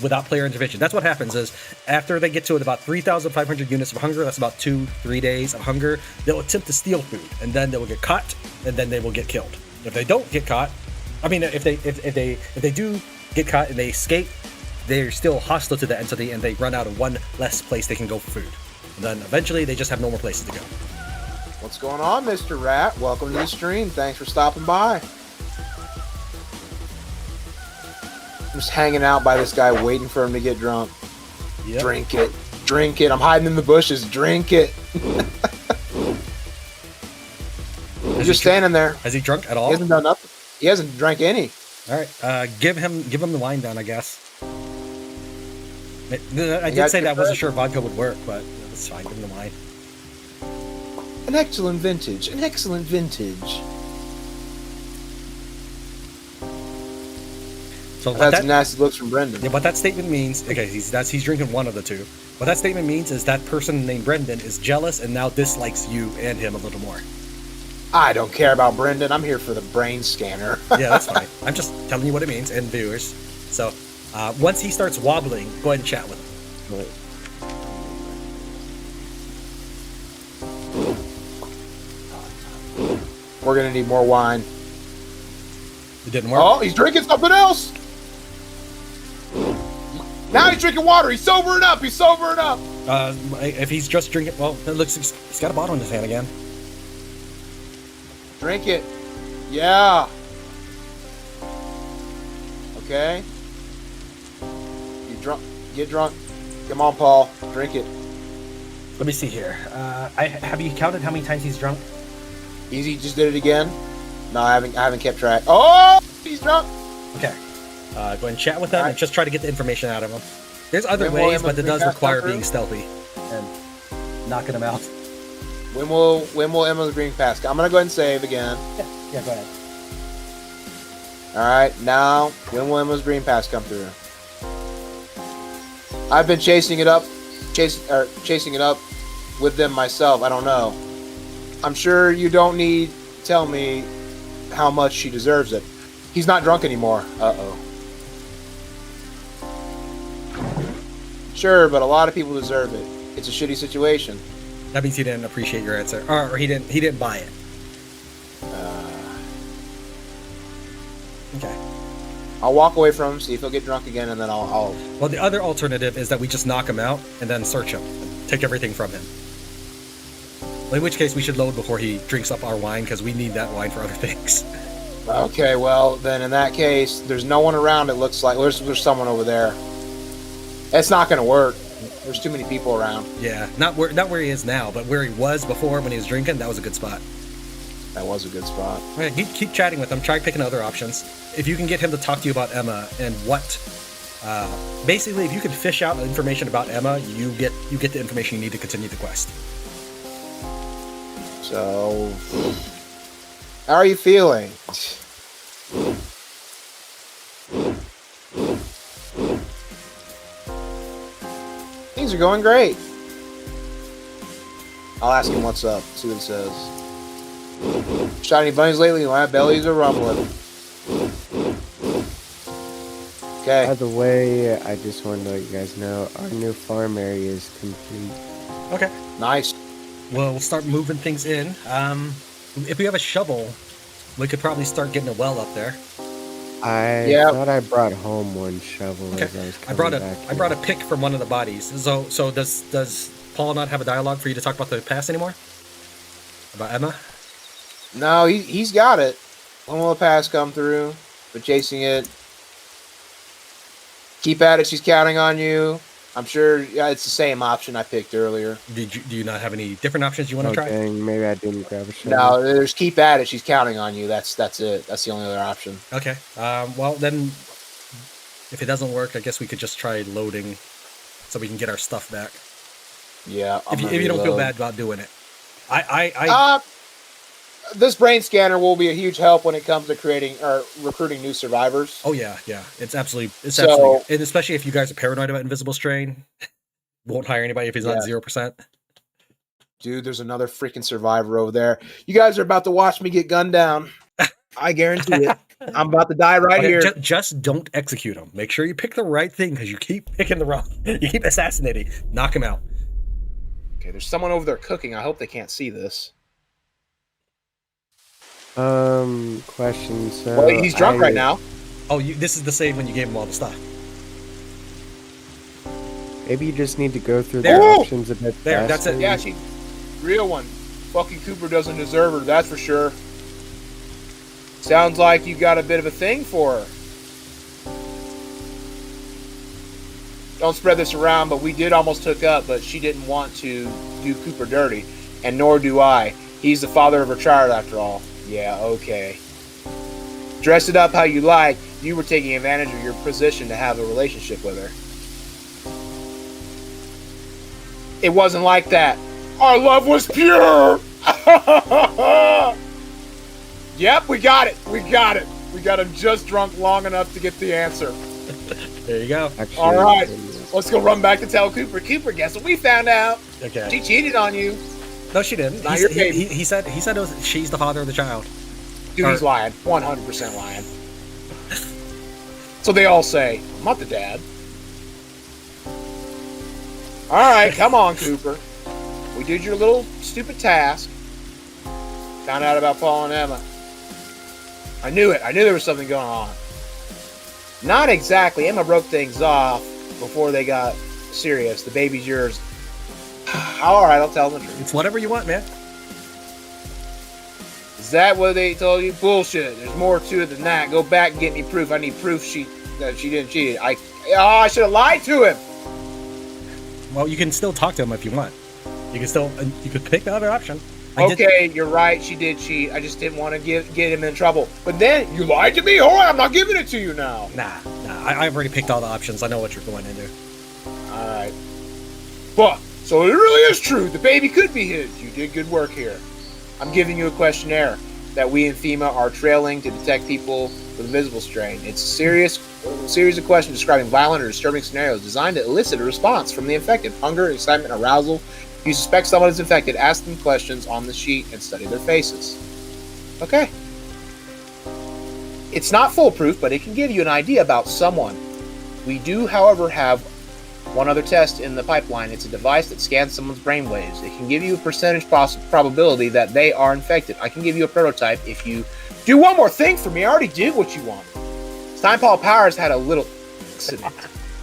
without player intervention. That's what happens is after they get to about 3,500 units of hunger, that's about 2-3 days of hunger, they'll attempt to steal food, and then they will get caught, and then they will get killed. If they don't get caught, I mean, if they do get caught and they escape, they're still hostile to the entity, and they run out of one less place they can go for food. And then eventually they just have no more places to go. What's going on, Mr. Rat? Welcome to the stream. Thanks for stopping by. I'm just hanging out by this guy waiting for him to get drunk. Yep. Drink it. Drink it. I'm hiding in the bushes. Drink it. He's just standing there. Has he drunk at He all? hasn't done nothing. He hasn't drank any. All right, give him the wine down, I guess. I got did say your that I wasn't bread? sure vodka would work, but that's fine. Give him the wine. An excellent vintage. An excellent vintage. So I've had some nasty looks from Brendan. Yeah, what that statement means, okay, he's drinking one of the two. What that statement means is that person named Brendan is jealous and now dislikes you and him a little more. I don't care about Brendan. I'm here for the brain scanner. Yeah, that's fine. I'm just telling you what it means, and viewers. So, once he starts wobbling, go ahead and chat with him. Wait. We're gonna need more wine. It didn't work. Oh, he's drinking something else. Now he's drinking water. He's sobering up. He's sobering up. If he's just drinking, well, it looks he's got a bottle in his hand again. Drink it. Yeah. Okay. You drunk? Get drunk. Come on, Paul. Drink it. Let me see here. Have you counted how many times he's drunk? Easy. Just did it again. No, I haven't kept track. Oh, he's drunk. Okay. Go ahead and chat with him and just try to get the information out of him. There's other When will ways, but it Emma's does green pass require come being stealthy and knocking him out. When will Emma's green pass? I'm gonna go ahead and save again. Yeah, go ahead. All right, now when will Emma's green pass come through? I've been chasing it up with them myself. I don't know. I'm sure you don't need to tell me how much she deserves it. He's not drunk anymore. Uh-oh. Sure, but a lot of people deserve it. It's a shitty situation. That means he didn't appreciate your answer, or he didn't buy it. Okay. I'll walk away from him, see if he'll get drunk again, and then I'll... Well, the other alternative is that we just knock him out and then search him, and take everything from him. In which case, we should load before he drinks up our wine, because we need that wine for other things. Okay, well, then in that case, there's no one around, it looks like. There's someone over there. It's not going to work. There's too many people around. Yeah, not where he is now, but where he was before when he was drinking, that was a good spot. That was a good spot. Okay, keep chatting with him, try picking other options. If you can get him to talk to you about Emma and what... basically, if you can fish out information about Emma, you get the information you need to continue the quest. So, how are you feeling? Things are going great. I'll ask him what's up, see what he says. Shot any bunnies lately? My bellies are rumbling. Okay. By the way, I just want to let you guys know our new farm area is complete. Okay. Nice. Well, we'll start moving things in. If we have a shovel, we could probably start getting a well up there. I thought I brought home one shovel Okay. as I was I coming back. I brought a pick from one of the bodies. So does Paul not have a dialogue for you to talk about the past anymore? About Emma? No, he's got it. When will the pass come through? But chasing it. Keep at it. She's counting on you. I'm sure it's the same option I picked earlier. Do you not have any different options you want to try? Dang, maybe I didn't grab a shovel. No, there's keep at it. She's counting on you. That's it. That's the only other option. Okay. Well, then, if it doesn't work, I guess we could just try loading so we can get our stuff back. Yeah. If you don't feel bad about doing it. This brain scanner will be a huge help when it comes to creating or recruiting new survivors. Oh yeah. It's absolutely, and especially if you guys are paranoid about Invisible Strain, won't hire anybody if he's not 0%. Dude, there's another freaking survivor over there. You guys are about to watch me get gunned down. I guarantee it. I'm about to die right here. Just don't execute him. Make sure you pick the right thing because you keep picking the wrong. You keep assassinating. Knock him out. Okay, there's someone over there cooking. I hope they can't see this. Question. So Well, he's drunk right now. Oh, this is the save when you gave him all the stuff. Maybe you just need to go through There. the options a bit There, that's faster. it. Yeah, real one. Fucking Cooper doesn't deserve her, that's for sure. Sounds like you got a bit of a thing for her. Don't spread this around, but we did almost hook up, but she didn't want to do Cooper dirty, and nor do I. He's the father of her child, after all. Yeah, okay. Dress it up how you like. You were taking advantage of your position to have a relationship with her. It wasn't like that. Our love was pure. Yep, we got it. We got him just drunk long enough to get the answer. There you go. Actually, All right. Let's go run back to tell Cooper. Cooper, guess what we found out? Okay. She cheated on you. No, she didn't. Not your baby. He said it was, she's the father of the child. Dude, he's lying. 100% lying. So they all say, I'm not the dad. All right, come on, Cooper. We did your little stupid task. Found out about Paul and Emma. I knew it. I knew there was something going on. Not exactly. Emma broke things off before they got serious. The baby's yours. All right, I'll tell them the truth. It's whatever you want, man. Is that what they told you? Bullshit. There's more to it than that. Go back and get me proof. I need proof that she didn't cheat. I should have lied to him. Well, you can still talk to him if you want. You could pick the other option. Okay, you're right. She did cheat. I just didn't want to get him in trouble. But then you lied to me. All right, I'm not giving it to you now. Nah. I've already picked all the options. I know what you're going into. All right. But so it really is true. The baby could be his. You did good work here. I'm giving you a questionnaire that we in FEMA are trailing to detect people with a visible strain. It's a series of questions describing violent or disturbing scenarios designed to elicit a response from the infected. Hunger, excitement, arousal. If you suspect someone is infected, ask them questions on the sheet and study their faces. Okay. It's not foolproof, but it can give you an idea about someone. We do, however, have one other test in the pipeline. It's a device that scans someone's brainwaves. It can give you a percentage probability that they are infected. I can give you a prototype if you do one more thing for me. I already did what you wanted. It's time Paul Powers had a little accident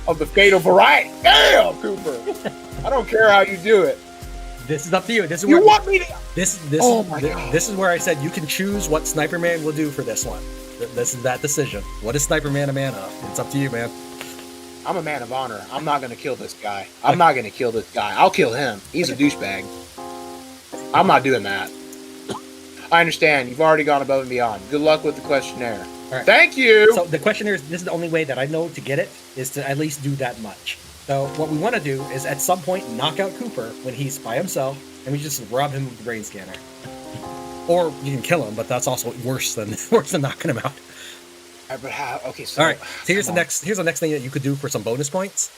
of the fatal variety. Damn, Cooper. I don't care how you do it. This is up to you. This is You where, want me to... Oh my God. This is where I said you can choose what Sniper Man will do for this one. This is that decision. What is Sniper Man a man of? It's up to you, man. I'm a man of honor. I'm not going to kill this guy. I'll kill him. He's a douchebag. I'm not doing that. I understand. You've already gone above and beyond. Good luck with the questionnaire. All right. Thank you. So the questionnaire, this is the only way that I know to get it, is to at least do that much. So what we want to do is at some point knock out Cooper when he's by himself, and we just rob him with the brain scanner. Or you can kill him, but that's also worse than knocking him out. But how? Okay, so all right. So here's the next thing that you could do for some bonus points.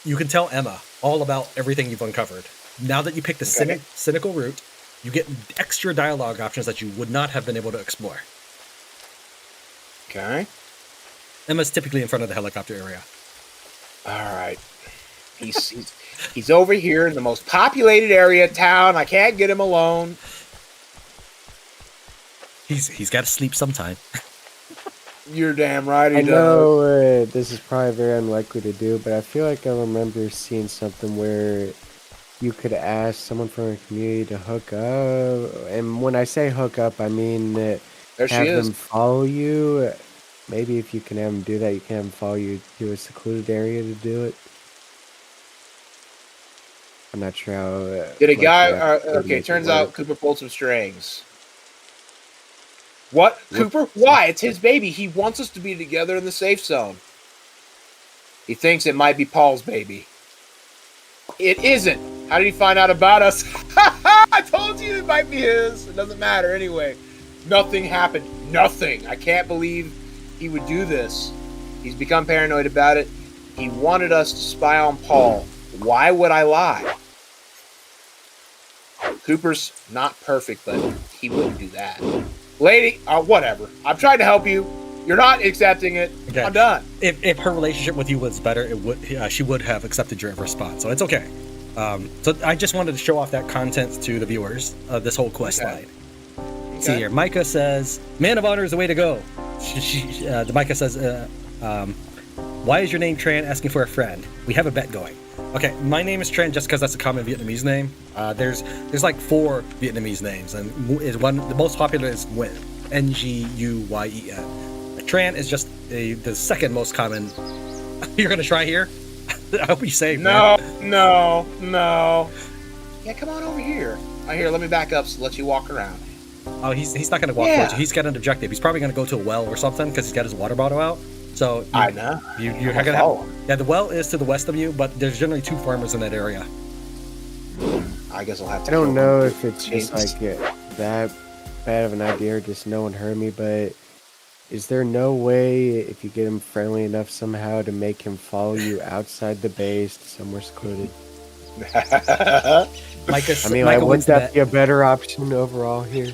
You can tell Emma all about everything you've uncovered. Now that you pick the cynical route, you get extra dialogue options that you would not have been able to explore. Okay. Emma's typically in front of the helicopter area. All right. He's over here in the most populated area of town. I can't get him alone. He's got to sleep sometime. You're damn right he I does. know this is probably very unlikely to do, but I feel like I remember seeing something where you could ask someone from a community to hook up. And when I say hook up, I mean There have she is. them follow you. Maybe if you can have them do that, you can have them follow you to a secluded area to do it. I'm not sure how... Did a much guy... that would okay, make it turns work. out Cooper pulled some strings. What? Cooper? Why? It's his baby. He wants us to be together in the safe zone. He thinks it might be Paul's baby. It isn't. How did he find out about us? I told you it might be his. It doesn't matter anyway. Nothing happened. Nothing. I can't believe he would do this. He's become paranoid about it. He wanted us to spy on Paul. Why would I lie? Cooper's not perfect, but he wouldn't do that. Lady, whatever. I'm trying to help you. You're not accepting it. Okay. I'm done. If her relationship with you was better, she would have accepted your response. So it's okay. So I just wanted to show off that content to the viewers of this whole quest line. Okay. See here, Micah says, "Man of honor is the way to go." The Micah says, "Why is your name Tran? Asking for a friend. We have a bet going." Okay, my name is Tran just because that's a common Vietnamese name. There's like 4 Vietnamese names, and the most popular is Nguyen, Nguyen. Tran is just the second most common. You're gonna try here? I hope you save. No. Yeah, come on over here. Here, let me back up so let you walk around. Oh, he's not gonna walk towards you. He's got an objective. He's probably gonna go to a well or something because he's got his water bottle out. So I know. You're gonna have, yeah, the well is to the west of you, but there's generally 2 farmers in that area. I guess I'll have to. I don't know if it's just like that bad of an idea or just no one heard me, but Is there no way, if you get him friendly enough somehow, to make him follow you outside the base, somewhere secluded? Micah, I mean, Micah wouldn't wins that be a better option overall here?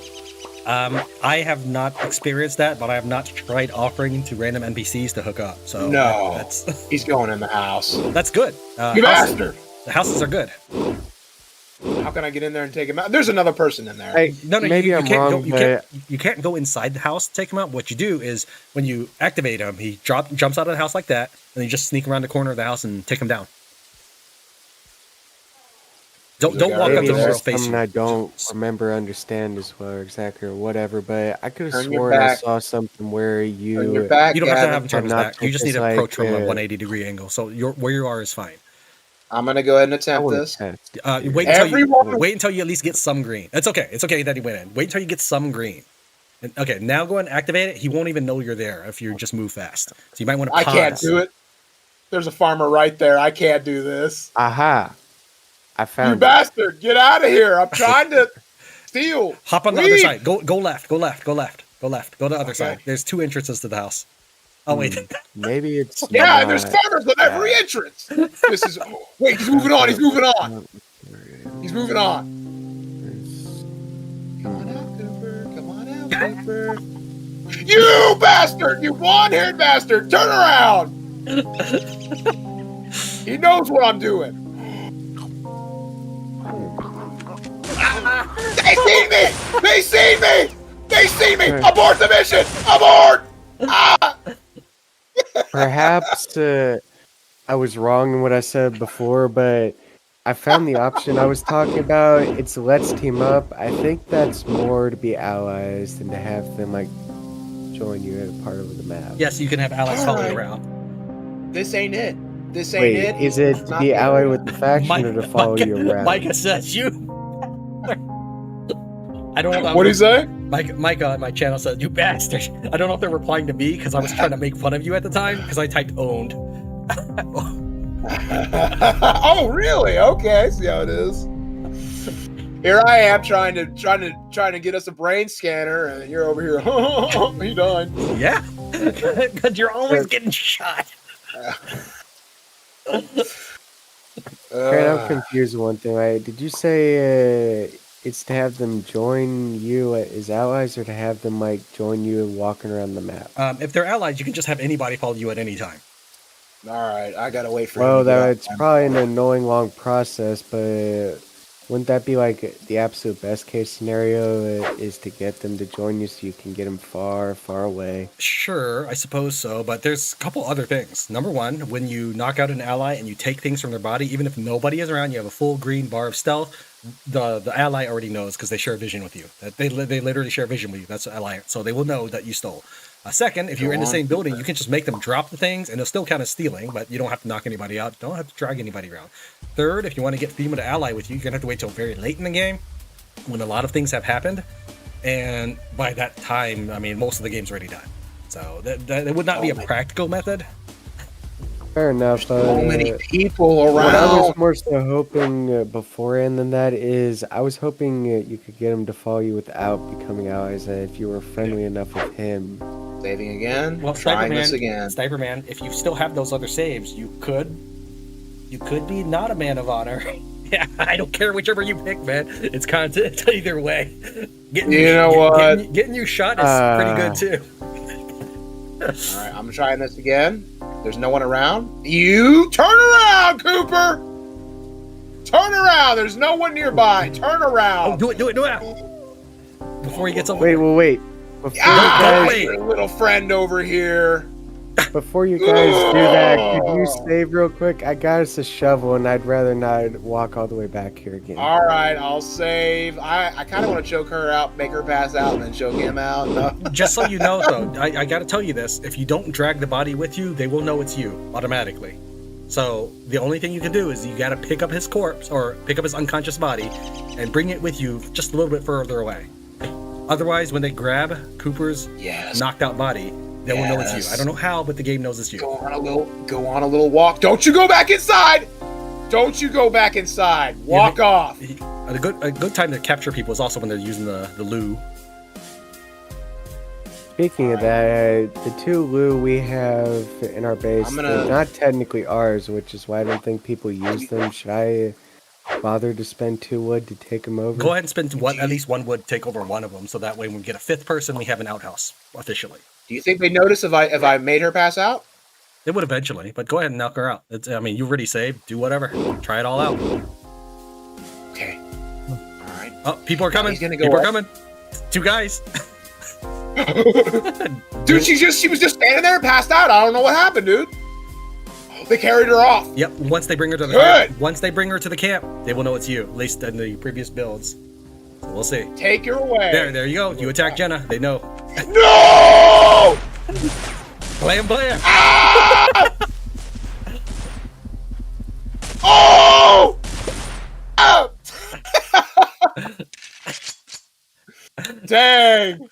I have not experienced that, but I have not tried offering to random NPCs to hook up. So No, that's he's going in the house. that's good. You bastard! The houses are good. How can I get in there and take him out? There's another person in there. No, maybe you I'm can't wrong, you can't go inside the house to take him out. What you do is when you activate him, he jumps out of the house like that, and you just sneak around the corner of the house and take him down. Don't walk up maybe to it's the just space. something I don't remember, understand as well exactly or whatever. But I could have Turn your sworn I back. saw something where Turn your you. back, You don't have to Gavin. have him turn his not back. You just take need to this approach from a like, 180-degree angle. So where you are is fine. I'm gonna go ahead and I attempt want this. to test. Wait until you at least get some green. It's okay. It's okay that he went in. Wait until you get some green. And, okay, now go ahead and activate it. He won't even know you're there if you just move fast. So you might want to I pause. can't do it. There's a farmer right there. I can't do this. Aha! I You found it. bastard! Get out of here! I'm trying to steal. Hop on the other side. Go left. Go left. Go left. Go left. Go to the other Okay. side. There's 2 entrances to the house. Oh wait. Maybe it's Yeah, not there's farmers on every entrance. This is. Wait, he's moving on. He's moving on. He's moving on. Come on out, Cooper. Come on out, Cooper. You bastard! You blonde-haired bastard! Turn around! He knows what I'm doing. They see me! They see me! They see me! Abort the mission! Abort! Ah! Perhaps I was wrong in what I said before, but I found the option I was talking about. It's let's team up. I think that's more to be allies than to have them like join you at a part of the map. Yes, you can have allies follow you around. This ain't it. This ain't Wait, it. is it It's to not be the ally area. with the faction or to follow you around? Micah says you. I don't know. What do you say? Micah on my channel said, "You bastard." I don't know if they're replying to me because I was trying to make fun of you at the time because I typed owned. Oh, really? Okay, I see how it is. Here I am trying to get us a brain scanner, and you're over here. He died. Yeah, because you're always getting shot. Tran, I'm confused with one thing. Right? Did you say it's to have them join you as allies, or to have them like join you walking around the map? If they're allies, you can just have anybody follow you at any time. All right, I gotta wait for. Well, him to go it's out. probably an annoying long process, but wouldn't that be like the absolute best case scenario is to get them to join you so you can get them far, far away? Sure, I suppose so, but there's a couple other things. Number one, when you knock out an ally and you take things from their body, even if nobody is around, you have a full green bar of stealth. The ally already knows because they share vision with you. That they literally share vision with you. That's an ally, so they will know that you stole. Second, if you're in the same building, you can just make them drop the things, and they'll still count as stealing, but you don't have to knock anybody out. Don't have to drag anybody around. Third, if you want to get FEMA to ally with you, you're gonna have to wait till very late in the game, when a lot of things have happened, and by that time, I mean, most of the game's already done. So that would not be a practical method. Fair enough. So many people around. What I was more so hoping beforehand than that is I was hoping you could get him to follow you without becoming allies, and if you were friendly enough with him. Saving again. Well, Trying this again. Sniperman, if you still have those other saves, you could be not a man of honor. Yeah, I don't care whichever you pick, man. It's content either way. Getting you shot is pretty good too. All right, I'm trying this again. There's no one around. You turn around, Cooper. Turn around. There's no one nearby. Turn around. Oh, do it now. Before he gets over. Wait. Before your little friend over here. Before you guys do that, could you save real quick? I got us a shovel, and I'd rather not walk all the way back here again. All right, I'll save. I kind of want to choke her out, make her pass out, and then choke him out. No. Just so you know, though, I got to tell you this. If you don't drag the body with you, they will know it's you automatically. So the only thing you can do is you got to pick up his corpse or pick up his unconscious body and bring it with you just a little bit further away. Otherwise, when they grab Cooper's knocked out body, they will know it's you. I don't know how, but the game knows it's you. Go on a little walk. Don't you go back inside. Don't you go back inside. Walk off. A good time to capture people is also when they're using the loo. Speaking of that, the 2 Lou we have in our base, they're not technically ours, which is why I don't think people use them. Should I bother to spend 2 wood to take them over? Go ahead and spend at least 1 wood, take over one of them, so that way when we get a 5th person, we have an outhouse officially. Do you think they notice if I made her pass out? They would eventually, but go ahead and knock her out. I mean, you already saved. Do whatever. Try it all out. Okay. All right. Oh, people are coming. He's gonna go People are up. coming. 2 guys. Dude, she was just standing there and passed out. I don't know what happened, dude. They carried her off. Yep. Once they bring her to the camp, they will know it's you. At least in the previous builds. So we'll see. Take her away. There you go. You attack Jenna. They know. No! Blam. Ah! Oh! Oh! Dang.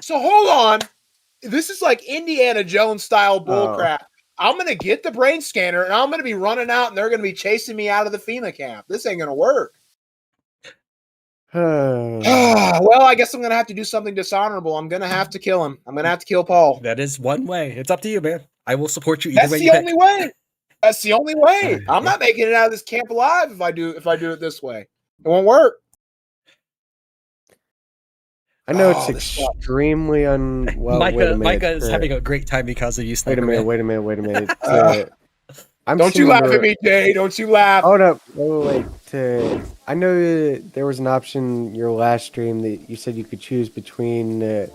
So hold on. This is like Indiana Jones style bullcrap. I'm going to get the brain scanner and I'm going to be running out and they're going to be chasing me out of the FEMA camp. This ain't going to work. Well, I guess I'm going to have to do something dishonorable. I'm going to have to kill him. I'm going to have to kill Paul. That is one way. It's up to you, man. I will support you either That's way the you pick. only way. That's the only way. I'm not making it out of this camp alive if I do it this way. It won't work. I know it's extremely unwell. Micah is having a great time because of you. Wait a minute. Don't you laugh at me, Jay. Don't you laugh. Hold up. Wait. I know there was an option your last stream that you said you could choose between the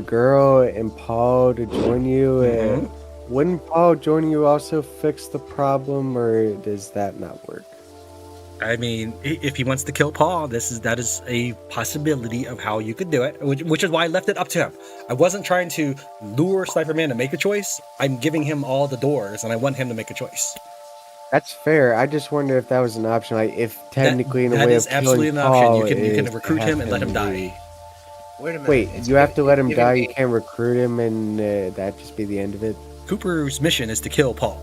girl and Paul to join you. Wouldn't Paul joining you also fix the problem, or does that not work? I mean, if he wants to kill Paul, that is a possibility of how you could do it, which is why I left it up to him. I wasn't trying to lure Sniper Man to make a choice. I'm giving him all the doors, and I want him to make a choice. That's fair. I just wonder if that was an option. Like, if technically in a way of absolutely killing an Paul, option. You can recruit him and let him die. Wait a minute. Wait, you have to let him die. You can't recruit him, and that just be the end of it. Cooper's mission is to kill Paul.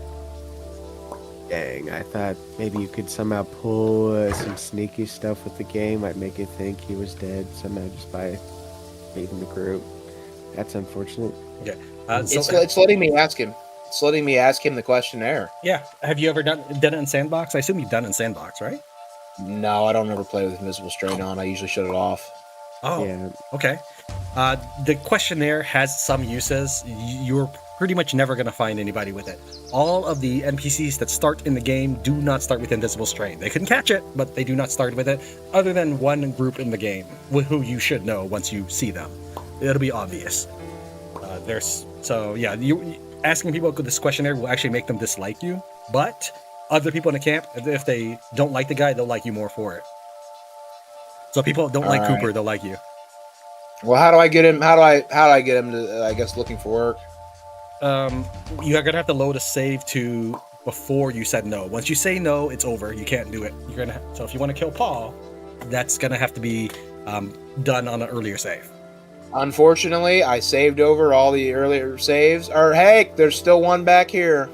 Dang, I thought maybe you could somehow pull some sneaky stuff with the game. I'd make it think he was dead somehow just by leaving the group. That's unfortunate. Yeah, it's letting me ask him. It's letting me ask him the questionnaire. Yeah, have you ever done it in Sandbox? I assume you've done it in Sandbox, right? No, I don't ever play with Invisible Strain on. I usually shut it off. Oh, yeah. Okay. The questionnaire has some uses. You're pretty much never going to find anybody with it. All of the NPCs that start in the game do not start with Invisible Strain. They can catch it, but they do not start with it, other than one group in the game, who you should know once you see them. It'll be obvious. Asking people this questionnaire will actually make them dislike you, but other people in the camp, if they don't like the guy, they'll like you more for it. So people don't like Cooper, they'll like you. Well, how do I get him? How do I get him to? I guess looking for work. You're gonna have to load a save to before you said no. Once you say no, it's over. You can't do it. So if you want to kill Paul, that's gonna have to be done on an earlier save. Unfortunately, I saved over all the earlier saves. Or hey, there's still one back here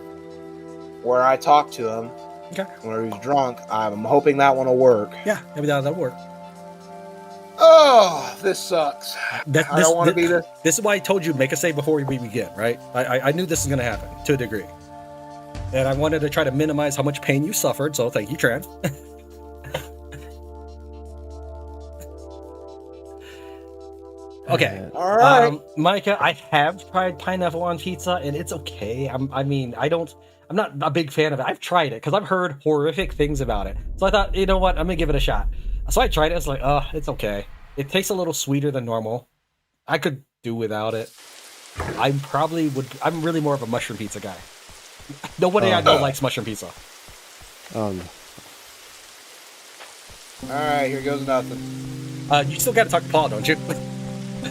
where I talked to him. Okay. When he was drunk. I'm hoping that one will work. Yeah, maybe that'll work. Oh, this sucks. I don't want to be this. This is why I told you make a save before we begin, right? I knew this was going to happen to a degree. And I wanted to try to minimize how much pain you suffered, so thank you, Tran. Okay. All right. Micah, I have tried pineapple on pizza, and it's okay. I'm not a big fan of it. I've tried it because I've heard horrific things about it. So I thought, you know what? I'm going to give it a shot. So I tried it. It's like, it's okay. It tastes a little sweeter than normal. I could do without it. I'm really more of a mushroom pizza guy. Nobody I know likes mushroom pizza. All right, here goes nothing. You still got to talk to Paul, don't you?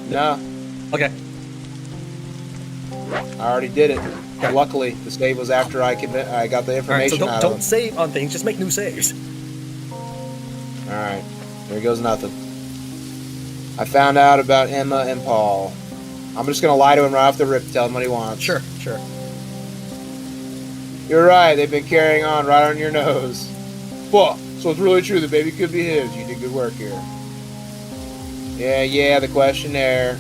No. Okay. I already did it. Okay. Luckily, the save was after I got the information. All right, so don't save on things. Just make new saves. All right, here goes nothing. I found out about Emma and Paul. I'm just gonna lie to him right off the rip, tell him what he wants. Sure. You're right. They've been carrying on right on your nose. Well, so it's really true. The baby could be his. You did good work here. Yeah. The questionnaire.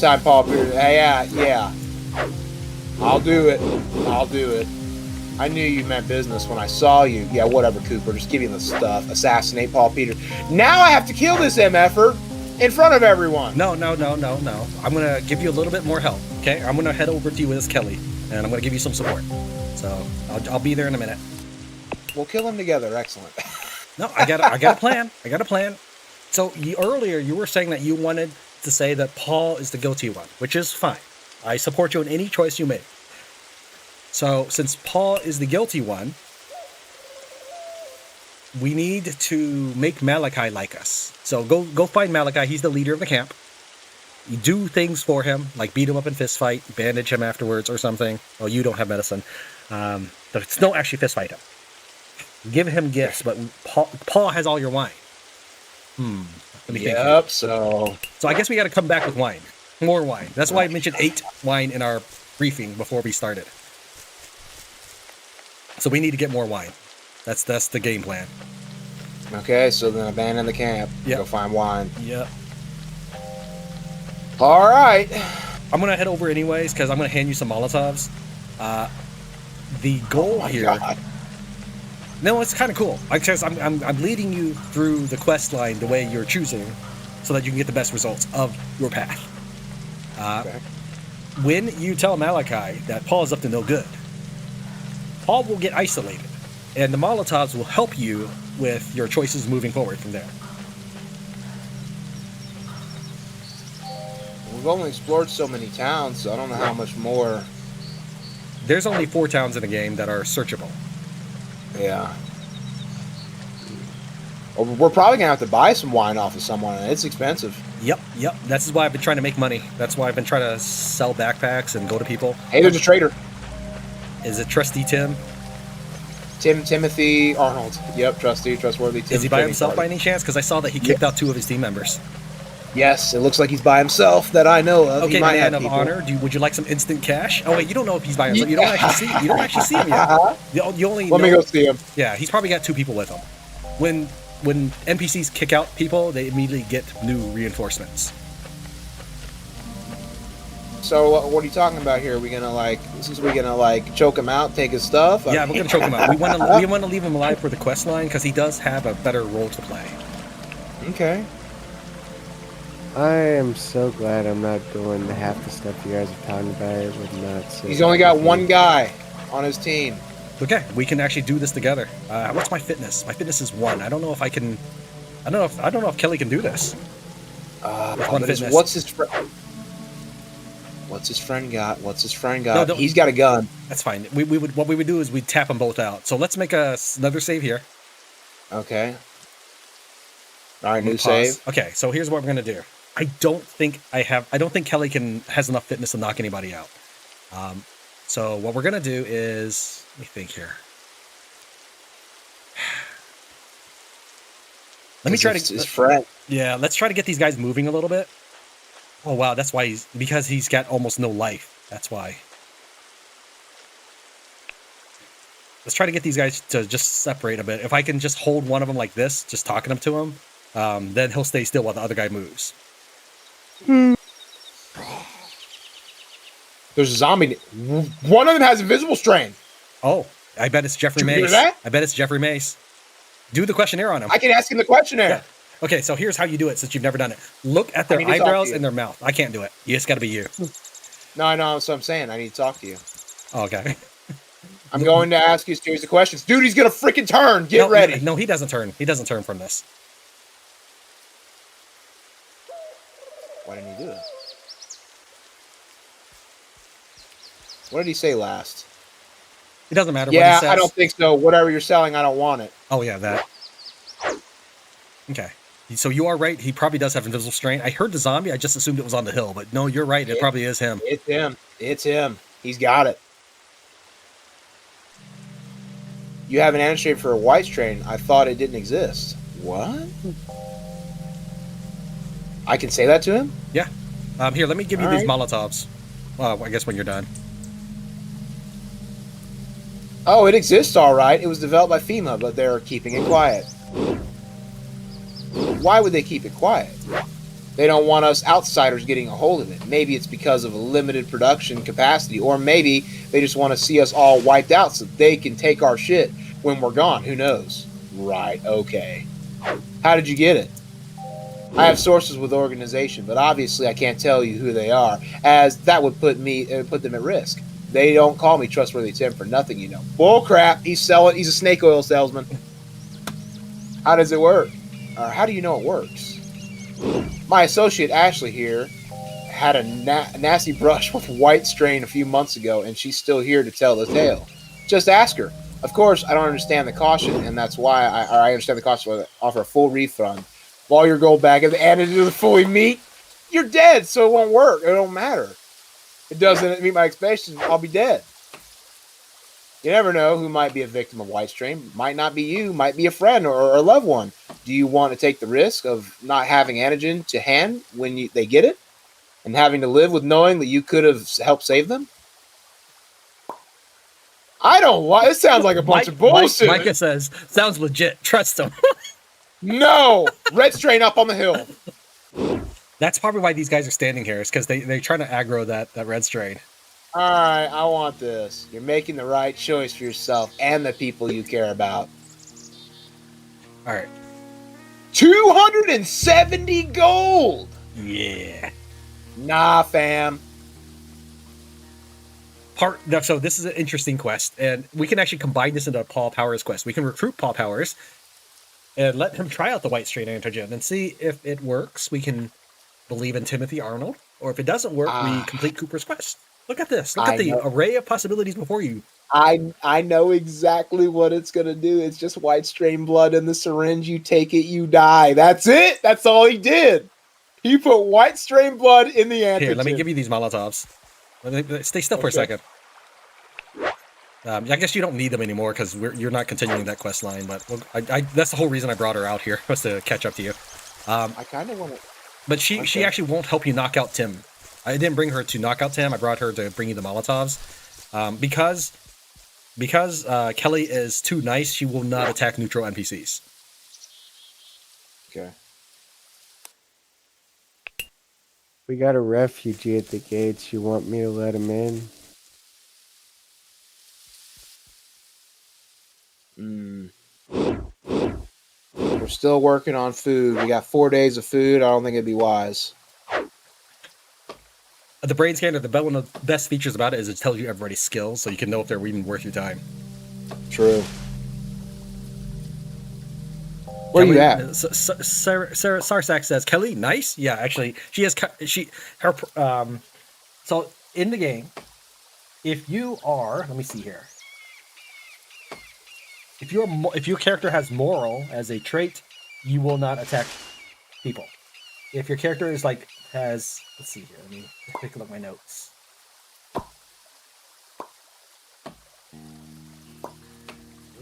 Time, Paul Peter. Yeah. I'll do it. I knew you meant business when I saw you. Yeah, whatever, Cooper. Just give me the stuff. Assassinate Paul Peter. Now I have to kill this MFer in front of everyone. No. I'm going to give you a little bit more help, okay? I'm going to head over to you with this Kelly, and I'm going to give you some support. So I'll be there in a minute. We'll kill them together. Excellent. No, I got a plan. So earlier you were saying that you wanted to say that Paul is the guilty one, which is fine. I support you in any choice you make. So since Paul is the guilty one, we need to make Malachi like us. So go find Malachi. He's the leader of the camp. You do things for him, like beat him up in fist fight, bandage him afterwards or something. Well, you don't have medicine. Don't actually fist fight him. Give him gifts, but Paul has all your wine. Let me think. Yep, so I guess we got to come back with wine. More wine. That's why I mentioned 8 wine in our briefing before we started. So we need to get more wine. That's the game plan. Okay, so then abandon the camp. Yep. Go find wine. Yep. All right. I'm going to head over anyways because I'm going to hand you some Molotovs. The goal here... God. No, it's kind of cool. Because I'm leading you through the quest line the way you're choosing so that you can get the best results of your path. Okay. When you tell Malachi that Paul is up to no good, Paul will get isolated, and the Molotovs will help you with your choices moving forward from there. We've only explored so many towns, so I don't know how much more. There's only 4 towns in the game that are searchable. Yeah. Well, we're probably gonna have to buy some wine off of someone, and it's expensive. Yep. That's why I've been trying to make money. That's why I've been trying to sell backpacks and go to people. Hey, there's a trader. Is it Trusty Tim? Timothy Arnold. Yep, trustworthy. Is he by himself by any chance? Because I saw that he kicked out 2 of his team members. Yes, it looks like he's by himself that I know of. Okay, he might man have of people. honor. Would you like some instant cash? Oh wait, you don't know if he's by himself. You don't actually see him yet. You only Let me go see him. Yeah, he's probably got 2 people with him. When NPCs kick out people, they immediately get new reinforcements. So what are you talking about here? Are we gonna choke him out, take his stuff? Yeah, we're gonna choke him out. We want to leave him alive for the quest line because he does have a better role to play. Okay. I am so glad I'm not doing half the stuff you guys are talking about. It would not. He's only got 1 guy on his team. Okay, we can actually do this together. What's my fitness? My fitness is 1. I don't know if I can. I don't know if Kelly can do this. Fitness. What's his friend got? No, He's got a gun. That's fine. What we would do is we'd tap them both out. So let's make another save here. Okay. All right, new Pause. save. Okay, so here's what we're gonna do. I don't think Kelly has enough fitness to knock anybody out. So what we're gonna do is, let me think here. Let me try to. His friend. Yeah, let's try to get these guys moving a little bit. Oh wow, that's why because he's got almost no life. That's why. Let's try to get these guys to just separate a bit. If I can just hold one of them like this, just talking to him, then he'll stay still while the other guy moves. There's a zombie. One of them has invisible strain. Oh, I bet it's Jeffrey Did you hear Mace. that? I bet it's Jeffrey Mace. Do the questionnaire on him. I can ask him the questionnaire. Yeah. Okay, so here's how you do it since you've never done it. Look at their I need to talk eyebrows to you. and their mouth. I can't do it. It's got to be you. No, that's what I'm saying. I need to talk to you. Oh, okay. I'm going to ask you a series of questions. Dude, he's going to freaking turn. Get ready. No, he doesn't turn. He doesn't turn from this. Why didn't he do it? What did he say last? It doesn't matter Yeah, what he says. I don't think so. Whatever you're selling, I don't want it. Oh, yeah, that. Okay. So you are right. He probably does have invisible strain. I heard the zombie. I just assumed it was on the hill. But no, you're right. It probably is him. It's him. He's got it. You have an entry for a white strain. I thought it didn't exist. What? I can say that to him? Yeah. Here, let me give you All these right. Molotovs. Well, I guess when you're done. Oh, it exists all right. It was developed by FEMA, but they're keeping it quiet. Why would they keep it quiet? They don't want us outsiders getting a hold of it. Maybe it's because of a limited production capacity, or maybe they just want to see us all wiped out so they can take our shit when we're gone. Who knows? Right, okay. How did you get it? I have sources with the organization, but obviously I can't tell you who they are, as that would put them at risk. They don't call me Trustworthy Tim for nothing, you know. Bull crap. He's a snake oil salesman. How does it work? Or how do you know it works? My associate Ashley here had a nasty brush with White Strain a few months ago, and she's still here to tell the tale. Just ask her. Of course, I don't understand the caution, and that's why I understand the caution to offer a full refund. All your gold back and added to the fully meat, you're dead, so it won't work. It don't matter. It doesn't meet my expectations, I'll be dead. You never know who might be a victim of White Strain. Might not be you, might be a friend or a loved one. Do you want to take the risk of not having antigen to hand when they get it? And having to live with knowing that you could have helped save them? I don't want. It sounds like a bunch of bullshit. Micah says, sounds legit. Trust him. No! Red Strain up on the hill. That's probably why these guys are standing here, is because they're trying to aggro that Red Strain. All right, I want this. You're making the right choice for yourself and the people you care about. All right. 270 gold! Yeah. Nah, fam. So this is an interesting quest, and we can actually combine this into a Paul Powers quest. We can recruit Paul Powers and let him try out the White Strain antigen and see if it works. We can believe in Timothy Arnold, or if it doesn't work, we complete Cooper's quest. Look at this. Look at the array of possibilities before you. I know exactly what it's going to do. It's just White Strain blood in the syringe. You take it, you die. That's it. That's all he did. He put White Strain blood in the antigen. Here, let me give you these Molotovs. Stay still for a second. I guess you don't need them anymore because you're not continuing that quest line. But that's the whole reason I brought her out here, was to catch up to you. I kind of want to. But she actually won't help you knock out Tim. I didn't bring her to knock out Tim. I brought her to bring you the Molotovs. Because Kelly is too nice, she will not attack neutral NPCs. Okay. We got a refugee at the gates. You want me to let him in? We're still working on food. We got 4 days of food. I don't think it'd be wise. The brain scanner, one of the best features about it is it tells you everybody's skills, so you can know if they're even worth your time. True. Where are you at? Sarsak says, Kelly, nice? Yeah, actually, so in the game, if you are, let me see here. If your character has moral as a trait, you will not attack people. If your character is let's see here, let me take a look at my notes. Where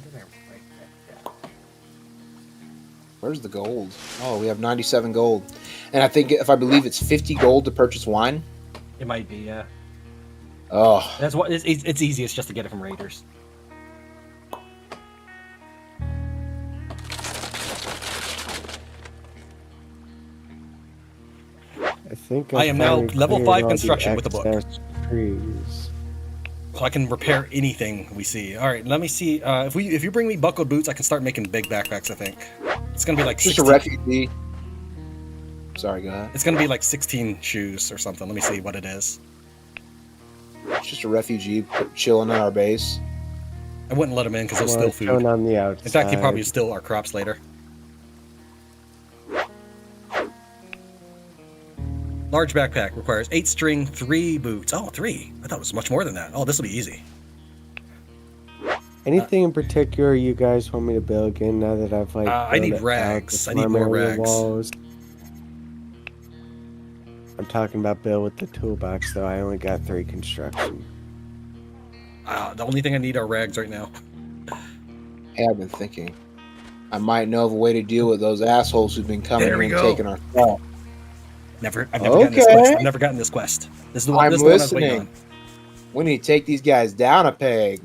did I write that down? Where's the gold? Oh, we have 97 gold. And I believe it's 50 gold to purchase wine. It might be, yeah. Oh. That's what it's easiest just to get it from raiders. I think I am now level 5 construction with the book. Trees. So I can repair anything we see. All right, let me see. If you bring me buckled boots, I can start making big backpacks, I think. It's going to be like just 16. a refugee. Sorry, go ahead. It's going to be like 16 shoes or something. Let me see what it is. It's just a refugee chilling at our base. I wouldn't let him in because he'll steal food. On the outside. In fact, he probably steal our crops later. Large backpack requires 8 string, 3 boots. Oh, 3. I thought it was much more than that. Oh, this will be easy. Anything in particular you guys want me to build again now that I've I need rags. I need more rags. Walls? I'm talking about build with the toolbox though. I only got 3 construction. The only thing I need are rags right now. Hey, I've been thinking. I might know of a way to deal with those assholes who've been coming and taking our stuff. I've never gotten this quest. I've never gotten this quest. This is the one. I'm this one I was listening. waiting on. We need to take these guys down a peg.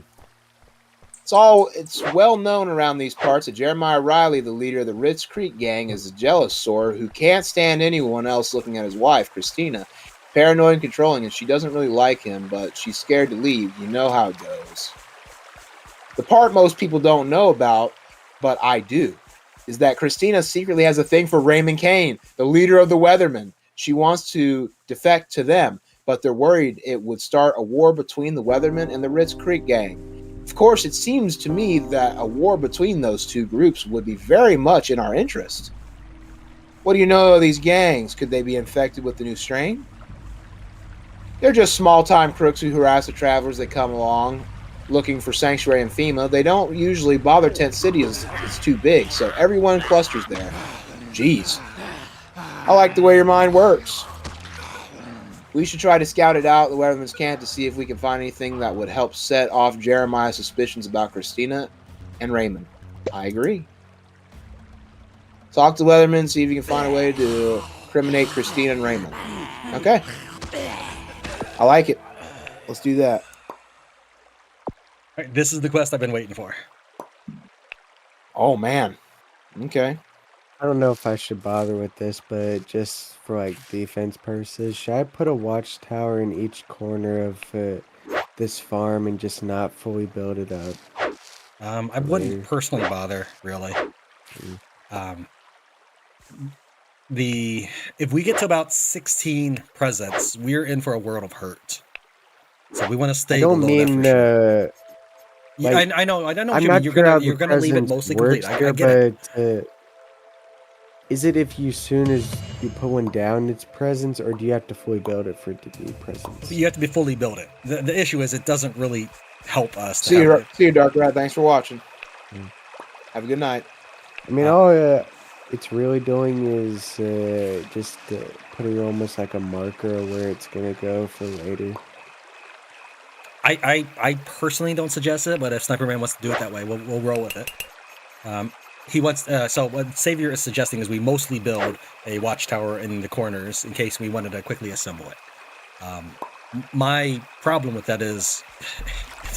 It's well known around these parts that Jeremiah Riley, the leader of the Ritz Creek gang, is a jealous sort who can't stand anyone else looking at his wife, Christina. Paranoid and controlling, and she doesn't really like him, but she's scared to leave. You know how it goes. The part most people don't know about, but I do, is that Christina secretly has a thing for Raymond Kane, the leader of the Weathermen. She wants to defect to them, but they're worried it would start a war between the Weathermen and the Ritz Creek gang. Of course, it seems to me that a war between those two groups would be very much in our interest. What do you know of these gangs? Could they be infected with the new strain? They're just small-time crooks who harass the travelers that come along looking for sanctuary in FEMA. They don't usually bother tent cities. It's too big, so everyone clusters there. Jeez. I like the way your mind works. We should try to scout it out, the Weatherman's camp, to see if we can find anything that would help set off Jeremiah's suspicions about Christina and Raymond. I agree. Talk to Weatherman, see if you can find a way to incriminate Christina and Raymond. Okay. I like it. Let's do that. All right, this is the quest I've been waiting for. Oh, man. Okay. I don't know if I should bother with this, but just for like defense purposes, should I put a watchtower in each corner of this farm and just not fully build it up? I wouldn't personally bother, really. If we get to about 16 presents, we're in for a world of hurt. So we want to stay. I don't mean. Like, I know. I'm Jimmy, not you're gonna leave it mostly complete. I get it. Is it if you soon as you put one down, it's presents, or do you have to fully build it for it to be presents? You have to be fully built it. The issue is it doesn't really help us. See you, Dark Rat. Thanks for watching. Have a good night. I mean, all it's really doing is just putting almost like a marker of where it's gonna go for later. I personally don't suggest it, but if Sniper Man wants to do it that way, we'll roll with it. He wants so what Savior is suggesting is we mostly build a watchtower in the corners in case we wanted to quickly assemble it. My problem with that is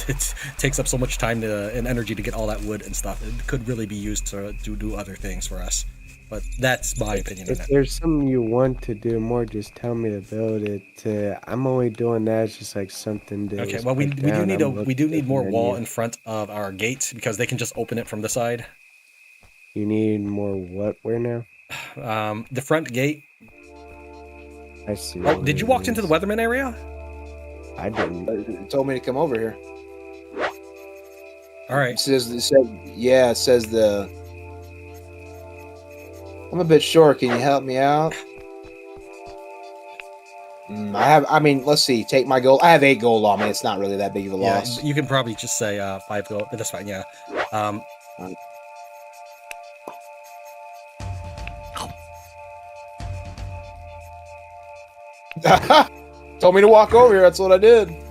it takes up so much time and energy to get all that wood and stuff. It could really be used to do other things for us. But that's my opinion. If there's something you want to do more, just tell me to build it. I'm only doing that as just like something to. Okay. Well, we do need more wall in front of our gate because they can just open it from the side. You need more what? Where now? The front gate. I see. Oh, did you walk into the Weatherman area? I didn't. It told me to come over here. All right. It says the. I'm a bit short. Can you help me out? Let's see. Take my gold. I have 8 gold on me. It's not really that big of a loss. You can probably just say 5 gold. But that's fine. Yeah. Told me to walk over here. That's what I did. Okay,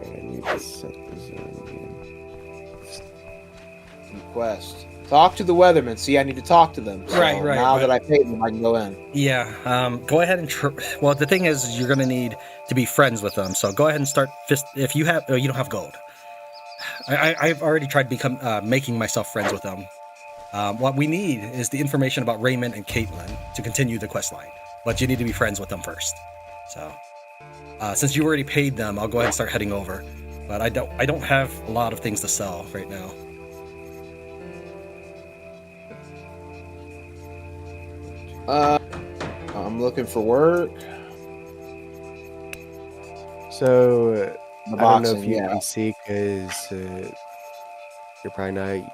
I need to set the zone again. Request. Talk to the Weathermen. See, I need to talk to them. So Right. Now that I paid them, I can go in. Yeah. Go ahead and. Well, the thing is, you're gonna need to be friends with them. So go ahead and start. If you have, you don't have gold. I've already tried making myself friends with them. What we need is the information about Raymond and Caitlin to continue the quest line. But you need to be friends with them first. So, since you already paid them, I'll go ahead and start heading over. But I don't have a lot of things to sell right now. I'm looking for work. So, The I don't know boxing, if you yeah. can see because you're probably not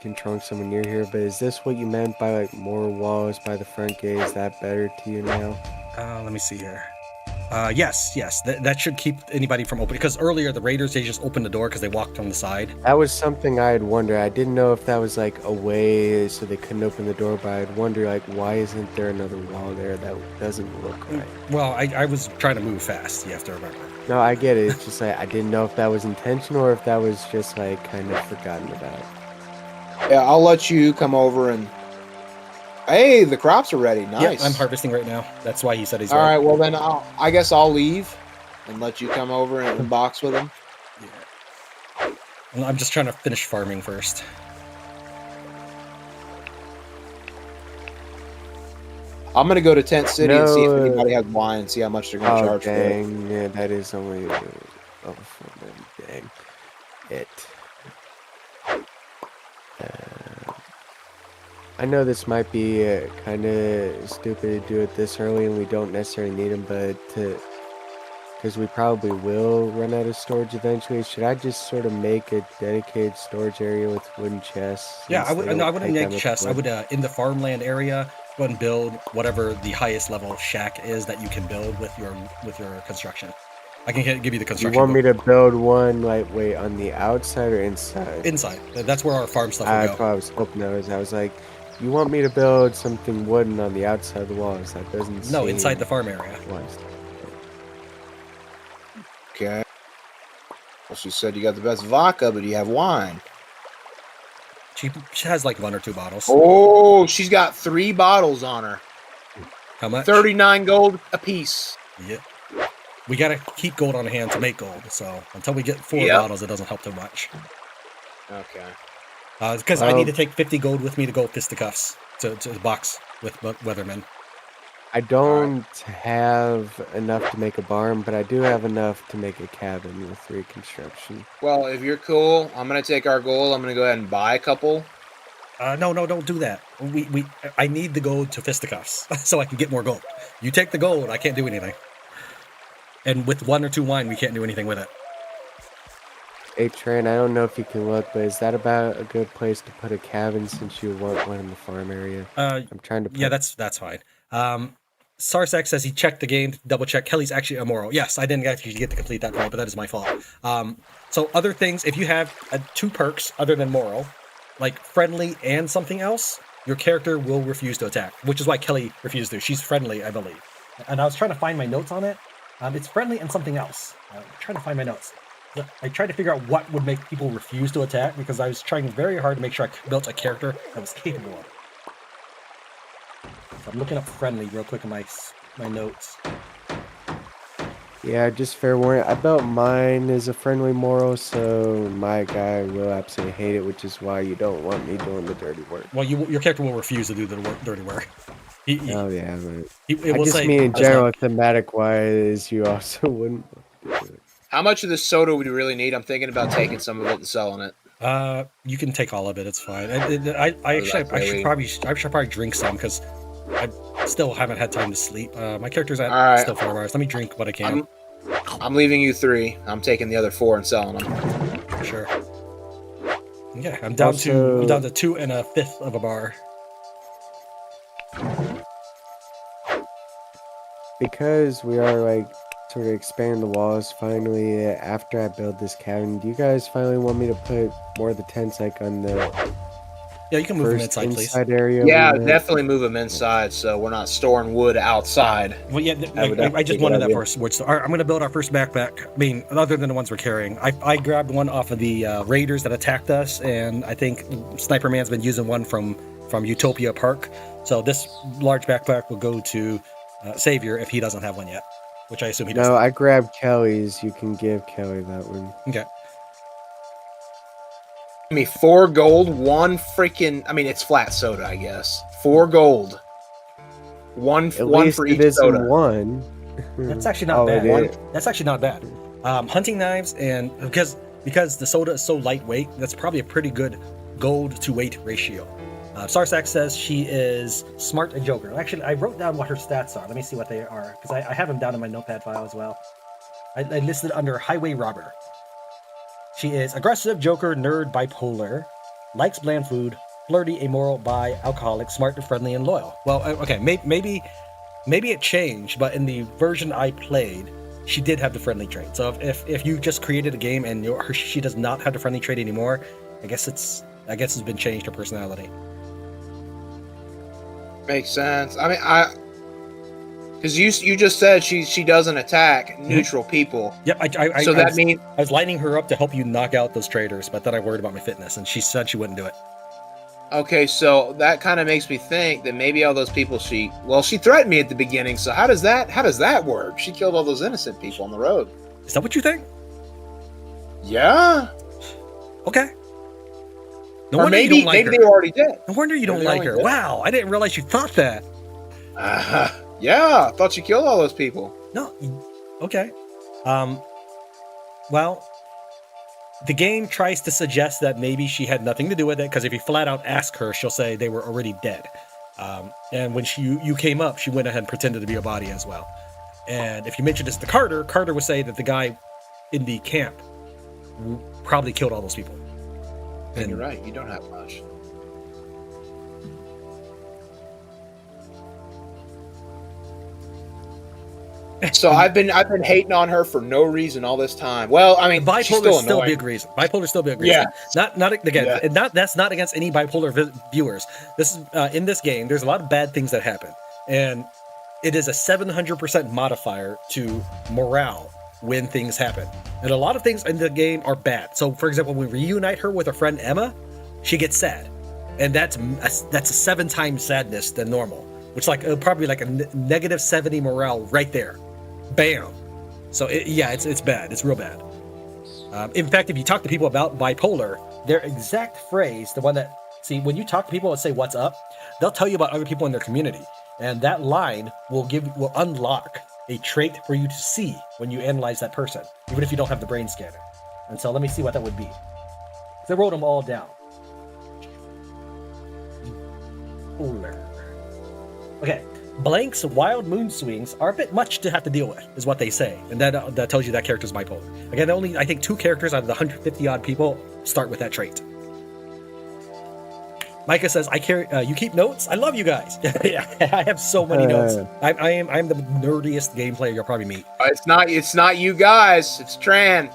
controlling someone near here, but is this what you meant by like more walls by the front gate? Is that better to you now? Let me see here. Yes. That should keep anybody from opening. Because earlier the raiders, they just opened the door because they walked on the side. That was something I had wondered. I didn't know if that was like a way so they couldn't open the door, but I'd wonder like why isn't there another wall there? That doesn't look right. Well, I was trying to move fast. You have to remember. No, I get it. It's just like I didn't know if that was intentional or if that was just like kind of forgotten about. Yeah, I'll let you come over and. Hey, the crops are ready. Nice. Yeah, I'm harvesting right now. That's why he said he's All ready. right, well then I guess I'll leave and let you come over and box with him. Yeah. I'm just trying to finish farming first. I'm gonna go to Tent City and see if No. anybody has wine and see how much they're gonna Oh, charge for it. dang. Yeah, that is only level 4 then. Dang. It. I know this might be kind of stupid to do it this early and we don't necessarily need them, but because we probably will run out of storage eventually, should I just sort of make a dedicated storage area with wooden chests? Yeah, since they I don't wouldn't take that make much chests. I wood? would in the farmland area go ahead and build whatever the highest level shack is that you can build with your construction. I can give you the You construction. want me to build one, like, wait, on the outside or inside? Inside. That's where our farm stuff will That's go. what I was hoping. I was like, you want me to build something wooden on the outside of the walls? That doesn't No, seem inside the farm area. wise. Okay. Well, she said you got the best vodka, but you have wine. She has like 1 or 2 bottles. Oh, she's got 3 bottles on her. How much? 39 gold a piece. Yeah. We gotta keep gold on hand to make gold. So until we get 4 Yep. bottles, it doesn't help too much. Okay. Because I need to take 50 gold with me to go fisticuffs to box with Weathermen. I don't have enough to make a barn, but I do have enough to make a cabin with reconstruction. Well, if you're cool, I'm gonna take our gold. I'm gonna go ahead and buy a couple. No, don't do that. I need the gold to fisticuffs so I can get more gold. You take the gold, I can't do anything. And with 1 or 2 wine, we can't do anything with it. Hey, Tran, I don't know if you can look, but is that about a good place to put a cabin since you want one in the farm area? I'm trying to put... Yeah, that's fine. Sarsak says he checked the game, double check. Kelly's actually immoral. Yes, I didn't actually get to complete that point, but that is my fault. So other things, if you have 2 perks other than moral, like friendly and something else, your character will refuse to attack, which is why Kelly refused to. She's friendly, I believe. And I was trying to find my notes on it. It's friendly and something else. I'm trying to find my notes. I tried to figure out what would make people refuse to attack because I was trying very hard to make sure I built a character that was capable of it. So I'm looking up friendly real quick in my notes. Yeah, just fair warning. I built mine as a friendly moral, so my guy will absolutely hate it, which is why you don't want me doing the dirty work. Well, your character will refuse to do the dirty work. Oh yeah, but it I will just say, mean in general, thematic wise, you also wouldn't. How much of this soda would you really need? I'm thinking about taking some of it and selling it. You can take all of it. It's I should probably drink some because I still haven't had time to sleep. My character's at still 4 hours. Let me drink what I can. I'm leaving you 3. I'm taking the other 4 and selling them. For sure. Yeah, I'm down to 2 and a 1/5 of a bar. Because we are like sort of expanding the walls finally after I build this cabin, do you guys finally want me to put more of the tents like on the you can move them first inside, please. area? Yeah, definitely move them inside so we're not storing wood outside. Well, yeah, I just wanted that first. I'm going to build our first backpack. I mean, other than the ones we're carrying. I grabbed one off of the raiders that attacked us, and I think Sniper Man's been using one from Utopia Park. So this large backpack will go to Savior if he doesn't have one yet, which I assume he doesn't. No, I grabbed Kelly's. You can give Kelly that one. Okay. Give me 4 gold, 1 freaking... I mean, it's flat soda, I guess. 4 gold. One for each soda. One. That's actually not bad. That's actually not bad. Hunting knives, and because the soda is so lightweight, that's probably a pretty good gold to weight ratio. Sarsak says she is smart and joker. Actually, I wrote down what her stats are. Let me see what they are, because I have them down in my notepad file as well. I listed under highway robber. She is aggressive, joker, nerd, bipolar, likes bland food, flirty, amoral, bi, alcoholic, smart, friendly, and loyal. Well, okay, maybe it changed, but in the version I played, she did have the friendly trait. So if you just created a game and she does not have the friendly trait anymore, I guess it's been changed, her personality. Makes sense. I mean, because you just said she doesn't attack neutral people. Yep. I was lining her up to help you knock out those traitors, but then I worried about my fitness, and she said she wouldn't do it. Okay, so that kind of makes me think that maybe all those people she threatened me at the beginning. So how does that work? She killed all those innocent people on the road. Is that what you think? Yeah. Okay. No Or wonder you maybe don't like her. they were already dead. No wonder you don't Maybe like they're her. only dead. Wow, I didn't realize you thought that. Yeah, I thought you killed all those people. No, okay. Well, the game tries to suggest that maybe she had nothing to do with it, because if you flat out ask her, she'll say they were already dead. And when you came up, she went ahead and pretended to be a body as well. And if you mention this to Carter, Carter would say that the guy in the camp probably killed all those people. And you're right, you don't have much. So I've been hating on her for no reason all this time. Well, I mean, she's Bipolar still annoying. big reason. Bipolar still be a reason. Not again. Yeah. That's not against any bipolar viewers. This is in this game. There's a lot of bad things that happen, and it is a 700% modifier to morale when things happen. And a lot of things in the game are bad. So, for example, when we reunite her with her friend Emma, she gets sad, and that's a 7 times sadness than normal, which probably like a negative 70 morale right there. Bam. So it's bad. It's real bad. In fact, if you talk to people about bipolar, their exact phrase, the one that when you talk to people and say what's up, they'll tell you about other people in their community, and that line will unlock a trait for you to see when you analyze that person, even if you don't have the brain scanner. And so let me see what that would be. So I wrote them all down. Okay. Blank's wild mood swings are a bit much to have to deal with, is what they say, and that tells you that character's bipolar. Again, only I think 2 characters out of the 150 odd people start with that trait. Micah says, you keep notes? I love you guys. Yeah, I have so many notes. I'm the nerdiest game player you'll probably meet. It's not you guys. It's Tran.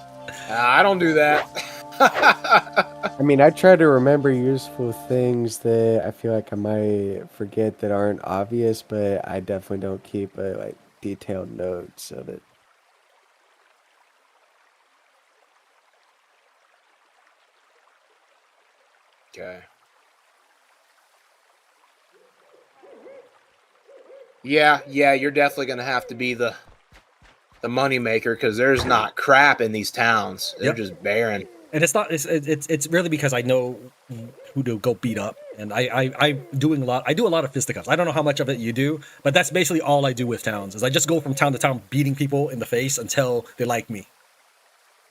I don't do that. I mean, I try to remember useful things that I feel like I might forget that aren't obvious, but I definitely don't keep detailed notes of it. Okay. Yeah, you're definitely gonna have to be the money maker, because there's not crap in these towns. They're just barren. And it's really because I know who to go beat up, and I do a lot of fisticuffs. I don't know how much of it you do, but that's basically all I do with towns. Is I just go from town to town beating people in the face until they like me.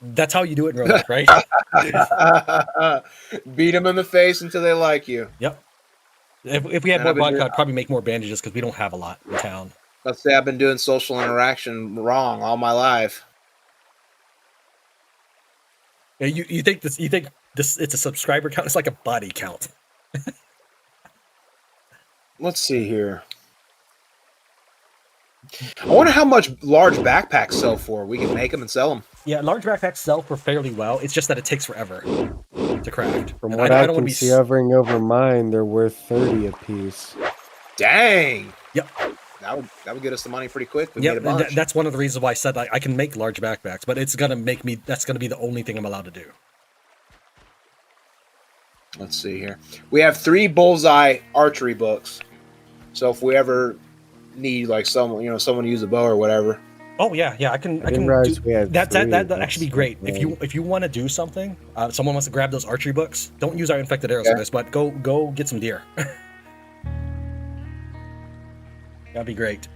That's how you do it in real life, right? Beat them in the face until they like you. Yep. If we had more vodka, I'd probably make more bandages, because we don't have a lot in town. Let's say I've been doing social interaction wrong all my life. Yeah, you think this it's a subscriber count? It's like a body count. Let's see here. I wonder how much large backpacks sell for. We can make them and sell them. Yeah, large backpacks sell for fairly well. It's just that it takes forever to craft. From what I can see hovering over mine, they're worth 30 a piece. Dang. Yep. That would get us the money pretty quick. Yeah, that's one of the reasons why I said I can make large backpacks, but that's gonna be the only thing I'm allowed to do. Let's see here. We have 3 bullseye archery books. So if we ever need someone to use a bow or whatever. Oh yeah, I can do that actually be great. If you want to do something, someone wants to grab those archery books, don't use our infected arrows for this, but go get some deer. That'd be great.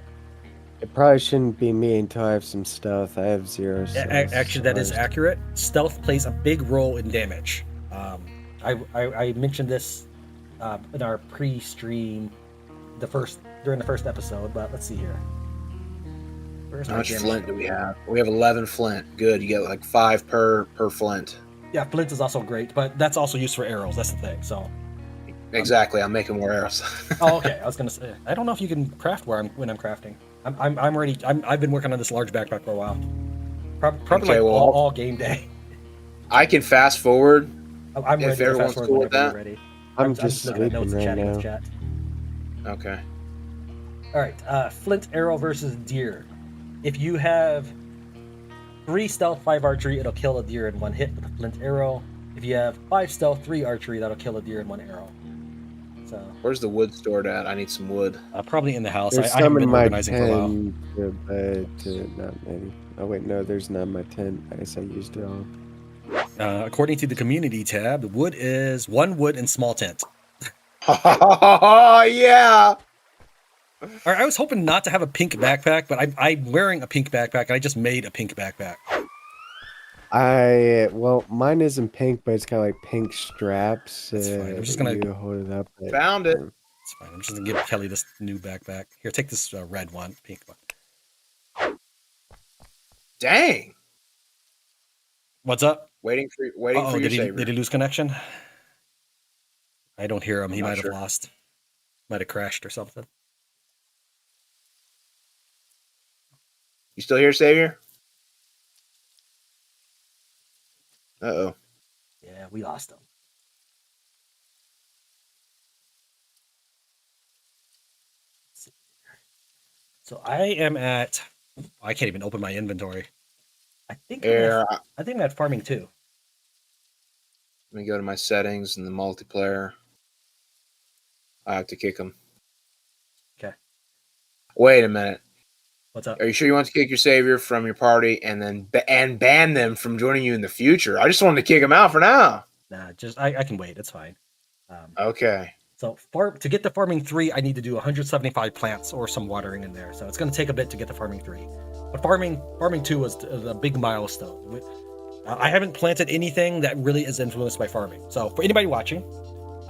It probably shouldn't be me until I have some stealth. I have 0 stealth. Actually, that is accurate. Stealth plays a big role in damage. I mentioned this in our pre-stream, during the first episode, but let's see here. How much flint do we have? We have 11 flint. Good. You get 5 per flint. Yeah, flint is also great, but that's also used for arrows. That's the thing. So. Exactly. I'm making more arrows. Oh, okay. I was gonna say. I don't know if you can craft when I'm crafting. I'm ready. I've been working on this large backpack for a while. Probably all game day. I can fast forward. I'm ready. If everyone's cool with that. Ready. I'm just looking at notes right now. Chat. Okay. All right. Flint arrow versus deer. If you have 3 stealth, 5 archery, it'll kill a deer in 1 hit with a flint arrow. If you have 5 stealth, 3 archery, that'll kill a deer in 1 arrow. So. Where's the wood stored at? I need some wood. Probably in the house. There's I haven't been organizing for a while. Not many. Oh wait, no, there's none in my tent. I guess I used it all. According to the community tab, wood is 1 wood and small tent. Oh, yeah. All right, I was hoping not to have a pink backpack, but I'm wearing a pink backpack, and I just made a pink backpack. Well, mine isn't pink, but it's got like pink straps. That's fine. I'm just gonna hold it up. Found it. It's fine. I'm just gonna give Kelly this new backpack. Here, take this red one, pink one. Dang. What's up? Waiting for your savior. Did he lose connection? I don't hear him. He might have sure. lost. Might have crashed or something. You still here, Savior? Uh-oh. Yeah, we lost him. So I am at. I can't even open my inventory. I think I'm at farming 2. Let me go to my settings and the multiplayer. I have to kick him. Okay. Wait a minute. What's up? Are you sure you want to kick your savior from your party and then ban them from joining you in the future? I just wanted to kick him out for now. Nah, just I can wait. It's fine. Okay. So to get to farming 3, I need to do 175 plants or some watering in there. So it's going to take a bit to get to farming 3. But farming 2 was a big milestone. I haven't planted anything that really is influenced by farming. So for anybody watching,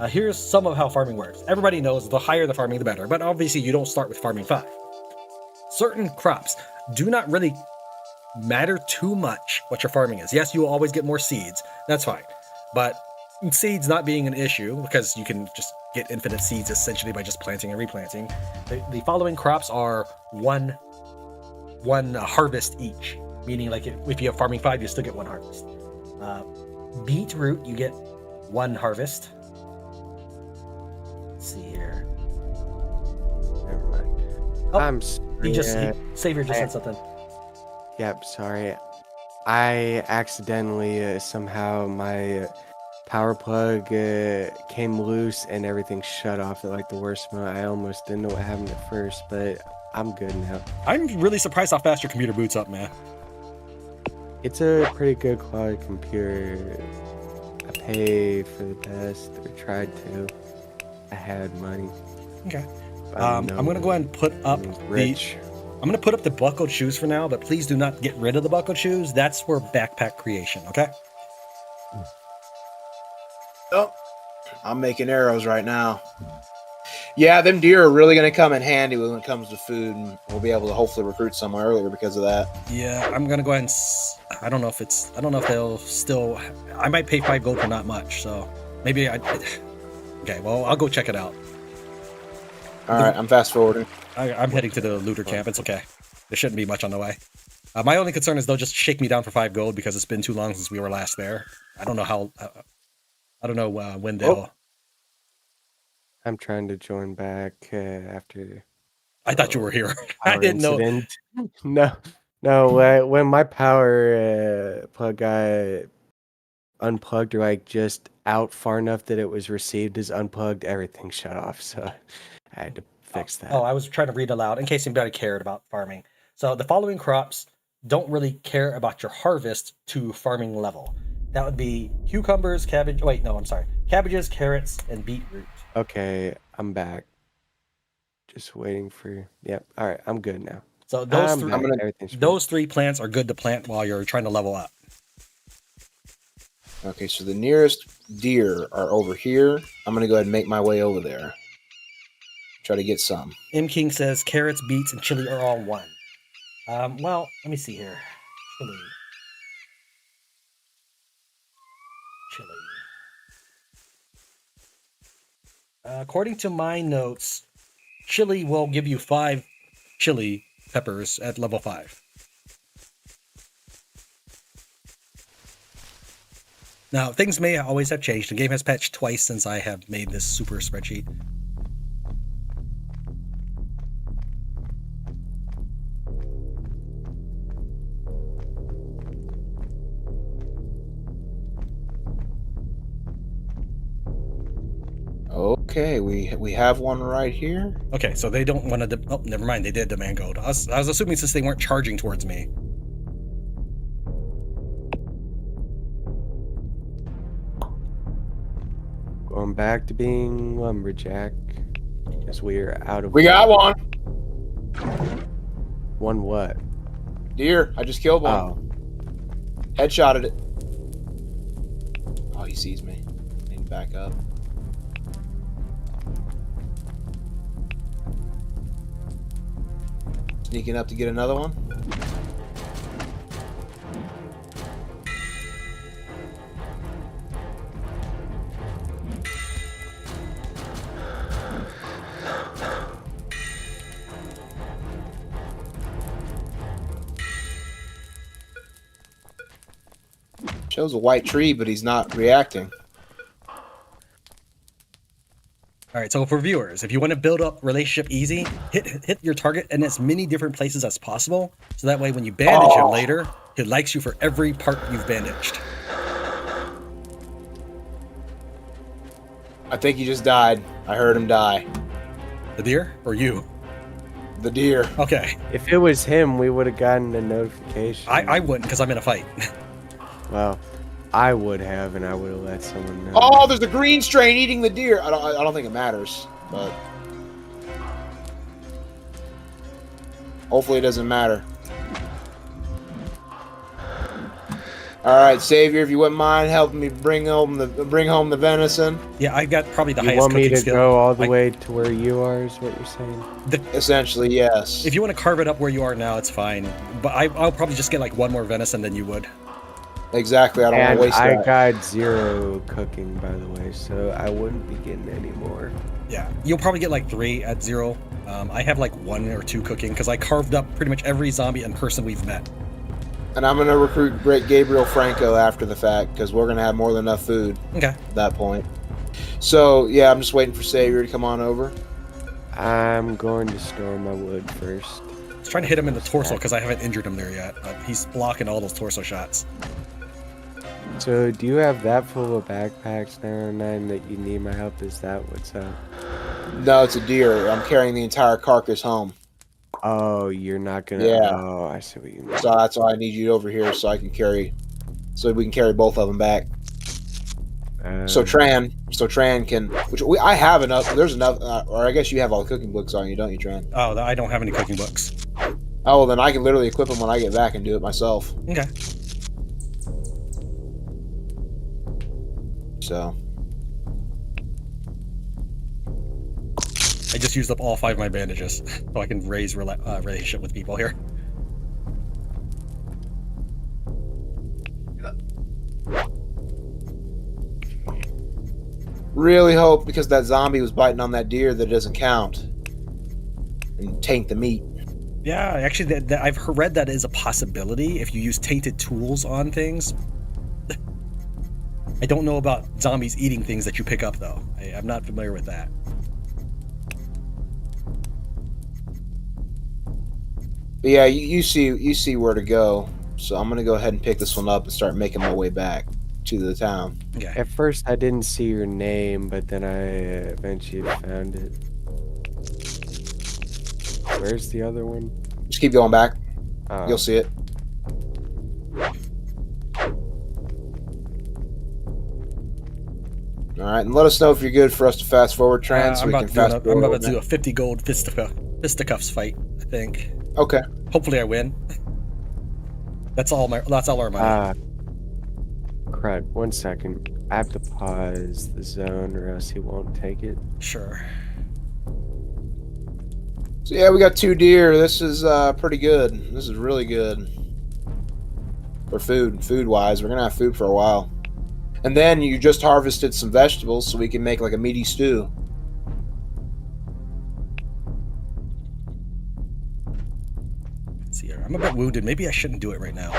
here's some of how farming works. Everybody knows the higher the farming, the better. But obviously, you don't start with farming 5. Certain crops do not really matter too much what your farming is. Yes, you will always get more seeds. That's fine. But seeds not being an issue, because you can just get infinite seeds essentially by just planting and replanting. The following crops are one harvest each, meaning like if you have farming 5, you still get 1 harvest. Beetroot, you get 1 harvest. Let's see here. Never mind. Oh, Savior just said something. Yep, sorry. I accidentally somehow my power plug came loose and everything shut off at like the worst moment. I almost didn't know what happened at first, but I'm good now. I'm really surprised how fast your computer boots up, man. It's a pretty good quality computer. I paid for the best, or tried to. I had money. Okay. I'm gonna go ahead and put up I'm gonna put up the buckled shoes for now, but please do not get rid of the buckled shoes. That's for backpack creation, okay? Oh, I'm making arrows right now. Yeah, them deer are really going to come in handy when it comes to food, and we'll be able to hopefully recruit somewhere earlier because of that. Yeah, I'm gonna go ahead and I don't know if they'll still. I might pay 5 gold for not much, so maybe okay, well, I'll go check it out. All right, I'm fast forwarding. I'm heading to the looter camp. It's okay. There shouldn't be much on the way. My only concern is they'll just shake me down for 5 gold because it's been too long since we were last there. I don't know how. I don't know when they'll. Oh. I'm trying to join back after. I thought you were here. I didn't know. No. When my power plug got unplugged, or like just out far enough that it was received as unplugged, everything shut off. So I had to fix that. Oh, I was trying to read aloud in case anybody cared about farming. So the following crops don't really care about your harvest to farming level. That would be cucumbers, cabbage. Wait, no, I'm sorry. Cabbages, carrots, and beetroot. Okay, I'm back. Just waiting for. Yep. All right, I'm good now. So those 3 plants are good to plant while you're trying to level up. Okay, so the nearest deer are over here. I'm going to go ahead and make my way over there. Try to get some. M King says carrots, beets, and chili are all 1. Well, let me see here. Chili. According to my notes, chili will give you 5 chili peppers at level 5. Now, things may always have changed. The game has patched twice since I have made this super spreadsheet. Okay, we have one right here. Okay, so they don't want to. Oh, never mind. They did demand gold. I was assuming since they weren't charging towards me. Going back to being lumberjack. As we are out of. We got one. One what? Deer. I just killed one. Oh. Headshotted it. Oh, he sees me. I need to back up. Sneaking up to get another one. Shows a white tree, but he's not reacting. All right, so for viewers, if you want to build up relationship easy, hit your target in as many different places as possible, so that way when you bandage him later, he likes you for every part you've bandaged. I think he just died. I heard him die. The deer or you? The deer. Okay. If it was him, we would have gotten a notification. I wouldn't because I'm in a fight. Well, I would have, and I would have let someone know. Oh, there's a green strain eating the deer. I don't think it matters, but hopefully it doesn't matter. All right, Savior, if you wouldn't mind helping me bring home the venison. Yeah, I got probably the You highest want me cooking to skill. go all the way to where you are, is what you're saying? Essentially, yes. If you want to carve it up where you are now, it's fine. But I'll probably just get like one more venison than you would. Exactly. I don't want And to waste I that. got 0 cooking, by the way, so I wouldn't be getting any more. Yeah, you'll probably get like 3 at 0. I have like 1 or 2 cooking because I carved up pretty much every zombie and person we've met. And I'm gonna recruit Great Gabriel Franco after the fact because we're gonna have more than enough food Okay. at that point. So yeah, I'm just waiting for Savior to come on over. I'm going to store my wood first. I was trying to hit him in the torso because I haven't injured him there yet. He's blocking all those torso shots. So, do you have that full of backpacks now, 9 that you need my help? Is that what's up? No, it's a deer. I'm carrying the entire carcass home. Oh, you're not gonna. Yeah. Oh, I see what you mean. So that's why I need you over here so we can carry both of them back. So Tran can, I have enough. There's enough, or I guess you have all the cooking books on you, don't you, Tran? Oh, I don't have any cooking books. Oh, well, then I can literally equip them when I get back and do it myself. Okay. So I just used up all 5 of my bandages, so I can raise relationship with people here. really hope, because that zombie was biting on that deer, that it doesn't count and taint the meat. Yeah, actually, I've read that is a possibility if you use tainted tools on things. I don't know about zombies eating things that you pick up, though. I'm not familiar with that. But yeah, you see where to go. So I'm gonna go ahead and pick this one up and start making my way back to the town. Okay. At first, I didn't see your name, but then I eventually found it. Where's the other one? Just keep going back. Oh. You'll see it. All right, and let us know if you're good for us to fast forward, Tran, so we can fast forward. I'm about to do a 50 gold fisticuffs fight, I think. Okay. Hopefully I win. That's all our money. Crud, 1 second. I have to pause the zone or else he won't take it. Sure. So yeah, we got 2 deer. This is pretty good. This is really good for food-wise. We're gonna have food for a while. And then you just harvested some vegetables, so we can make like a meaty stew. Let's see here. I'm a bit wounded. Maybe I shouldn't do it right now.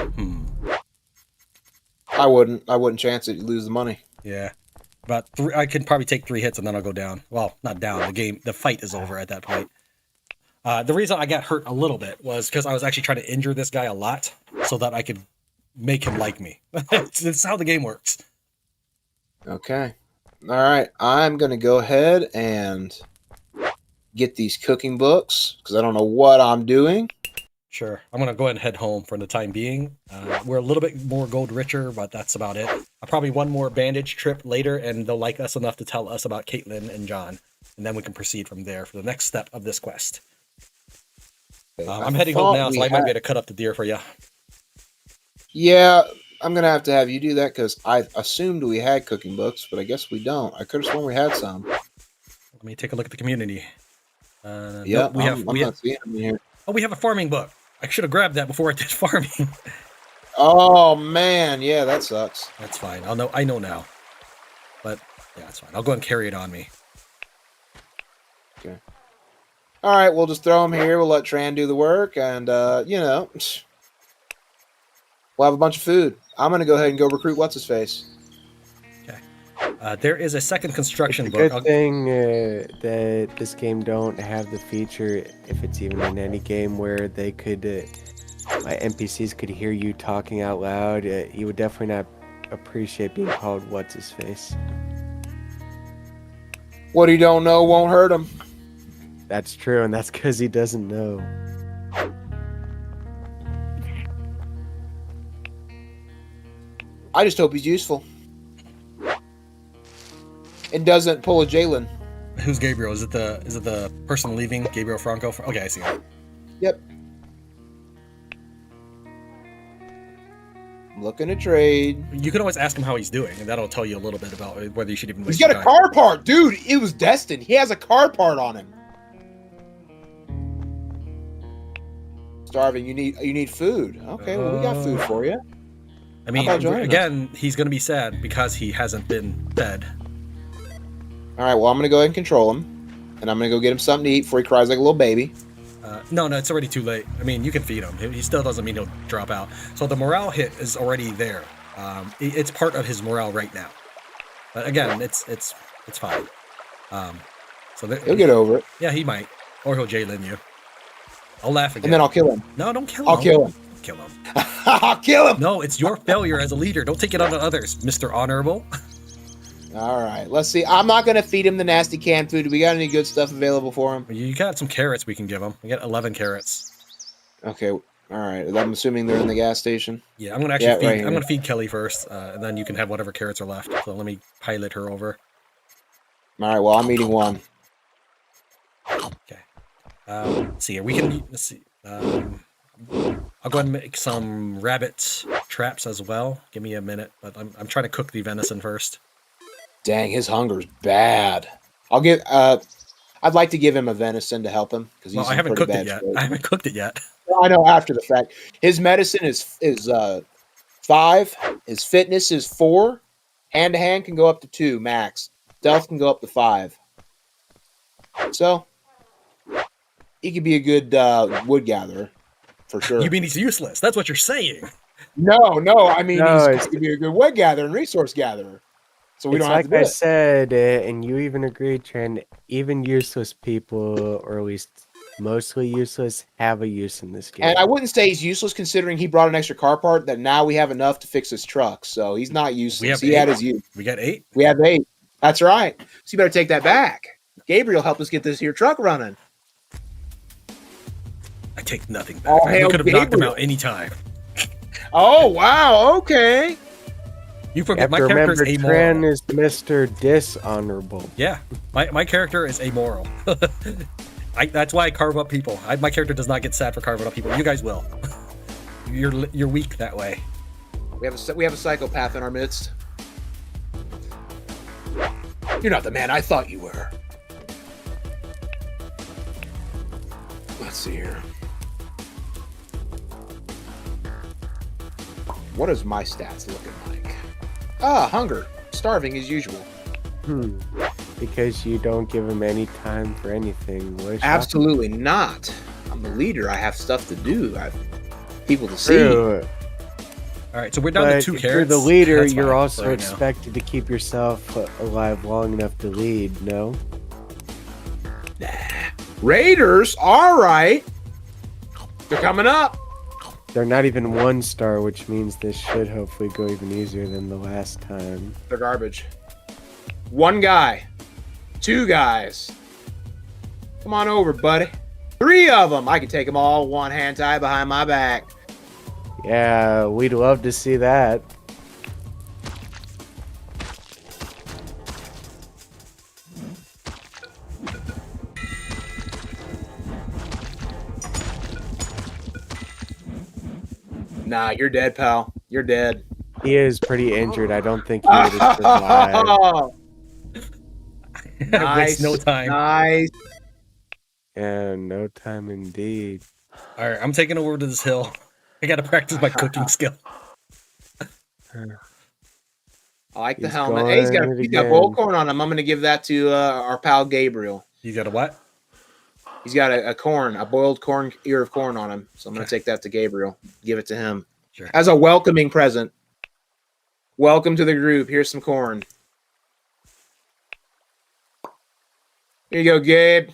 I wouldn't chance it. You lose the money. Yeah. About I can probably take 3 hits and then I'll go down. Well, not down. The fight is over at that point. The reason I got hurt a little bit was because I was actually trying to injure this guy a lot so that I could make him like me. That's how the game works. Okay. All right. I'm going to go ahead and get these cooking books because I don't know what I'm doing. Sure. I'm going to go ahead and head home for the time being. We're a little bit more gold richer, but that's about it. probably one more bandage trip later, and they'll like us enough to tell us about Caitlin and John, and then we can proceed from there for the next step of this quest. I'm heading home now, so I might be able to cut up the deer for you. Yeah, I'm gonna have to have you do that because I assumed we had cooking books, but I guess we don't. I could have sworn we had some. Let me take a look at the community. Yeah, nope, we I'm not seeing them here. Oh, we have a farming book. I should have grabbed that before I did farming. Oh man, yeah, that sucks. That's fine. I know now. But yeah, that's fine. I'll go and carry it on me. Okay. All right, we'll just throw them here. We'll let Tran do the work, and you know, we'll have a bunch of food. I'm gonna go ahead and go recruit what's his face. Okay. There is a second construction It's a book. good thing that this game don't have the feature, if it's even in any game, where they could, my NPCs could hear you talking out loud. You would definitely not appreciate being called what's his face. What he don't know won't hurt him. That's true, and that's because he doesn't know. I just hope he's useful. And doesn't pull a Jaylen. Who's Gabriel? Is it the person leaving? Gabriel Franco? Okay, I see him. Yep. I'm looking to trade. You can always ask him how he's doing, and that'll tell you a little bit about whether you should even waste He's got your a time. car part, dude. It was destined. He has a car part on him. Starving. You need food. Okay, well we got food for you. I mean, How about joining again, he's going to be sad because he hasn't been fed. All right. Well, I'm gonna go ahead and control him, and I'm gonna go get him something to eat before he cries like a little baby. No, it's already too late. I mean, you can feed him. He still doesn't mean he'll drop out. So the morale hit is already there. It's part of his morale right now. But again, it's fine. So He'll get over it, Yeah, he might, or he'll Jaylen you. I'll laugh again. and then I'll kill him. No, don't kill him. I'll kill him. Kill him. I'll kill him. No, it's your failure as a leader. Don't take it on to others, Mr. Honorable. All right. Let's see. I'm not gonna feed him the nasty canned food. Do we got any good stuff available for him? You got some carrots we can give him. We got 11 carrots. Okay. All right. I'm assuming they're in the gas station. Yeah, I'm gonna actually feed. right I'm gonna feed Kelly first, and then you can have whatever carrots are left. So let me pilot her over. All right. Well, I'm eating one. Okay. Let's see here. Let's see. I'll go ahead and make some rabbit traps as well. Give me a minute, but I'm trying to cook the venison first. Dang, his hunger's bad. I'd like to give him a venison to help him because he's I haven't pretty cooked bad it yet. shape. I haven't cooked it yet. Well, I know after the fact. His medicine is 5. His fitness is 4. Hand to hand can go up to 2 max. Stealth can go up to 5. So he could be a good wood gatherer for sure. You mean he's useless? That's what you're saying. No. I mean, he could be a good wood gatherer and resource gatherer. So we It's don't have like to do I it. said, and you even agreed, Tran, even useless people, or at least mostly useless, have a use in this game. And I wouldn't say he's useless considering he brought an extra car part that now we have enough to fix his truck. So he's not useless. He had his use. We got 8. We have 8. That's right. So you better take that back. Gabriel helped us get this here truck running. I take nothing back. All We hail could have knocked him Gabriel. out anytime. Oh, wow. Okay. You You forget have my to character is remember, amoral. Tran is Mr. Dishonorable. Yeah, my character is amoral. That's why I carve up people. My character does not get sad for carving up people. You guys will. You're weak that way. We have a psychopath in our midst. You're not the man I thought you were. Let's see here. What is my stats looking like? Hunger. Starving as usual. Because you don't give him any time for anything. What a shock. Absolutely not. I'm the leader. I have stuff to do. I have people to see. True. All right, so we're down to But 2 if carrots. you're the leader, That's you're fine also for right now. expected to keep yourself alive long enough to lead, no? Raiders? All right. They're coming up. They're not even 1 star, which means this should hopefully go even easier than the last time. They're garbage. 1 guy. 2 guys. Come on over, buddy. 3 of them. I can take them all one hand tied behind my back. Yeah, we'd love to see that. Nah, you're dead, pal. You're dead. He is pretty injured. I don't think he would have survived. Nice. Waste no time. Nice. And no time indeed. All right, I'm taking over to this hill. I got to practice my cooking skill. I like the He's helmet. Hey, he's got again. boiled corn on him. I'm going to give that to our pal Gabriel. You got a what? He's got a boiled ear of corn on him. So I'm going to take that to Gabriel. Give it to him. Sure. As a welcoming present. Welcome to the group. Here's some corn. Here you go, Gabe.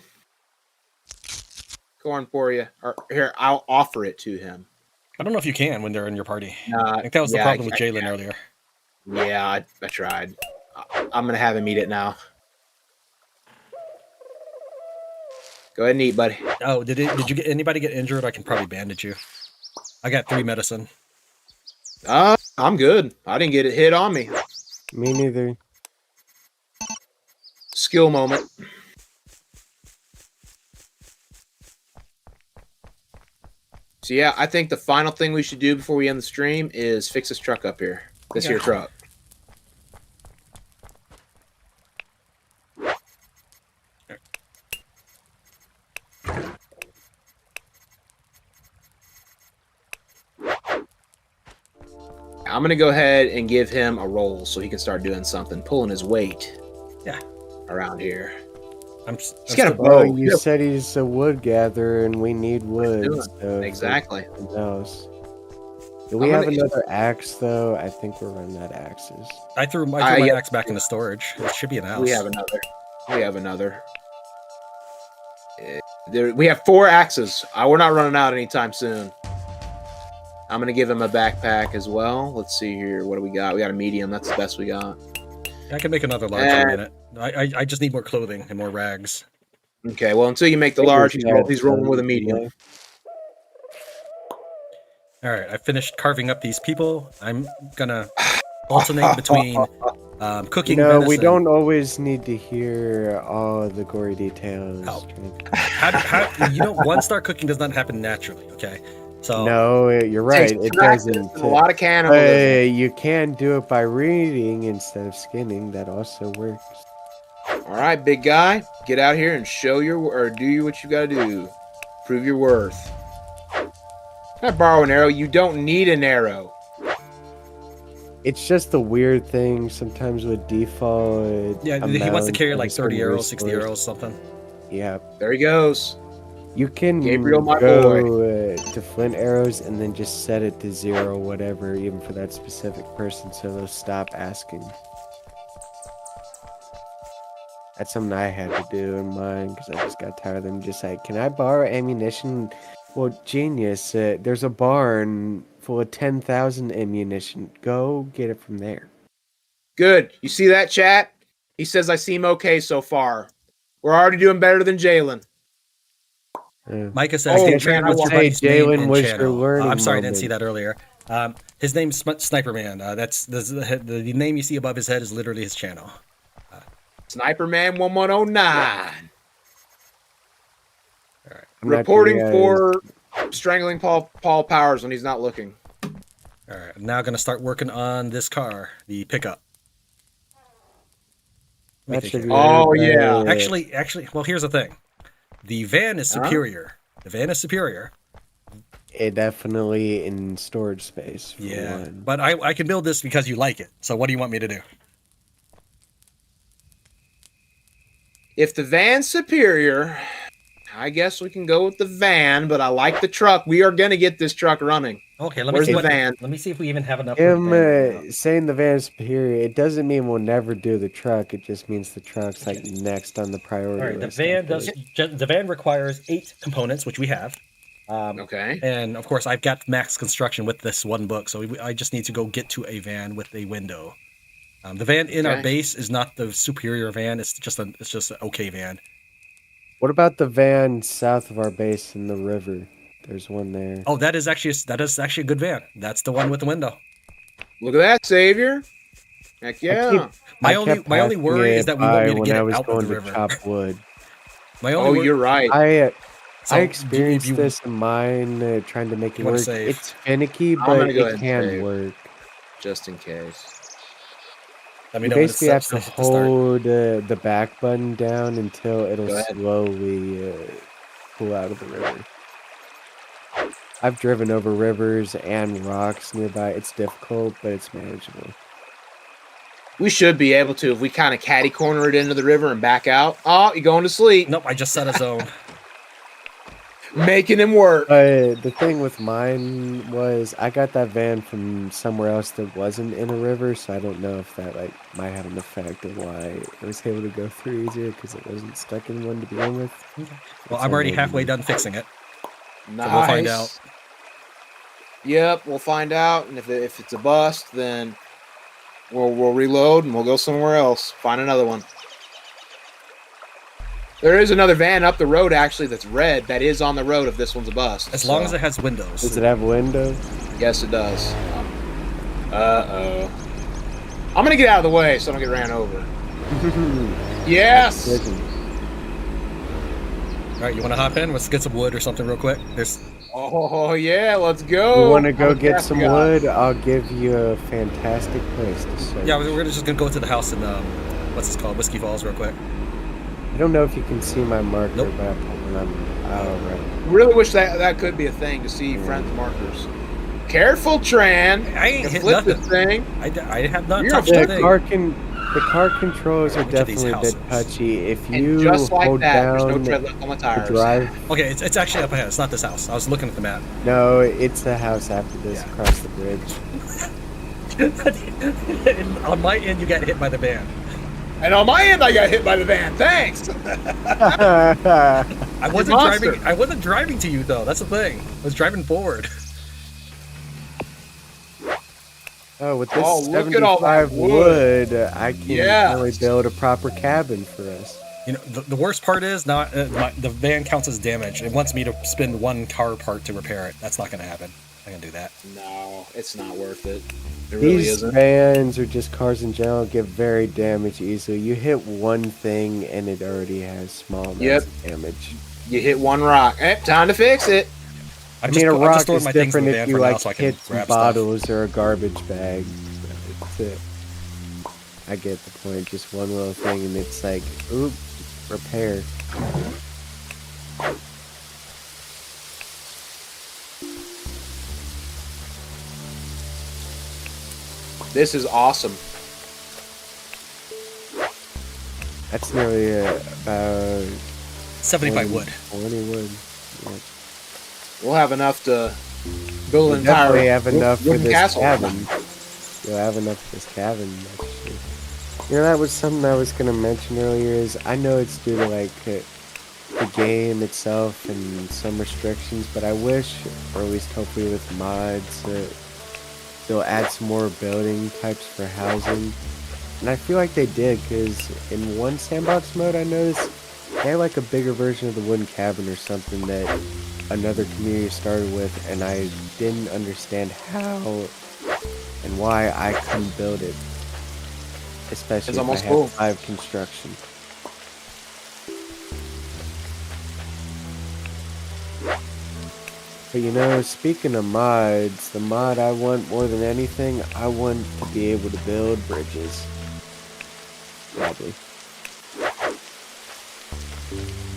Corn for you. Or here, I'll offer it to him. I don't know if you can when they're in your party. I think that was the problem with Jaylen earlier. Yeah, I tried. I'm going to have him eat it now. Go ahead and eat, buddy. Oh, did you get anybody get injured? I can probably bandage you. I got 3 medicine. I'm good. I didn't get it hit on me. Me neither. Skill moment. So yeah, I think the final thing we should do before we end the stream is fix this truck up here. This here truck. I'm going to go ahead and give him a roll so he can start doing something, pulling his weight around here. He's got a bow. You said he's a wood gatherer and we need wood. So exactly. Else. Do we have another axe, though? I think we're running out of axes. I threw my axe back into storage. It should be an house. We have another. We have 4 axes. We're not running out anytime soon. I'm going to give him a backpack as well. Let's see here. What do we got? We got a medium. That's the best we got. I can make another large in a minute. I just need more clothing and more rags. Okay, well, until you make the large, he's rolling with a medium. All right, I finished carving up these people. I'm going to alternate between cooking venison. We don't always need to hear all the gory details. Oh. One star cooking does not happen naturally, okay? So no, you're right. It doesn't. A lot of cannibalism. You can do it by reading instead of skinning. That also works. All right, big guy, get out here and do what you got to do. Prove your worth. Can I borrow an arrow? You don't need an arrow. It's just the weird thing sometimes with default. Yeah, he wants to carry like 30 arrows, 60 arrows, something. Yeah. There he goes. You can Gabriel, my go to flint arrows and then just set it to 0, whatever, even for that specific person, so they'll stop asking. That's something I had to do in mine because I just got tired of them just like, can I borrow ammunition? Well, genius, there's a barn full of 10,000 ammunition. Go get it from there. Good. You see that, chat? He says I seem okay so far. We're already doing better than Jaylen. Micah says, man, what's your buddy's name was channel? your learning I'm sorry, I moment. didn't see that earlier. His name's Sniper Man. That's the name you see above his head is literally his channel. Sniper Man 1109. All right. Reporting for strangling Paul Powers when he's not looking. All right. I'm now going to start working on this car, the pickup. Yeah. Actually, well, here's the thing. The van is superior. The van is superior. It definitely in storage space. Yeah, but I can build this because you like it. So what do you want me to do? If the van's superior, I guess we can go with the van, but I like the truck. We are going to get this truck running. Okay, let me see if we even have enough. Saying the van is superior, it doesn't mean we'll never do the truck. It just means the truck's like next on the priority list. The van requires 8 components, which we have. Okay. And of course, I've got max construction with this one book, so I just need to go get to a van with a window. The van in our base is not the superior van. It's just an okay van. What about the van south of our base in the river? There's one there. Oh, that is actually a good van. That's the one with the window. Look at that, Savior. Heck yeah. My only worry is that we won't be able to get it out of the river. Chop wood. You're right. So, I if experienced you this in mine, trying to make it wanna work. save. It's finicky, I'm but gonna go ahead it and can save. work. Just in case. let me You know when it's basically have set to to start. hold the back button down until it'll Go ahead. slowly pull out of the river. I've driven over rivers and rocks nearby. It's difficult, but it's manageable. We should be able to if we kind of catty corner it into the river and back out. Oh, you're going to sleep. Nope, I just set a zone. Making him work. But the thing with mine was I got that van from somewhere else that wasn't in a river, so I don't know if that like might have an effect of why it was able to go through easier because it wasn't stuck in one to begin with. Well, It's I'm already unloaded. halfway done fixing it. Nice. So we'll find out. Yep, we'll find out. And if it's a bust, then we'll reload and we'll go somewhere else. Find another one. There is another van up the road actually that's red that is on the road if this one's a bust. As long as it has windows. Does it have windows? Yes, it does. Uh-oh. I'm gonna get out of the way so I don't get ran over. Yes! All right, you want to hop in? Let's get some wood or something real quick. There's. Oh, yeah, let's go. You want to go How get fast some we got? wood? I'll give you a fantastic place to search. Yeah, we're just gonna go to the house in what's this called, Whiskey Falls, real quick. I don't know if you can see my marker, Nope. but I put one on. Right. Really wish that could be a thing to see friends markers. Careful, Tran. I ain't You hit flip nothing. this thing. I have not You're touched a the The thing. car controls are Which of these definitely a bit houses? touchy. If And you just like hold that, there's no down tread left on the the tires. drive, Okay, it's actually up ahead. It's not this house. I was looking at the map. no, it's the house after this Yeah. across the bridge. On my end, you got hit by the van. And on my end, I got hit by the van. Thanks. I wasn't monster. driving. I wasn't driving to you though. That's the thing. I was driving forward. Oh, with this Oh, look at all that 75 wood, I can Yes. really build a proper cabin for us. You know, the worst part is now the van counts as damage. It wants me to spend one car part to repair it. That's not going to happen. I'm going to do that. No, it's not worth it. It really These isn't. vans or just cars in general get very damaged easily. You hit one thing and it already has small amounts Yep. of damage. You hit one rock. Time to fix it. I mean, a I'm rock storing is my things in different the if van you for now like so I can hit some grab stuff. bottles or a garbage bag. It's it. I get the point. Just one little thing and it's like, oop, repair. This is awesome. That's nearly about 75 wood. 20 wood. Yeah. We'll have enough to build an You'll definitely entire have enough for wooden this castle. cabin. You'll have enough for this cabin, actually. You know, that was something I was going to mention earlier is I know it's due to, like, the game itself and some restrictions, but I wish, or at least hopefully with mods, they'll add some more building types for housing. And I feel like they did, because in one sandbox mode I noticed they had, like, a bigger version of the wooden cabin or something that another community started with, and I didn't understand how and why I couldn't build it, especially It's if almost I full. had 5 construction. But you know, speaking of mods, the mod I want more than anything, I want to be able to build bridges. Probably.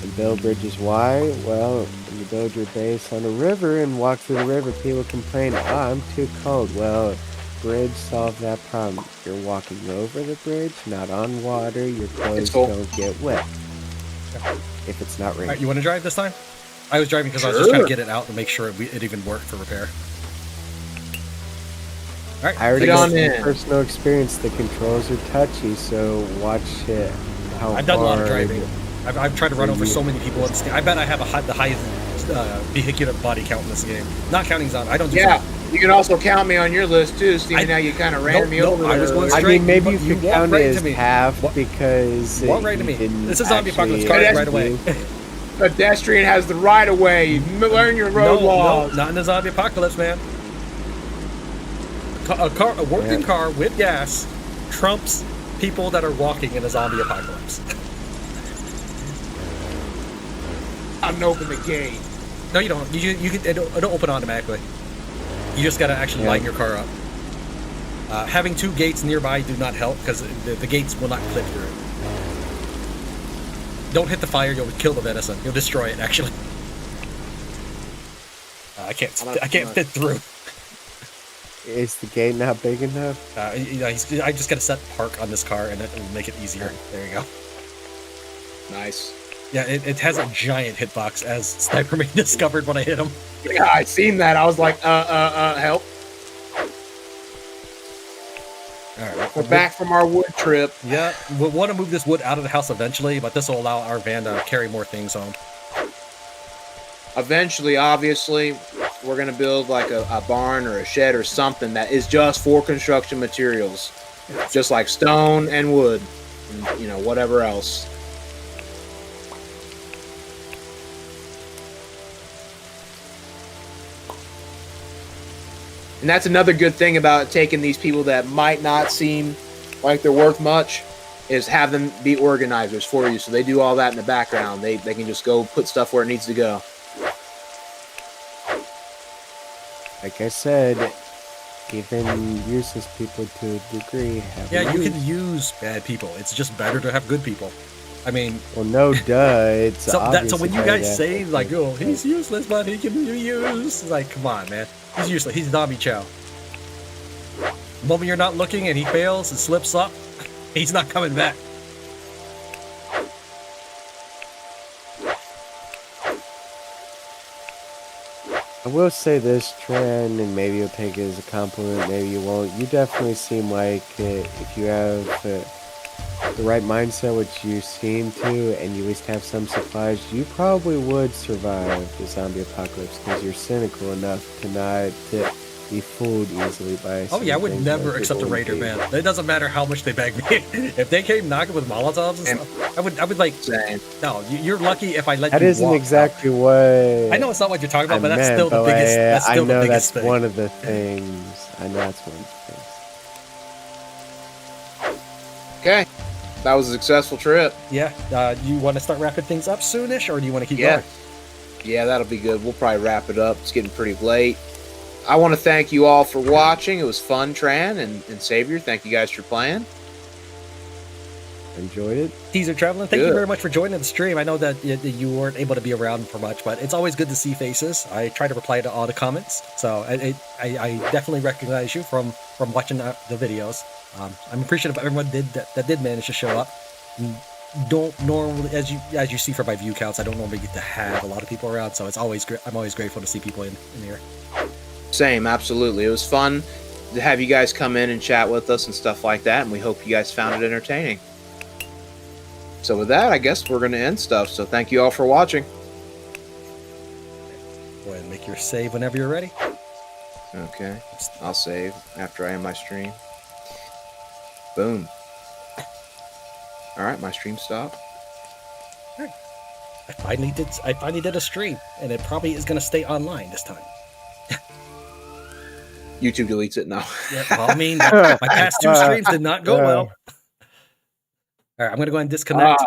And build bridges, why? Well, when you build your base on a river and walk through the river, people complain, I'm too cold. Well, bridge solved that problem. You're walking over the bridge, not on water, your clothes cool. don't get wet. If it's not All raining. right, you want to drive this time? I was driving because I was just trying Sure. to get it out and make sure it even worked for repair. All right, I already Get got on some in. personal experience. The controls are touchy, so watch how I've done a lot of hard- driving. I've tried to run over so many people in this game. I bet I have the highest vehicular body count in this game. Not counting zombie. I don't do Yeah, zombie. you can also count me on your list too, seeing how you kind of ran me over. I was there. going I straight. mean, maybe you You could walk count right it into as me. half Walk- because Walk right to you me. didn't This is zombie actually apocalypse. Car right away. Pedestrian has the right of way. Learn your road No, laws. not in the zombie apocalypse, man. A working Yeah. car with gas trumps people that are walking in a zombie apocalypse. I'm gonna open the gate. No, you don't. You can, it'll open automatically. You just gotta actually line your car up. Having 2 gates nearby do not help because the gates will not clip through it. Don't hit the fire; you'll kill the venison. You'll destroy it. Actually, I can't fit through. Is the gate not big enough? I just gotta set park on this car, and it will make it easier. There you go. Nice. Yeah, it has a giant hitbox, as Sniper Man discovered when I hit him. Yeah, I seen that. I was like, help. All right, We're back from our wood trip. Yeah, we'll want to move this wood out of the house eventually, but this will allow our van to carry more things home. Eventually, obviously, we're going to build like a barn or a shed or something that is just for construction materials. Just like stone and wood and, you know, whatever else. And that's another good thing about taking these people that might not seem like they're worth much, is have them be organizers for you. So they do all that in the background. They can just go put stuff where it needs to go. Like I said, even useless people to a degree have. Yeah, you can use bad people. It's just better to have good people. I mean, well, no, duh. It's so obvious when you about guys that. say like, "Oh, he's useless, but he can be used," it's like, come on, man, he's useless. He's Nami Chow. The moment you're not looking and he fails and slips up, he's not coming back. I will say this, Tran, and maybe you'll take it as a compliment, maybe you won't. You definitely seem like if you have the right mindset, which you seem to, and you at least have some supplies, you probably would survive the zombie apocalypse because you're cynical enough to not be fooled easily by. Oh yeah, I would never accept a raider, man. It doesn't matter how much they beg me. If they came knocking with Molotovs and stuff, I would like. No, you're lucky if I let you. That isn't exactly what. I know it's not what you're talking about, but that's still the biggest. That's still the biggest thing. One of the things. I know that's one of the things. Okay. That was a successful trip. Yeah. You want to start wrapping things up soonish, or do you want to keep going? Yeah, that'll be good. We'll probably wrap it up. It's getting pretty late. I want to thank you all for watching. It was fun, Tran and Savior. Thank you guys for playing. Enjoyed it. Teaser Traveling, thank you very much for joining the stream. I know that you weren't able to be around for much, but it's always good to see faces. I try to reply to all the comments, so I definitely recognize you from watching the videos. I'm appreciative of everyone that did manage to show up. Don't normally, as you see from my view counts, I don't normally get to have a lot of people around, so it's always I'm always grateful to see people in here. Same, absolutely. It was fun to have you guys come in and chat with us and stuff like that, and we hope you guys found it entertaining. So with that, I guess we're going to end stuff. So thank you all for watching. Go ahead and make your save whenever you're ready. Okay, I'll save after I end my stream. Boom. All right, my stream stopped. All right. I finally did a stream, and it probably is going to stay online this time. YouTube deletes it now. Yeah, well, I mean, my past 2 streams did not go well. All right, I'm going to go ahead and disconnect.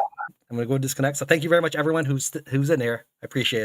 I'm going to go and disconnect. So thank you very much, everyone who's in there. I appreciate it.